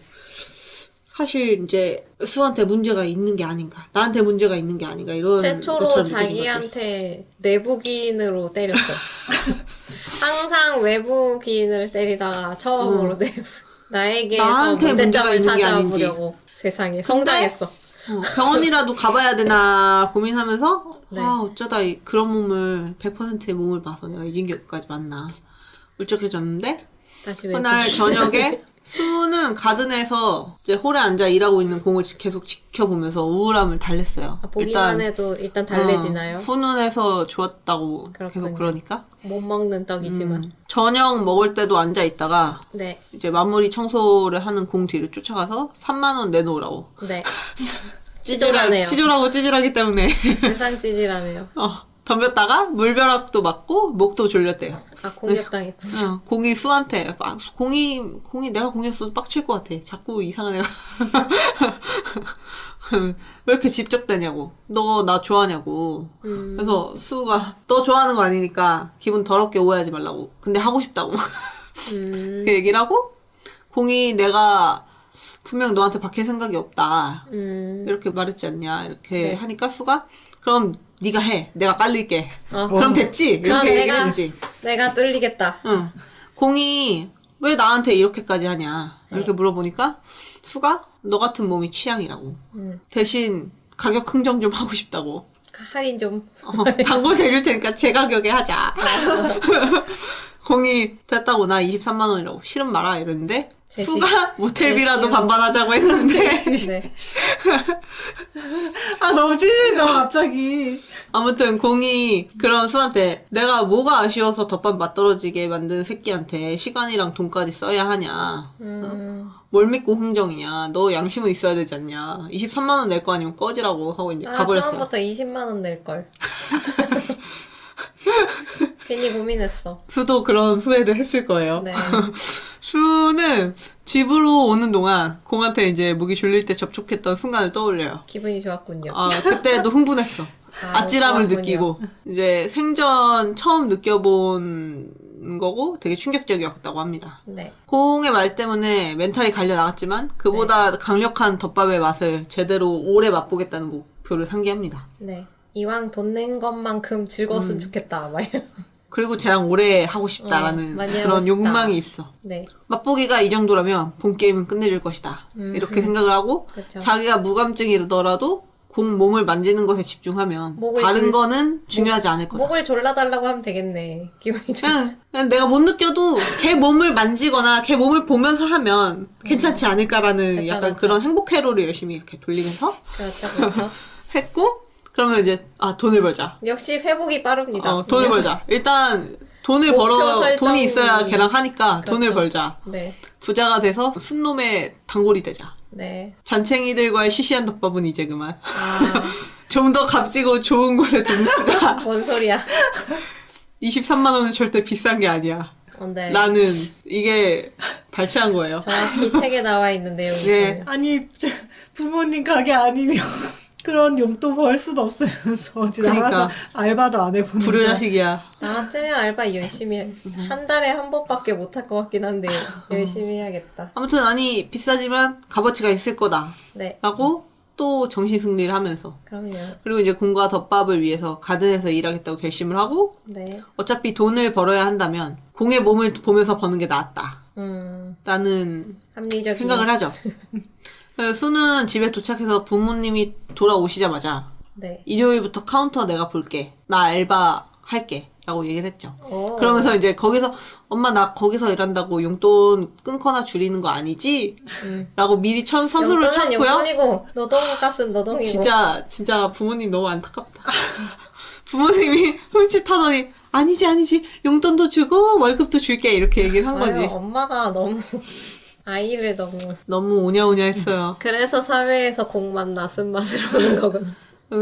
사실 이제 수한테 문제가 있는 게 아닌가, 나한테 문제가 있는 게 아닌가 이런 최초로 것처럼 느껴진 거지. 자기한테 내부기인으로 때렸죠. 항상 외부기인을 때리다가 처음으로 나에게서 나한테 문제가 문제점을 있는 게 아닌지. 찾아보려고 세상에 성장했어. 병원이라도 가봐야 되나 고민하면서 네. 어쩌다 그런 몸을 100%의 몸을 봐서 내가 이 진격까지 만나 울적해졌는데 다시 그날 외부기. 저녁에 수는 가든에서 이제 홀에 앉아 일하고 있는 공을 계속 지켜보면서 우울함을 달랬어요. 보기만 해도 일단 달래지나요? 훈훈해서 좋았다고 그렇군요. 계속 그러니까. 못 먹는 떡이지만. 저녁 먹을 때도 앉아 있다가 네. 이제 마무리 청소를 하는 공 뒤를 쫓아가서 3만 원 내놓으라고. 네. 찌질하네요. 찌질하기 때문에 세상 찌질하네요. 덤볐다가 물벼락도 맞고 목도 졸렸대요. 공격당했군요. 공이 수한테 공이 내가 공이었어도 빡칠 것 같아. 자꾸 이상한 애가 왜 이렇게 집적되냐고. 너 나 좋아하냐고. 그래서 수가 너 좋아하는 거 아니니까 기분 더럽게 오해하지 말라고. 근데 하고 싶다고. 그 얘기를 하고 공이 내가 분명 너한테 박힐 생각이 없다. 이렇게 말했지 않냐. 이렇게 네. 하니까 수가 그럼 네가 해. 내가 깔릴게. 어. 그럼 됐지? 그럼 이렇게 얘기했지. 내가 뚫리겠다. 응. 공이 왜 나한테 이렇게까지 하냐. 이렇게 네. 물어보니까 수가 너 같은 몸이 취향이라고. 대신 가격 흥정 좀 하고 싶다고. 할인 좀. 단골 데릴 테니까 제 가격에 하자. 공이 됐다고 나 23만 원이라고. 싫으면 말아 이랬는데 제시. 수가 모텔비라도 제시요. 반반하자고 했는데 네. 너무 찌질해져 갑자기. 아무튼 공이 그런 수한테 내가 뭐가 아쉬워서 덮밥 맛떨어지게 만든 새끼한테 시간이랑 돈까지 써야 하냐. 뭘 믿고 흥정이냐. 너 양심은 있어야 되지 않냐. 23만 원 낼 거 아니면 꺼지라고 하고 이제 가버렸어요. 처음부터 20만 원 낼걸. 괜히 고민했어. 수도 그런 후회를 했을 거예요. 네. 수는 집으로 오는 동안 공한테 이제 목이 졸릴 때 접촉했던 순간을 떠올려요. 기분이 좋았군요. 그때도 흥분했어. 아찔함을 좋았군요. 느끼고 이제 생전 처음 느껴본 거고 되게 충격적이었다고 합니다. 네. 공의 말 때문에 멘탈이 갈려 나갔지만 그보다 강력한 덮밥의 맛을 제대로 오래 맛보겠다는 목표를 상기합니다. 네. 이왕 돈 낸 것만큼 즐거웠으면 좋겠다. 막 이런. 그리고 쟤랑 오래 하고 싶다라는 많이 하고 그런 싶다. 욕망이 있어. 네. 맛보기가 이 정도라면 본 게임은 끝내줄 것이다. 이렇게 생각을 하고 그쵸. 자기가 무감증이더라도 공 몸을 만지는 것에 집중하면 목을 다른 졸- 거는 중요하지 않을 거다. 목을 졸라달라고 하면 되겠네. 기분이 좋지. 그냥 내가 못 느껴도 걔 몸을 만지거나 걔 몸을 보면서 하면 괜찮지 않을까라는 그쵸, 약간 그쵸. 그런 행복 회로를 열심히 이렇게 돌리면서 그렇죠, 그렇죠. 했고 그러면 이제 돈을 벌자. 역시 회복이 빠릅니다. 돈을 이 녀석. 벌자. 일단 돈을 목표 벌어 설정이- 돈이 있어야 걔랑 하니까 돈을 그렇죠. 벌자. 네. 부자가 돼서 순놈의 단골이 되자. 네. 잔챙이들과의 시시한 덮밥은 이제 그만. 아, 좀 더 값지고 좋은 곳에 두자. 뭔 소리야. 23만 원은 절대 비싼 게 아니야. 네. 라는 이게 발췌한 거예요. 정확히 책에 나와 있는 내용이거든요. 네. 아니 부모님 가게 아니면 그런 용돈 벌 수도 없으면서 어디 그러니까. 나가서 알바도 안 해보는 불효자식이야. 나 같으면 알바 열심히 해. 한 달에 한 번밖에 못 할 것 같긴 한데 열심히 해야겠다. 아무튼 아니 비싸지만 값어치가 있을 거다. 네. 라고 또 정신승리를 하면서 그럼요. 그리고 이제 공과 덮밥을 위해서 가든에서 일하겠다고 결심을 하고 네. 어차피 돈을 벌어야 한다면 공의 몸을 보면서 버는 게 낫다. 라는 합리적인 생각을 하죠. 그래서 수는 집에 도착해서 부모님이 돌아오시자마자 네. 일요일부터 카운터 내가 볼게. 나 알바 할게. 라고 얘기를 했죠. 오. 그러면서 이제 거기서 엄마 나 거기서 일한다고 용돈 끊거나 줄이는 거 아니지? 라고 미리 선수를 용돈은 쳤고요. 용돈이고 노동값은 노동이고. 진짜 부모님 너무 안타깝다. 부모님이 훔칫하더니 아니지 용돈도 주고 월급도 줄게 이렇게 얘기를 한 아유, 거지. 엄마가 너무 아이를 너무 오냐오냐 했어요. 그래서 사회에서 공만 낯은 맛을 오는 거구나.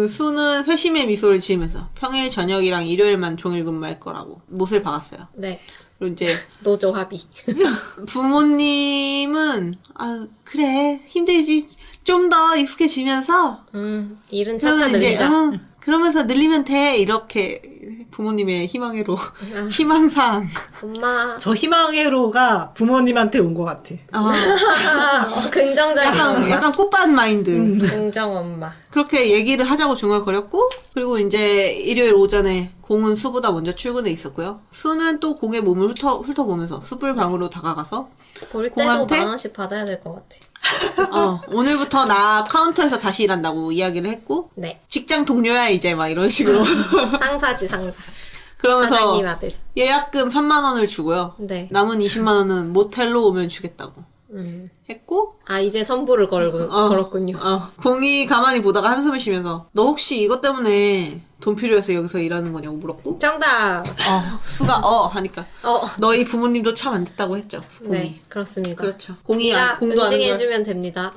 수는 회심의 미소를 지으면서 평일 저녁이랑 일요일만 종일 근무할 거라고 못을 박았어요. 네. 그리고 이제 노조 합의. 부모님은 그래 힘들지 좀 더 익숙해지면서 일은 차차 그러면 이제 늘리자. 그러면서 늘리면 돼 이렇게 부모님의 희망회로 희망사항. 엄마. 저 희망회로가 부모님한테 온 것 같아. 긍정적인 엄마. 약간 꽃밭 마인드. 긍정 엄마. 그렇게 얘기를 하자고 중얼거렸고 그리고 이제 일요일 오전에 공은 수보다 먼저 출근해 있었고요. 수는 또 공의 몸을 훑어보면서 숯불방으로 다가가서 볼 때도 공한테? 10,000원씩 받아야 될 것 같아. 오늘부터 나 카운터에서 다시 일한다고 이야기를 했고 네. 직장 동료야 이제 막 이런 식으로 상사지 상사. 그러면서 사장님 아들. 예약금 3만 원을 주고요. 네. 남은 20만 원은 모텔로 오면 주겠다고 했고 아 이제 선불을 걸었군요. 공이 가만히 보다가 한숨을 쉬면서 너 혹시 이것 때문에 돈 필요해서 여기서 일하는 거냐고 물었고 정답. 수가 하니까 너희 부모님도 참 안 됐다고 했죠. 공이. 네 그렇습니다. 그렇죠. 공이 네가 공도 아는 걸 응징해주면 됩니다.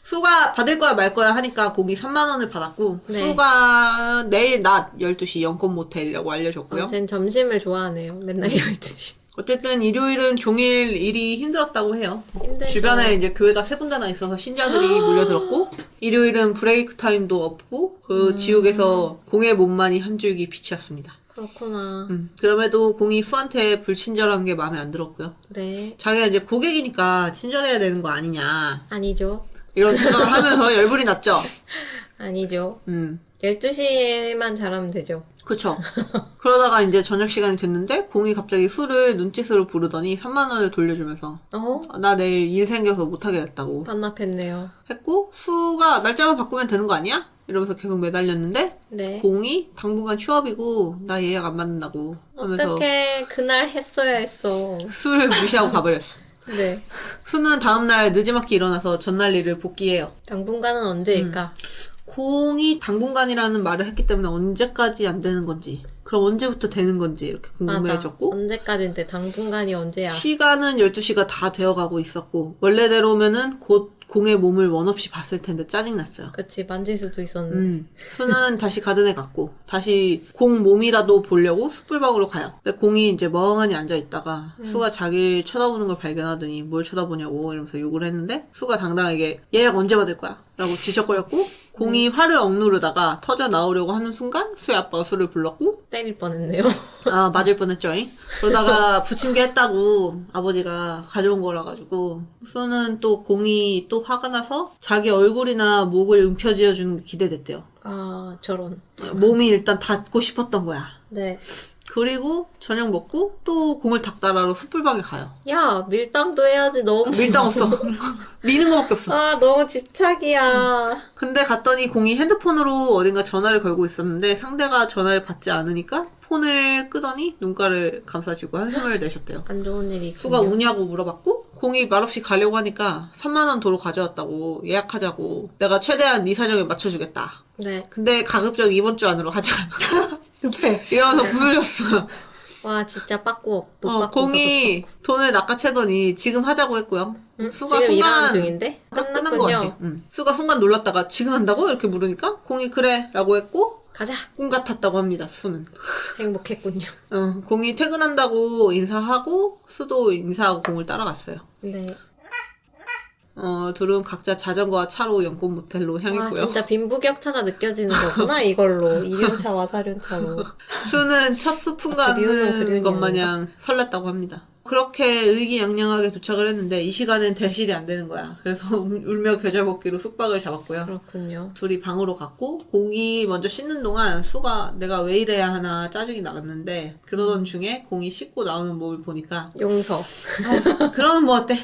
수가 받을 거야 말 거야 하니까 공이 3만 원을 받았고 네. 수가 내일 낮 12시 영권 모텔이라고 알려줬고요. 쟨 점심을 좋아하네요. 맨날 12시. 어쨌든 일요일은 종일 일이 힘들었다고 해요. 힘들죠. 주변에 이제 교회가 3군데나 있어서 신자들이 몰려들었고 일요일은 브레이크 타임도 없고 그 지옥에서 공의 몸만이 한 줄기 빛이었습니다. 그렇구나. 그럼에도 공이 수한테 불친절한 게 마음에 안 들었고요. 네. 자기가 이제 고객이니까 친절해야 되는 거 아니냐 아니죠. 이런 생각을 하면서 열불이 났죠. 아니죠. 12시에만 잘하면 되죠. 그쵸. 그러다가 이제 저녁 시간이 됐는데 공이 갑자기 수를 눈짓으로 부르더니 3만 원을 돌려주면서 나 내일 일 생겨서 못하게 됐다고 반납했네요. 했고 수가 날짜만 바꾸면 되는 거 아니야? 이러면서 계속 매달렸는데 네. 공이 당분간 휴업이고 나 예약 안 받는다고 하면서 어떻게 그날 했어야 했어. 수를 무시하고 가버렸어. 네. 수는 다음날 늦지막히 일어나서 전날 일을 복귀해요. 당분간은 언제일까? 공이 당분간이라는 말을 했기 때문에 언제까지 안 되는 건지 그럼 언제부터 되는 건지 이렇게 궁금해졌고 언제까지인데 당분간이 언제야? 시간은 12시가 다 되어가고 있었고 원래대로면은 곧 공의 몸을 원 없이 봤을 텐데 짜증났어요. 그치 만질 수도 있었는데. 수는 다시 가든에 갔고 다시 공 몸이라도 보려고 숯불방으로 가요. 근데 공이 이제 멍하니 앉아있다가 수가 자기를 쳐다보는 걸 발견하더니 뭘 쳐다보냐고 이러면서 욕을 했는데 수가 당당하게 예약 언제 받을 거야? 라고 지적거렸고 공이 화를 억누르다가 터져 나오려고 하는 순간 수의 아빠가 수를 불렀고 때릴 뻔했네요. 맞을 뻔했죠잉. 그러다가 부침개 했다고 아버지가 가져온 거라 가지고 수는 또 공이 또 화가 나서 자기 얼굴이나 목을 움켜쥐어주는 게 기대됐대요. 아 저런. 몸이 일단 닿고 싶었던 거야. 네. 그리고 저녁 먹고 또 공을 닦다라로 숯불방에 가요. 야 밀당도 해야지 너무. 밀당 없어. 미는 거밖에 없어. 아 너무 집착이야. 근데 갔더니 공이 핸드폰으로 어딘가 전화를 걸고 있었는데 상대가 전화를 받지 않으니까 폰을 끄더니 눈가를 감싸쥐고 한숨을 내셨대요. 안 좋은 일이 있군요. 수가 우냐고 물어봤고 공이 말없이 가려고 하니까 3만 원 도로 가져왔다고 예약하자고 내가 최대한 네 사정에 맞춰주겠다. 네. 근데 가급적 이번 주 안으로 하자. 급해. 이러면서 부스렸어. 와 진짜 빠꾸 못 빠꾸. 공이 돈을 낚아채더니 지금 하자고 했고요. 수가 지금 일하는 순간 중인데 끝난 것 같아. 끝났군요. 수가 순간 놀랐다가 지금 한다고? 이렇게 물으니까 공이 그래 라고 했고 가자. 꿈 같았다고 합니다. 수는. 행복했군요. 공이 퇴근한다고 인사하고 수도 인사하고 공을 따라갔어요. 네. 둘은 각자 자전거와 차로 연꽃 모텔로 와 향했고요. 진짜 빈부격차가 느껴지는 거구나 이걸로. 2륜차와 4륜차로. 수는 첫 소풍 그리우는 가는 것 마냥 설렜다고 합니다. 그렇게 의기양양하게 도착을 했는데 이 시간엔 대실이 안 되는 거야. 그래서 울며 겨자 먹기로 숙박을 잡았고요. 그렇군요. 둘이 방으로 갔고 공이 먼저 씻는 동안 수가 내가 왜 이래야 하나 짜증이 나갔는데 그러던 중에 공이 씻고 나오는 몸을 보니까 용서. 그러면 뭐 어때?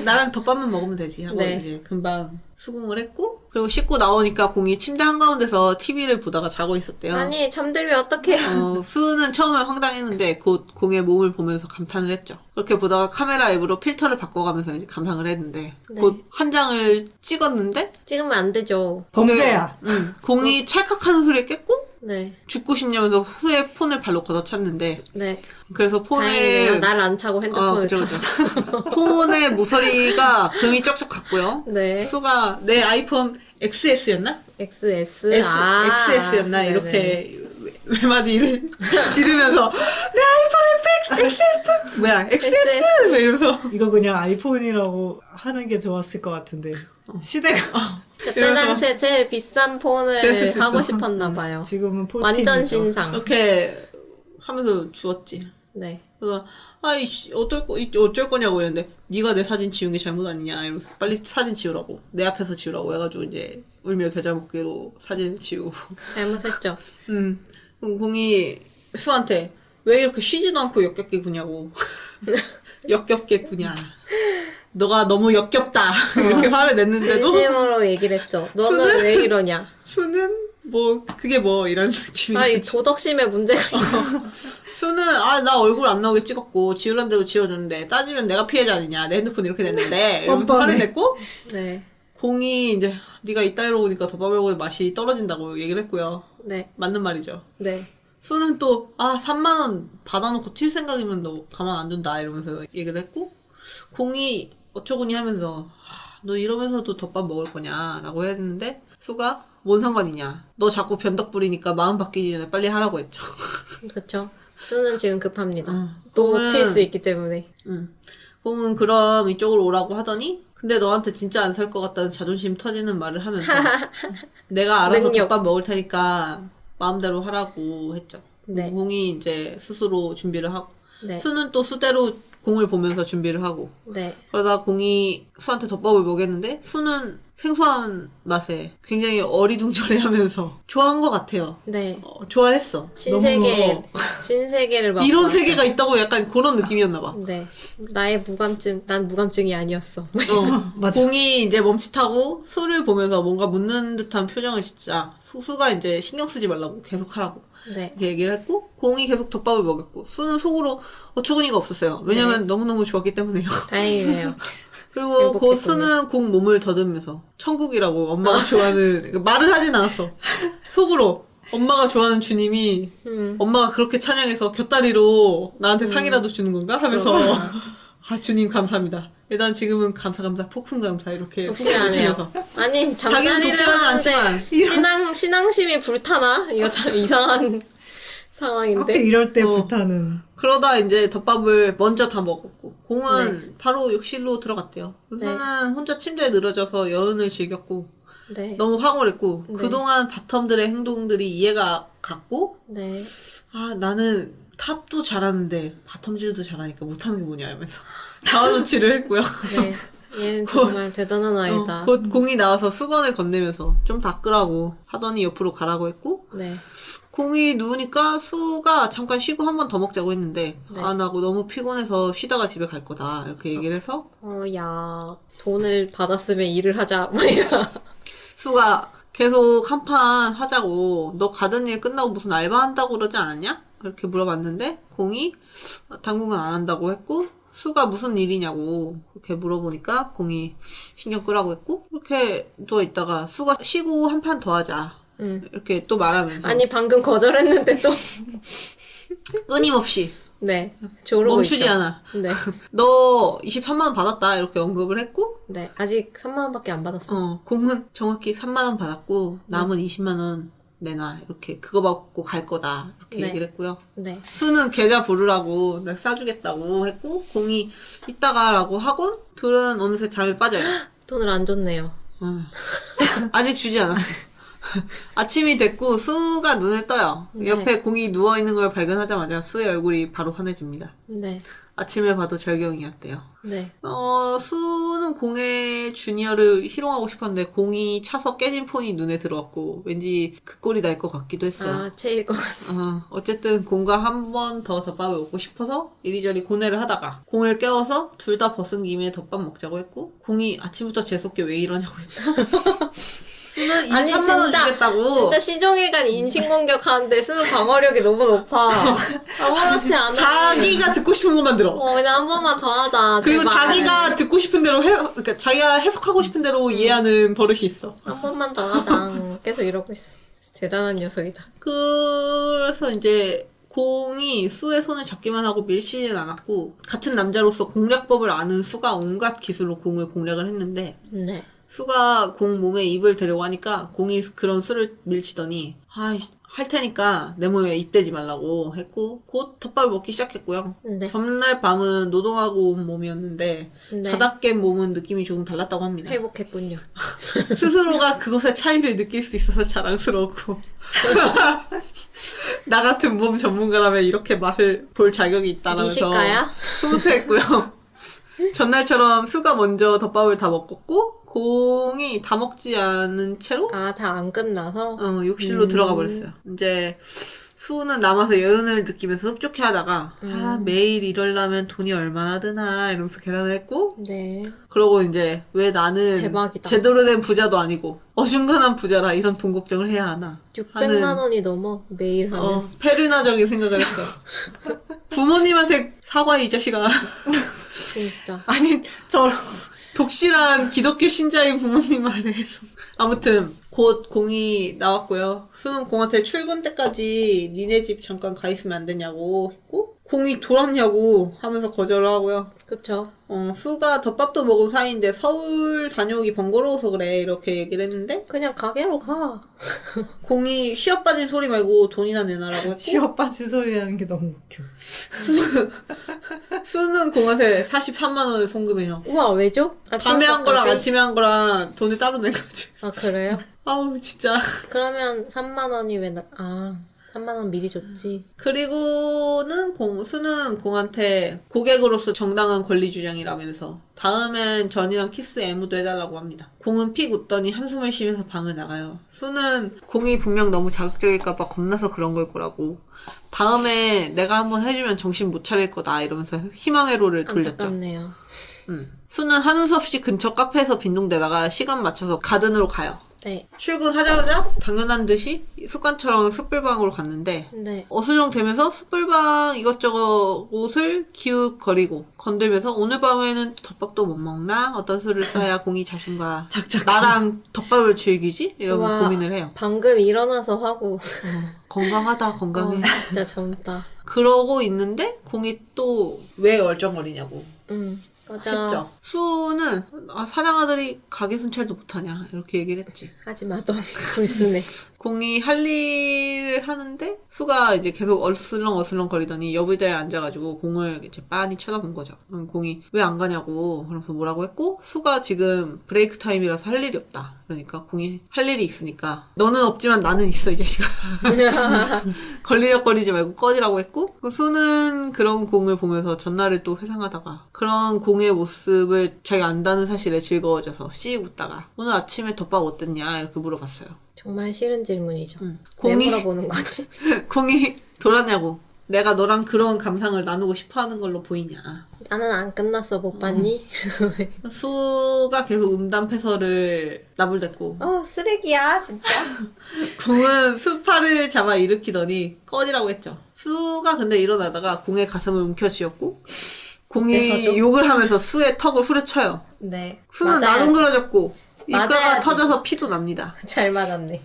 나랑 덮밥만 먹으면 되지 하고 네. 이제 금방 수긍을 했고 그리고 씻고 나오니까 공이 침대 한가운데서 TV를 보다가 자고 있었대요. 아니 잠들면 어떡해. 수는 처음에 황당했는데 곧 공의 몸을 보면서 감탄을 했죠. 그렇게 보다가 카메라 앱으로 필터를 바꿔가면서 이제 감상을 했는데 네. 곧 한 장을 찍었는데 찍으면 안 되죠. 범죄야. 공이 찰칵하는 소리에 깼고 네. 죽고 싶냐면서 후에 폰을 발로 걷어찼는데 네. 그래서 다행이네요. 폰에 날 안 차고 핸드폰을 그죠, 찼어. 그죠. 폰의 모서리가 금이 쩍쩍 갔고요. 네. 수가 내 아이폰 XS였나? XS. XS였나? 네네. 이렇게 외마디를 지르면서 내 아이폰 XS 뭐야 XS 막 이러면서 이거 그냥 아이폰이라고 하는 게 좋았을 것 같은데 시대가 그때 이러면서 당시에 제일 비싼 폰을 그랬을 수 하고 있어. 싶었나 봐요. 지금은 14이죠. 완전 신상. 이렇게 하면서 주웠지. 네. 그래서 아이씨 어쩔 거냐고 이랬는데 네가 내 사진 지운 게 잘못 아니냐 이러면서 빨리 사진 지우라고 내 앞에서 지우라고 해가지고 이제 울며 겨자 먹기로 사진을 지우고 잘못했죠. 그럼 공이 수한테 왜 이렇게 쉬지도 않고 역겹게 구냐고 역겹게 구냐 너가 너무 역겹다 이렇게 화를 냈는데도 진심으로 얘기를 했죠. 너는 수는? 왜 이러냐. 수는 뭐 그게 뭐 이런 느낌이 아, 이 도덕심에 문제가 있어. 수는 아 나 얼굴 안 나오게 찍었고 지우란 대로 지워줬는데 따지면 내가 피해자 아니냐 내 핸드폰 이렇게 됐는데 이러면서 뻔뻔해. 화를 냈고 네. 공이 이제 네가 이따위로 오니까 덮밥을 맛이 떨어진다고 얘기를 했고요. 네. 맞는 말이죠. 네. 수는 또 3만 원 받아놓고 칠 생각이면 너 가만 안 둔다 이러면서 얘기를 했고 공이 어쩌구니 하면서 너 이러면서도 덮밥 먹을 거냐라고 했는데 수가 뭔 상관이냐 너 자꾸 변덕 부리니까 마음 바뀌기 전에 빨리 하라고 했죠. 그쵸. 수는 지금 급합니다. 공은- 또 칠 수 있기 때문에. 공은 그럼 이쪽으로 오라고 하더니 근데 너한테 진짜 안 살 것 같다는 자존심 터지는 말을 하면서 내가 알아서 능력. 덮밥 먹을 테니까 마음대로 하라고 했죠. 네. 공이 이제 스스로 준비를 하고 네. 수는 또 수대로 공을 보면서 준비를 하고 네. 그러다 공이 수한테 덮밥을 먹였는데 수는 생소한 맛에 굉장히 어리둥절해하면서 좋아한 것 같아요. 네. 좋아했어. 신세계를 맛 이런 세계가 있다고 약간 그런 느낌이었나 봐. 네. 나의 무감증, 난 무감증이 아니었어. 맞아. 공이 이제 멈칫하고 수를 보면서 뭔가 묻는 듯한 표정을 짓자 수가 이제 신경 쓰지 말라고 계속 하라고 네. 이렇게 얘기를 했고 공이 계속 덮밥을 먹였고 수는 속으로 어처구니가 없었어요. 왜냐면 너무너무 좋았기 때문에요. 다행이네요. 그리고 행복했군요. 그 수는 공 몸을 더듬으면서 천국이라고 엄마가 좋아하는 말을 하진 않았어. 속으로 엄마가 좋아하는 주님이 엄마가 그렇게 찬양해서 곁다리로 나한테 상이라도 주는 건가 하면서 아 주님 감사합니다. 일단 지금은 감사 폭풍 감사 이렇게 독실하네요. 치면서 아니, 자기는 잠자리를 독실하지 하는데 않지만 신앙심이 불타나? 이거 참 이상한 상황인데. 하필 이럴 때 불타는 그러다 이제 덮밥을 먼저 다 먹었고 공은 네. 바로 욕실로 들어갔대요. 네. 수는 혼자 침대에 늘어져서 여운을 즐겼고 네. 너무 황홀했고 네. 그동안 바텀들의 행동들이 이해가 갔고 네. 아 나는 탑도 잘하는데 바텀질도 잘하니까 못하는 게 뭐냐 이러면서 자아도취를 했고요. 네. 얘는 정말 대단한 아이다. 곧 공이 나와서 수건을 건네면서 좀 닦으라고 하더니 옆으로 가라고 했고 네. 공이 누우니까 수가 잠깐 쉬고 한 번 더 먹자고 했는데 네. 나 너무 피곤해서 쉬다가 집에 갈 거다 이렇게 얘기를 해서 야, 돈을 받았으면 일을 하자. 막 이런. 수가 계속 한 판 하자고 너 가던 일 끝나고 무슨 알바 한다고 그러지 않았냐? 이렇게 물어봤는데 공이 당분간 안 한다고 했고 수가 무슨 일이냐고 그렇게 물어보니까 공이 신경 끄라고 했고 이렇게 누워 있다가 수가 쉬고 한 판 더 하자 이렇게 또 말하면서 아니, 방금 거절했는데 또. 끊임없이 네. 조르고 멈추지 있죠. 않아. 네. 너 23만 원 받았다 이렇게 언급을 했고 네. 아직 3만원밖에 안 받았어. 공은 정확히 3만 원 받았고 남은 20만 원 내놔 이렇게 그거 받고 갈 거다 이렇게 네. 얘기를 했고요. 네. 수는 계좌 부르라고 내가 싸주겠다고 했고 공이 이따가라고 하곤 둘은 어느새 잠에 빠져요. 돈을 안 줬네요. 아직 주지 않았어. 아침이 됐고 수가 눈을 떠요. 네. 옆에 공이 누워있는 걸 발견하자마자 수의 얼굴이 바로 환해집니다. 네. 아침에 봐도 절경이었대요. 네. 수는 공의 주니어를 희롱하고 싶었는데 공이 차서 깨진 폰이 눈에 들어왔고 왠지 그 꼴이 날 것 같기도 했어요. 아, 체일 것 같아. 어쨌든 공과 한 번 더 덮밥을 먹고 싶어서 이리저리 고뇌를 하다가 공을 깨워서 둘 다 벗은 김에 덮밥 먹자고 했고 공이 아침부터 재수없게 왜 이러냐고 했고 수는 23만 원 주겠다고 진짜 시종일관 인신공격 하는데 스 방어력이 너무 높아. 아무렇지 않아. 자기가 듣고 싶은 것만 들어. 그냥 한 번만 더 하자. 그리고 제발. 자기가 듣고 싶은 대로 그러니까 자기가 해석하고 싶은 대로 이해하는 버릇이 있어. 한 번만 더 하자. 계속 이러고 있어. 대단한 녀석이다. 그래서 이제 공이 수의 손을 잡기만 하고 밀치진 않았고 같은 남자로서 공략법을 아는 수가 온갖 기술로 공을 공략을 했는데 네. 수가 공 몸에 입을 대려고 하니까 공이 그런 수를 밀치더니 할 테니까 내 몸에 입 대지 말라고 했고 곧 덮밥을 먹기 시작했고요. 네. 전날 밤은 노동하고 온 몸이었는데 네. 자다 깬 몸은 느낌이 조금 달랐다고 합니다. 회복했군요. 스스로가 그것의 차이를 느낄 수 있어서 자랑스러웠고 나 같은 몸 전문가라면 이렇게 맛을 볼 자격이 있다라면서 미식가야? 흐뭇해했고요. 전날처럼 수가 먼저 덮밥을 다 먹었고 공이 다 먹지 않은 채로 아, 다 안 끝나서? 욕실로 들어가 버렸어요. 이제 수는 남아서 여운을 느끼면서 흡족해 하다가 매일 이러려면 돈이 얼마나 드나 이러면서 계산을 했고 네. 그러고 이제 왜 나는 대박이다. 제대로 된 부자도 아니고 어중간한 부자라 이런 돈 걱정을 해야 하나 600만 원이 넘어, 매일 하면. 페르나적인 생각을 했어. 부모님한테 사과해 이 자식아. 진짜. 아니 저런 독실한 기독교 신자인 부모님 말에서 아무튼 곧 공이 나왔고요. 수는 공한테 출근 때까지 니네 집 잠깐 가 있으면 안 되냐고 했고 공이 돌았냐고 하면서 거절을 하고요. 그쵸. 수가 덮밥도 먹은 사이인데 서울 다녀오기 번거로워서 그래 이렇게 얘기를 했는데 그냥 가게로 가. 공이 쉬어 빠진 소리 말고 돈이나 내놔라고 했고 쉬어 빠진 소리 하는 게 너무 웃겨. 수는 공한테 43만 원을 송금해요. 우와, 왜죠? 밤에 한 거랑 것까지? 아침에 한 거랑 돈을 따로 낸 거지. 아, 그래요? 아우 진짜. 그러면 3만 원이 왜 3만 원 미리 줬지. 그리고는 수는 공한테 고객으로서 정당한 권리 주장이라면서 다음엔 전이랑 키스 애무도 해달라고 합니다. 공은 픽 웃더니 한숨을 쉬면서 방을 나가요. 수는 공이 분명 너무 자극적일까봐 겁나서 그런 걸 거라고 다음에 내가 한번 해주면 정신 못 차릴 거다 이러면서 희망회로를 돌렸죠. 안타깝네요. 수는 하는 수 없이 근처 카페에서 빈둥대다가 시간 맞춰서 가든으로 가요. 네. 출근하자마자 당연한 듯이 습관처럼 숯불방으로 갔는데 네. 어슬렁대면서 숯불방 이것저것 옷을 기웃거리고 건들면서 오늘 밤에는 덮밥도 못 먹나? 어떤 술을 써야 공이 자신과 나랑 덮밥을 즐기지? 이런 우와, 고민을 해요. 방금 일어나서 하고. 건강하다 건강해. 진짜 젊다. 그러고 있는데 공이 또 왜 얼쩡거리냐고 맞아. 했죠. 수는 사장아들이 가게 순찰도 못하냐 이렇게 얘기를 했지. 하지 마던 불순해. 공이 할 일을 하는데 수가 이제 계속 어슬렁 거리더니 여의도에 앉아가지고 공을 이제 빤히 쳐다본 거죠. 그럼 공이 왜 안 가냐고 그러면서 뭐라고 했고 수가 지금 브레이크 타임이라서 할 일이 없다. 그러니까 공이 할 일이 있으니까 너는 없지만 나는 있어 이 자식아. 걸리적거리지 말고 꺼지라고 했고 그 수는 그런 공을 보면서 전날을 또 회상하다가 그런 공의 모습을 자기 안다는 사실에 즐거워져서 씩 웃다가 오늘 아침에 덮밥 어땠냐 이렇게 물어봤어요. 정말 싫은 질문이죠. 왜 공이 물어보는 거지? 공이 돌았냐고. 내가 너랑 그런 감상을 나누고 싶어하는 걸로 보이냐. 나는 안 끝났어, 못 봤니? 수가 계속 음담패설을 나불댔고 쓰레기야, 진짜. 공은 수팔을 잡아 일으키더니 꺼지라고 했죠. 수가 근데 일어나다가 공의 가슴을 움켜쥐었고 공이 어째서죠? 욕을 하면서 수의 턱을 후려쳐요. 네. 수는 맞아야지. 나동그러졌고 입가가 맞아야지. 터져서 피도 납니다. 잘 맞았네.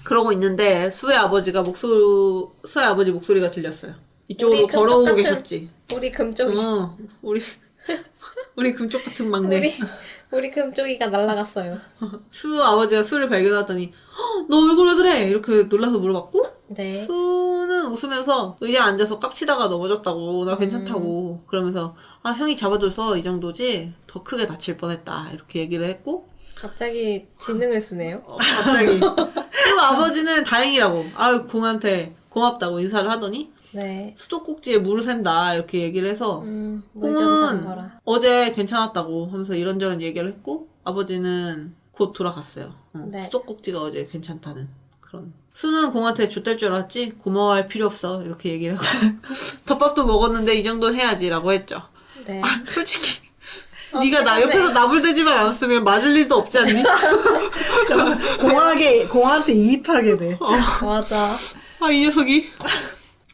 그러고 있는데 수의 아버지 목소리가 들렸어요. 이쪽으로 우리 금쪽 걸어오고 같은- 계셨지. 우리 금쪽이. 우리 금쪽 같은 막내. 우리 금쪽이가 날아갔어요. 수 아버지가 수를 발견하더니 너 얼굴 왜 그래? 이렇게 놀라서 물어봤고 네. 수는 웃으면서 의자에 앉아서 깝치다가 넘어졌다고 나 괜찮다고 그러면서 형이 잡아줘서 이 정도지 더 크게 다칠 뻔했다 이렇게 얘기를 했고 갑자기 지능을 쓰네요. 갑자기 수 아버지는 다행이라고 공한테 고맙다고 인사를 하더니 네. 수도꼭지에 물을 샌다 이렇게 얘기를 해서 물좀 공은 잠가라. 어제 괜찮았다고 하면서 이런저런 얘기를 했고 아버지는 곧 돌아갔어요. 네. 수도꼭지가 어제 괜찮다는 그런. 수는 공한테 좆될 줄 알았지 고마워할 필요 없어 이렇게 얘기를 하고 덮밥도 먹었는데 이 정도는 해야지라고 했죠. 네. 솔직히 네가 나 옆에서 나불대지만 않았으면 맞을 일도 없지 않니? 공한테 이입하게 돼. 맞아. 이 녀석이.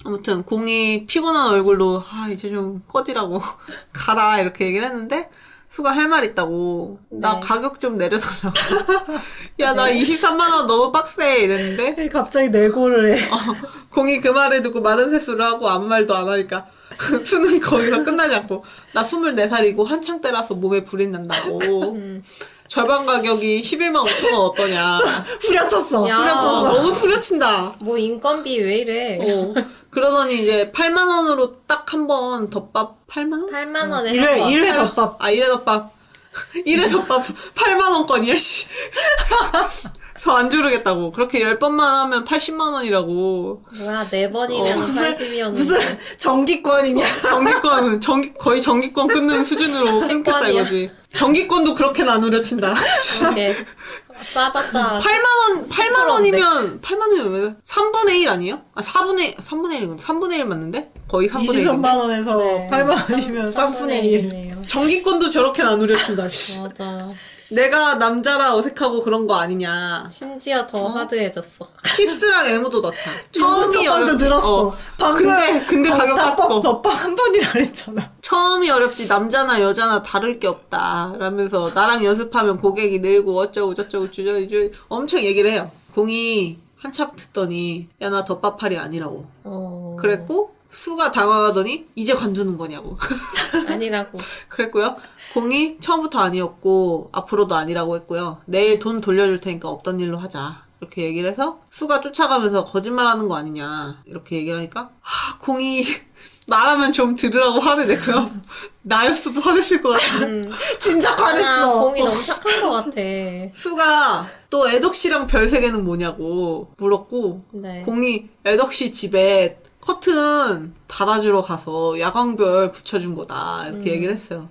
아무튼 공이 피곤한 얼굴로 이제 좀 꺼지라고 가라 이렇게 얘기를 했는데 수가 할 말 있다고. 나 네. 가격 좀 내려달라고. 야, 나 23만원 너무 빡세. 이랬는데. 갑자기 내고를 해. 공이 그 말을 듣고 마른 세수를 하고 아무 말도 안 하니까. 수는 거기서 끝나지 않고. 나 24살이고 한창 때라서 몸에 불이 난다고. 절반 가격이 11만 5천 원 어떠냐. 후려쳤어. 야. 너무 후려친다. 뭐 인건비 왜 이래? 그러더니 이제 8만 원으로 딱 한 번 덮밥 8만 원? 8만 원에 1회 덮밥. 아, 1회 덮밥. 1회 덮밥 8만 원권이야, 씨. 저 안 주르겠다고. 그렇게 10번만 하면 80만 원이라고. 뭐야 4번이면 80이었는데 무슨 전기권이냐. 거의 전기권 끊는 수준으로 끊겠다 신권이야. 이거지. 전기권도 그렇게는 안 우려친다. 이렇게 싸봤자 8만 원이면 왜 3분의 1 아니에요? 아, 3분의 1이군. 3분의 1 맞는데? 거의 3분의 1인데. 23만 원에서 네. 8만 원이면 3분의 1. 1이네요. 전기권도 저렇게는 안 우려친다. 씨. 맞아. 내가 남자라 어색하고 그런 거 아니냐. 심지어 더 하드해졌어. 키스랑 에무도 넣자. 처음이 처음이 번도 어렵지. 들었어. 방금 근데 가격 깎고. 덮밥 한 번이라 그랬잖아. 처음이 어렵지 남자나 여자나 다를 게 없다. 라면서 나랑 연습하면 고객이 늘고 어쩌고 저쩌고 주저리 엄청 얘기를 해요. 공이 한참 듣더니 야 나 덮밥팔이 아니라고. 그랬고 수가 당황하더니 이제 관두는 거냐고. 아니라고. 그랬고요. 공이 처음부터 아니었고 앞으로도 아니라고 했고요. 내일 돈 돌려줄 테니까 없던 일로 하자. 이렇게 얘기를 해서 수가 쫓아가면서 거짓말하는 거 아니냐 이렇게 얘기를 하니까 공이 말하면 좀 들으라고 화를 냈고요. 나였어도 화냈을 것 같아. 진짜 화냈어. 공이 너무 착한 것 같아. 수가 또 애덕씨랑 별세계는 뭐냐고 물었고 네. 공이 애덕씨 집에 커튼 달아주러 가서 야광별 붙여준 거다 이렇게 얘기를 했어요.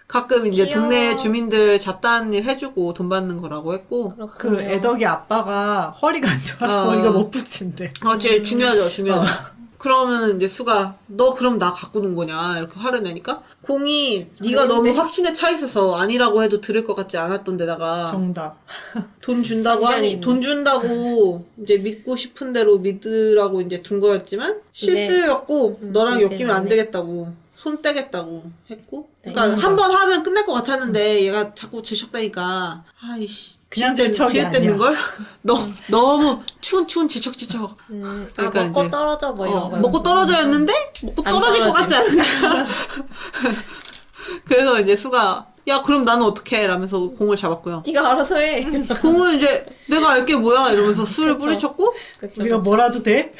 가끔 이제 귀여워. 동네 주민들 잡다한 일 해주고 돈 받는 거라고 했고. 그렇군요. 그 애덕이 아빠가 허리가 안 좋아서 이거 못 붙인대. 제일 중요하죠. 그러면 이제 수가 너 그럼 나 갖고 논 거냐 이렇게 화를 내니까 공이 네가 너무 확신에 차 있어서 아니라고 해도 들을 것 같지 않았던 데다가 정답. 돈 준다고 상관이 돈 준다고 이제 믿고 싶은 대로 믿으라고 이제 둔 거였지만 실수였고 너랑 이제는 엮이면 안 안 해. 되겠다고 손 떼겠다고 했고 그러니까 한 번 하면 끝날 것 같았는데 얘가 자꾸 재촉대니까 아이씨 그냥 재촉이 지읒대는 아니야. 걸 너무 추운 지척 그러니까 먹고 이제 떨어져 뭐 이런 거. 먹고 떨어져였는데 먹고 안 떨어질 것 같지 떨어짐. 않으니까 그래서 이제 수가 야 그럼 나는 어떻게 해? 라면서 공을 잡았고요. 네가 알아서 해. 공은 이제 내가 알게 뭐야 이러면서 수를 그쵸. 뿌리쳤고 그쵸, 우리가 그쵸. 뭐라도 돼?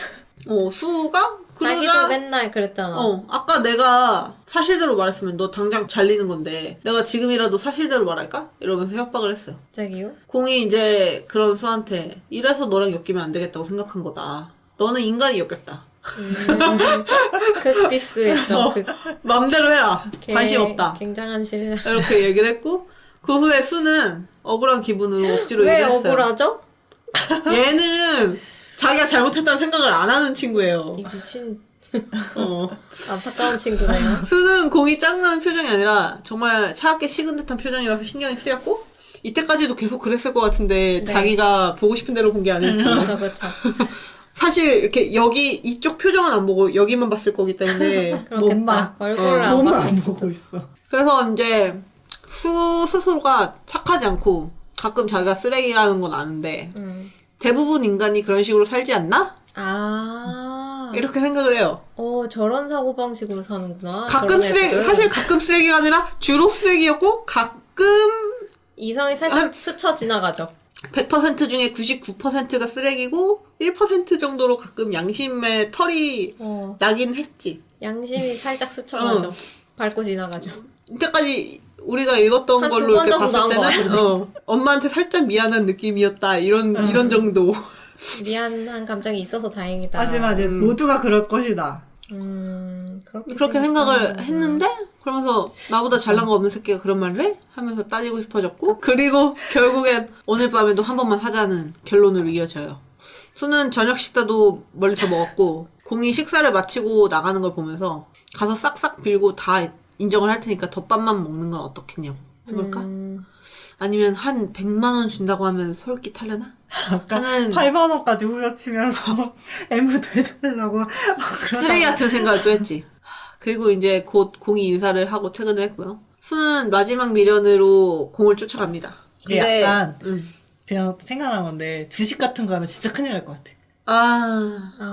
수가 자기도 그러자 맨날 그랬잖아. 아까 내가 사실대로 말했으면 너 당장 잘리는 건데 내가 지금이라도 사실대로 말할까? 이러면서 협박을 했어요. 갑자기요? 공이 이제 그런 수한테 이래서 너랑 엮이면 안 되겠다고 생각한 거다. 너는 인간이 엮였다. 극디스했죠. 맘대로 해라. 관심 없다. 굉장한 신뢰. 이렇게 얘기를 했고 그 후에 수는 억울한 기분으로 억지로 왜 얘기를 했어요. 억울하죠? 얘는 자기가 잘못했다는 생각을 안 하는 친구예요. 이 미친 어. 안타까운 친구네요. 수는 공이 짜증나는 표정이 아니라 정말 차갑게 식은 듯한 표정이라서 신경이 쓰였고 이때까지도 계속 그랬을 것 같은데 네. 자기가 보고 싶은 대로 본 게 아닐지. 그쵸. 사실 이렇게 여기 이쪽 표정은 안 보고 여기만 봤을 거기 때문에 그렇겠다. 얼굴을 안 몸만 봤을 보고 수도. 있어. 그래서 이제 수 스스로가 착하지 않고 가끔 자기가 쓰레기라는 건 아는데 대부분 인간이 그런 식으로 살지 않나? 이렇게 생각을 해요. 저런 사고방식으로 사는구나. 가끔 저런 쓰레기, 애들은. 사실 가끔 쓰레기가 아니라 주로 쓰레기였고 가끔 이성이 살짝 스쳐 지나가죠. 100% 중에 99%가 쓰레기고 1% 정도로 가끔 양심의 털이 나긴 했지. 양심이 살짝 스쳐가죠. 밟고 지나가죠. 이때까지 우리가 읽었던 한두 걸로 번 이렇게 정도 봤을 나온 것 때는 엄마한테 살짝 미안한 느낌이었다 이런 정도. 미안한 감정이 있어서 다행이다. 하지만 이제 모두가 그럴 것이다. 그렇게 생각을 했는데 그러면서 나보다 잘난 거 없는 새끼가 그런 말을 해? 하면서 따지고 싶어졌고 그리고 결국엔 오늘 밤에도 한 번만 하자는 결론으로 이어져요. 수는 저녁 식사도 멀리서 먹었고 공이 식사를 마치고 나가는 걸 보면서 가서 싹싹 빌고 다 인정을 할 테니까 덮밥만 먹는 건 어떻겠냐고 해볼까? 아니면 한 100만 원 준다고 하면 솔깃하려나? 아까 나는 8만 원까지 후려치면서 애무도 해달라고 쓰레기 같은 생각을 또 했지. 그리고 이제 곧 공이 인사를 하고 퇴근을 했고요. 수는 마지막 미련으로 공을 쫓아갑니다. 근데 약간 그냥 생각난 건데 주식 같은 거 하면 진짜 큰일 날 것 같아.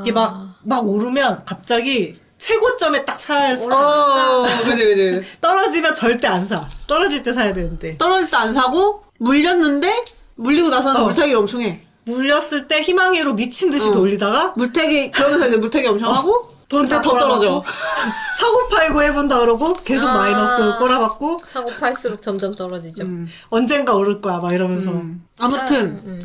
이게 막 오르면 갑자기 최고점에 딱 그지. 떨어지면 절대 안 사. 떨어질 때 사야 되는데. 떨어질 때 안 사고 물렸는데 물리고 나서는 물타기를 엄청 해. 물렸을 때 희망회로 미친 듯이 돌리다가 물타기 그러면서 이제 물타기 엄청 하고 돈 근데 다 더 떨어져. 사고 팔고 해본다 그러고 계속 마이너스 꼬라박고 사고 팔수록 점점 떨어지죠. 언젠가 오를 거야 막 이러면서. 아무튼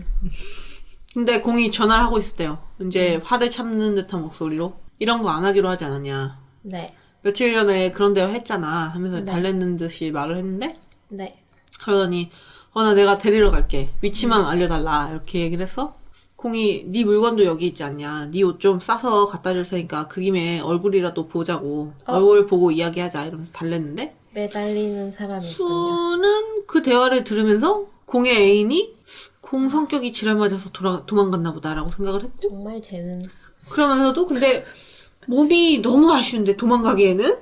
근데 공이 전화를 하고 있었대요. 이제 화를 참는 듯한 목소리로 이런 거 안 하기로 하지 않았냐. 네. 며칠 전에 그런 대화 했잖아 하면서 달랬는 듯이 말을 했는데 네. 그러더니 나 내가 데리러 갈게. 위치만 알려달라. 이렇게 얘기를 했어. 공이 네 물건도 여기 있지 않냐. 네 옷 좀 싸서 갖다 줄 테니까 그 김에 얼굴이라도 보자고. 얼굴 보고 이야기하자. 이러면서 달랬는데 매달리는 사람이 있군요. 수는 그 대화를 들으면서 공의 애인이 공 성격이 지랄 맞아서 도망갔나 보다라고 생각을 했고 정말 쟤는 그러면서도 근데 몸이 너무 아쉬운데 도망가기에는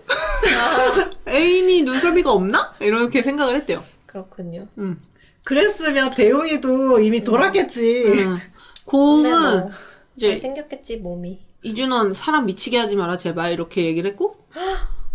애인이 눈썰미가 없나? 이렇게 생각을 했대요. 그렇군요. 그랬으면 대웅이도 이미 돌았겠지. 근데 공은 뭐 이제 잘생겼겠지 몸이. 이준원 사람 미치게 하지 마라 제발 이렇게 얘기를 했고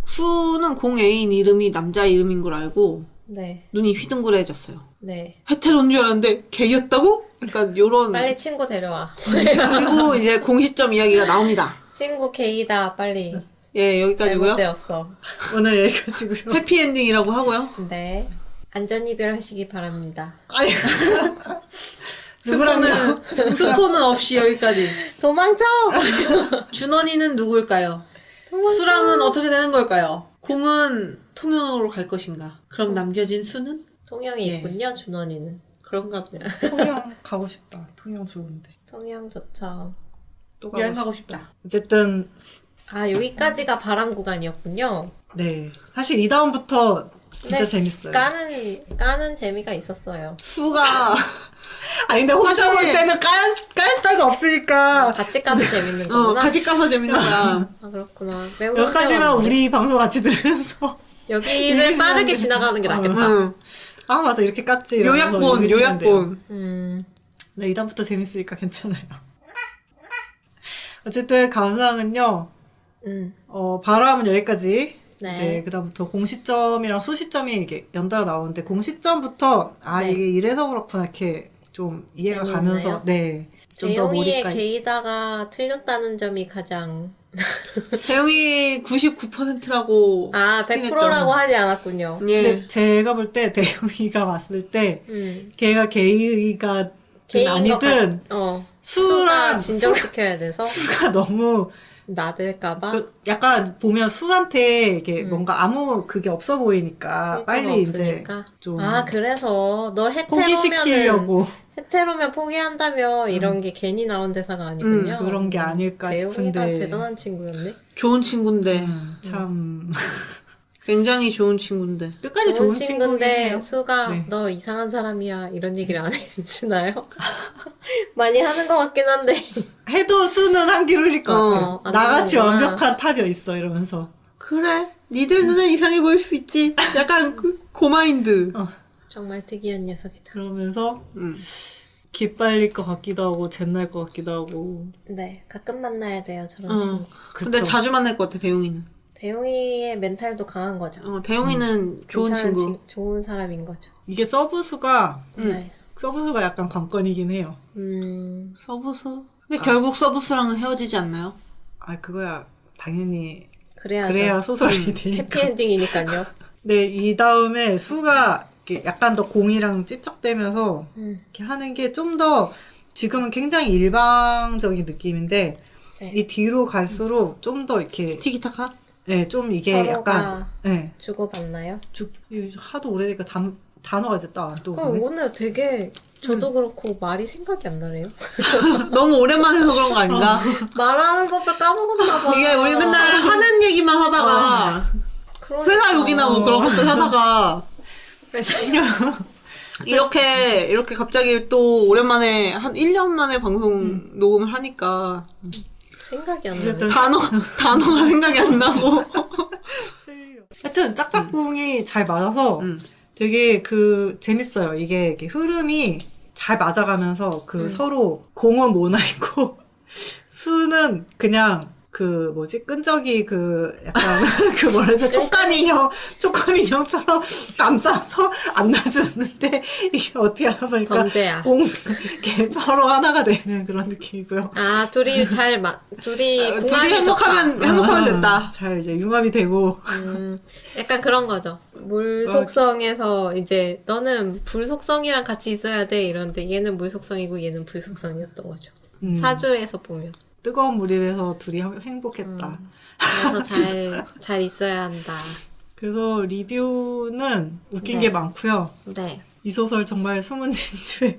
수는 공 애인 이름이 남자 이름인 걸 알고 네. 눈이 휘둥그레졌어요. 네. 헤테로인 줄 알았는데 게이였다고? 약간 요런 빨리 친구 데려와. 그리고 이제 공시점 이야기가 나옵니다. 친구 게이다 빨리. 예 여기까지고요. 잘못되었어. 오늘 여기까지고요. 해피엔딩이라고 하고요. 네. 안전이별하시기 바랍니다. 아니 누구랑요? 스포는 없이 여기까지. 도망쳐! 준원이는 누구일까요? 수랑은 어떻게 되는 걸까요? 공은 통영으로 갈 것인가? 그럼 남겨진 수는? 통영이 예. 있군요, 준원이는. 그런가 보다. 통영 가고 싶다. 통영 좋은데. 통영 좋죠. 또 여행 가고 가고 싶다. 싶다. 어쨌든 아, 여기까지가 바람 구간이었군요. 네. 사실 이 다음부터 진짜 근데 재밌어요. 까는 재미가 있었어요. 수가 아니 근데 혼자 볼 사실- 때는 깔 데가 없으니까 같이 까도 재밌는 거구나. 같이 가서 재밌는 거야. 아, 그렇구나. 매우 여기까지만 혼자만 우리 방송 같이 들으면서 여기를 이게 빠르게 지나가는 지나가는 게 게 낫겠다. 응. 아 맞아 이렇게 깠지. 이러면서 요약본, 읽으시면 돼요. 요약본. 네, 이 다음부터 재밌으니까 괜찮아요. 어쨌든 감상은요. 바람은 여기까지. 네. 이제 그다음부터 공시점이랑 수시점이 이게 연달아 나오는데 공시점부터 네. 이게 이래서 그렇구나 이렇게 좀 이해가 재미있나요? 가면서 네. 좀 더 대용이의 몰입감. 게이다가 틀렸다는 점이 가장 대웅이 99%라고. 아 100%라고 하지 않았군요. 예. 근데 제가 볼 때 대웅이가 봤을 때 걔가 게이가 게이인 것 아니든 수가 수랑 진정시켜야 돼서 수가 너무 나댈까봐 약간 보면 수한테 이게 뭔가 아무 그게 없어 보이니까 필터가 빨리 이제 없으니까. 좀 아 그래서 너 헤테로면은 포기시키려고 헤테로면 포기한다며 이런 게 괜히 나온 대사가 아니군요. 그런 게 아닐까 대용이가 싶은데 대단한 친구였네. 좋은 친구인데. 참 굉장히 좋은 친구인데. 끝까지 좋은 좋은 친구인데 친구인데 수가 네. 너 이상한 사람이야 이런 얘기를 안 해주나요? 많이 하는 것 같긴 한데 해도 수는 한길 흘릴 것 같아. 안 나같이 되는구나. 완벽한 탑이 있어 이러면서 그래. 니들 눈엔 이상해 보일 수 있지. 약간 고마인드. 정말 특이한 녀석이다. 그러면서 기빨릴 것 같기도 하고 잼날 것 같기도 하고 네 가끔 만나야 돼요 저런 친구. 근데 그쵸. 자주 만날 것 같아, 대웅이는. 대용이의 멘탈도 강한 거죠. 대웅이는 좋은 괜찮은 친구. 좋은 사람인 거죠. 이게 서브수가 네. 서브수가 약간 관건이긴 해요. 서브스? 근데 결국 서브스랑은 헤어지지 않나요? 아 그거야 당연히 그래야죠. 그래야 소설이 되니까. 해피엔딩이니까요. 네, 이 다음에 수가 이렇게 약간 더 공이랑 찝쩍대면서 이렇게 하는 게 좀 더 지금은 굉장히 일방적인 느낌인데 네. 이 뒤로 갈수록 좀 더 이렇게 티키타카? 네, 좀 이게 서로가 약간 네, 주고받나요? 이거 하도 오래되니까 단어가 이제 딱 안 그럼 떠오르네. 오늘 되게 저도 그렇고 말이 생각이 안 나네요. 너무 오랜만에 해서 그런 거 아닌가? 말하는 법을 까먹었나 봐. 이게 우리 맨날 하는 얘기만 하다가 그러니까. 회사 욕이나 뭐 그런 것들 하다가 그래서 이렇게 갑자기 또 오랜만에 한 1년 만에 방송 녹음을 하니까 생각이 안 나네. 단어가 생각이 안 나고 하여튼 짝짝꿍이 잘 맞아서 음. 되게 재밌어요. 이게 이렇게 흐름이 잘 맞아가면서 서로 공은 모나이고 수는 그냥 끈적이 약간 뭐라 해야 되지? 촉감인형처럼 감싸서 안 놔주는데 이게 어떻게 하다 보니까 범죄야. 이렇게 서로 하나가 되는 그런 느낌이고요. 아, 둘이 둘이 궁합이 행복하면 됐다. 잘 이제 융합이 되고. 약간 그런 거죠. 물 속성에서 이제 너는 불 속성이랑 같이 있어야 돼 이런데 얘는 물 속성이고 얘는 불 속성이었던 거죠. 사주에서 보면. 뜨거운 물이라서 둘이 행복했다. 그래서 잘 있어야 한다. 그래서 리뷰는 웃긴 네. 게 많고요. 네. 이 소설 정말 숨은 진주예요.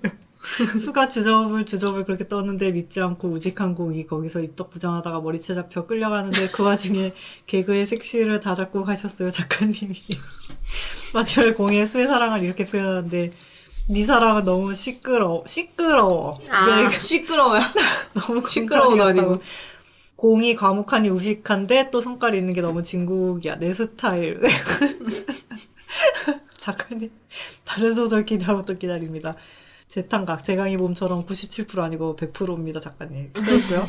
수가 주접을 그렇게 떴는데 믿지 않고 우직한 공이 거기서 입덕 부정하다가 머리채 잡혀 끌려가는데 그 와중에 개그의 섹시를 다 잡고 가셨어요, 작가님이. 마지막에 공의 수의 사랑을 이렇게 표현하는데 네 사랑은 너무 시끄러워. 아, 이게 시끄러워요. 너무 시끄러워도 공감이 아니고. 공이 과묵하니 우직한데 또 성깔이 있는 게 너무 진국이야. 내 스타일. 작가님 다른 소설 기대하고 또 기다립니다. 재탄각 재강이 몸처럼 97% 아니고 100%입니다. 작가님 써있고요.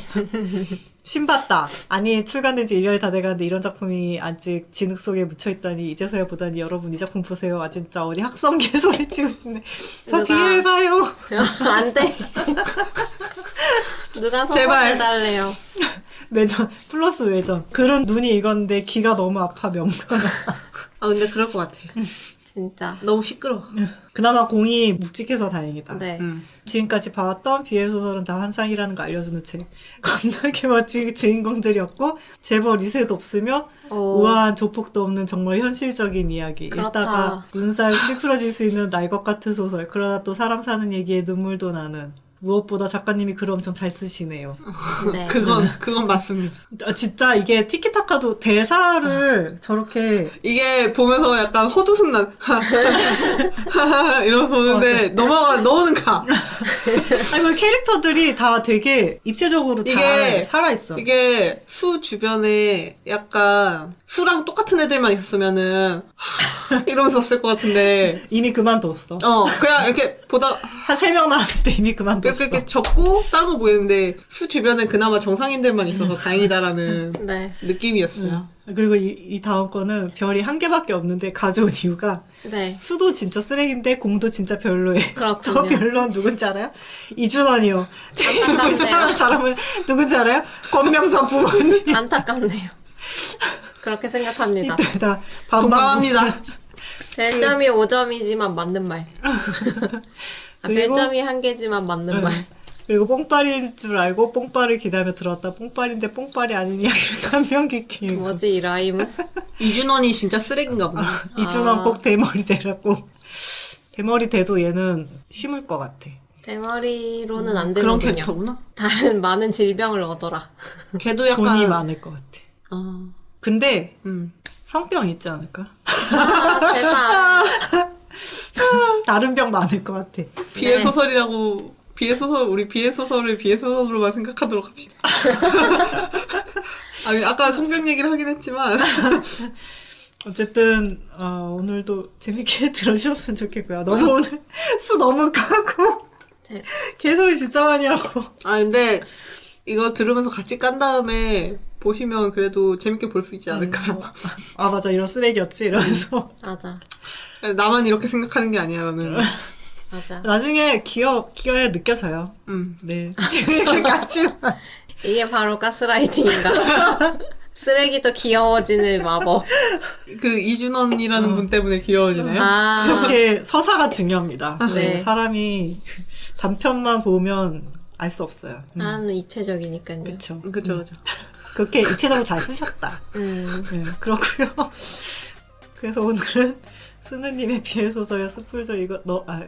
신봤다. 아니 출간된 지 1년이 다 돼가는데 이런 작품이 아직 진흙 속에 묻혀있다니 이제서야 보다니 여러분 이 작품 보세요. 아 진짜 어디 학성계 소리치고 싶네. 저 누가- 귀를 봐요. 안 돼. 누가 제발. 선물해달래요. 외전 플러스 외전. 글은 눈이 익었는데 귀가 너무 아파 명단. 아 근데 그럴 것 같아. 진짜. 너무 시끄러워. 그나마 공이 묵직해서 다행이다. 네. 지금까지 봐왔던 비엘 소설은 다 환상이라는 거 알려주는 책. 겁나게 멋진 주인공들이었고 제법 리세도 없으며 오. 우아한 조폭도 없는 정말 현실적인 이야기. 그렇다. 읽다가 눈살 찌푸러질 수 있는 날 것 같은 소설. 그러다 또 사람 사는 얘기에 눈물도 나는. 무엇보다 작가님이 글을 엄청 잘 쓰시네요. 네. 그건 맞습니다. 아, 진짜 이게 티키타카도 대사를 저렇게 이게 보면서 약간 헛웃음난 이러면서 보는데 넘어오는 가. 아니 그 캐릭터들이 다 되게 입체적으로 잘 이게 살아있어. 이게 수 주변에 약간 수랑 똑같은 애들만 있었으면은 이러면서 봤을 것 같은데 이미 그만뒀어. 그냥 이렇게 보다 한 3명 나왔는데 이미 그만뒀어. 이렇게 적고 다른 거 보이는데 수 주변에 그나마 정상인들만 있어서 다행이다라는 네. 느낌이었어요. 그리고 이 다음 거는 별이 한 개밖에 없는데 가져온 이유가 네. 수도 진짜 쓰레기인데 공도 진짜 별로해. 그렇군요. 더 별로는 누군지 알아요? 이준원이요. 제일 안타깝네요. 불쌍한 사람은 누군지 알아요? 권명선 부모님. 안타깝네요. 그렇게 생각합니다. 다 반반 동감합니다. 별점이 5점이지만 맞는 말. 아, 그리고- 별점이 1개지만 맞는 말. 그리고 뽕빨인 줄 알고 뽕빨을 기다려 들었다. 뽕빨인데 뽕빨이 아닌 이야기를 감명 깊게 읽고. 뭐지 이 라임은? 이준원이 진짜 쓰레기인가 보네. 이준원 꼭 대머리 대라고. 대머리 대도 얘는 심을 것 같아. 대머리로는 안 그런 되는군요. 캐릭터구나. 다른 많은 질병을 얻어라. 걔도 약간 돈이 많을 것 같아. 어, 근데 성병 있지 않을까? 아, 대박. 다른 병 많을 것 같아. 비애 네. 소설이라고 우리 비애 소설을 비애 소설로만 생각하도록 합시다. 아니 아까 성병 얘기를 하긴 했지만 어쨌든 오늘도 재밌게 들어주셨으면 좋겠고요. 너무 오늘 수 너무 까고 제- 개소리 진짜 많이 하고. 근데 이거 들으면서 같이 깐 다음에 보시면 그래도 재밌게 볼 수 있지 않을까요? 아 맞아 이런 쓰레기였지 이러면서 맞아. 나만 이렇게 생각하는 게 아니라는. 맞아. 나중에 기어에 느껴져요. 네 같지만 이게 바로 가스라이팅인가? 쓰레기도 귀여워지는 마법. 그 이준원이라는 분 때문에 귀여워지네요. 아, 이렇게 서사가 중요합니다. 네. 사람이 단편만 보면 알 수 없어요. 사람은 입체적이니까요. 그렇죠. 그죠. 그렇게 입체적으로 잘 쓰셨다. 네, 그렇고요. 그래서 오늘은 스느님의 비엘 소설의 숯불 좀 읽어달래.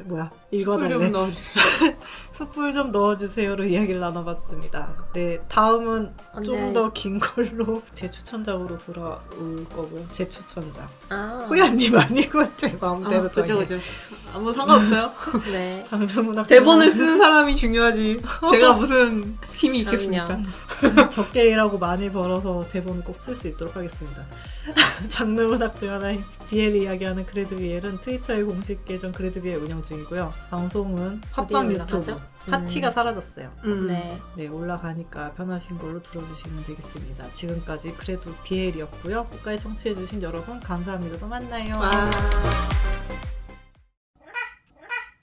좀 넣어주세요. 숯불 좀 넣어주세요로 이야기를 나눠봤습니다. 네, 다음은 좀 네. 더 긴 걸로 제 추천작으로 돌아올 거고요. 제 추천작. 아, 호야님 아니고 제 마음대로 그죠. 아무 상관없어요. 네. 장르문학 대본을 쓰는 사람이 중요하지. 제가 무슨 힘이 있겠습니까? 그럼요. 적게 일하고 많이 벌어서 대본을 꼭 쓸 수 있도록 하겠습니다. 장르 문학 중 하나인 비엘 이야기하는 그래드비엘은 트위터의 공식 계정 그래드비엘 운영 중이고요. 방송은 팟빵 어디에 유튜브 올라가죠? 파티가 사라졌어요. 네. 네, 올라가니까 편하신 걸로 들어주시면 되겠습니다. 지금까지 그래도 비엘이었고요. 끝까지 청취해주신 여러분 감사합니다. 또 만나요. 와.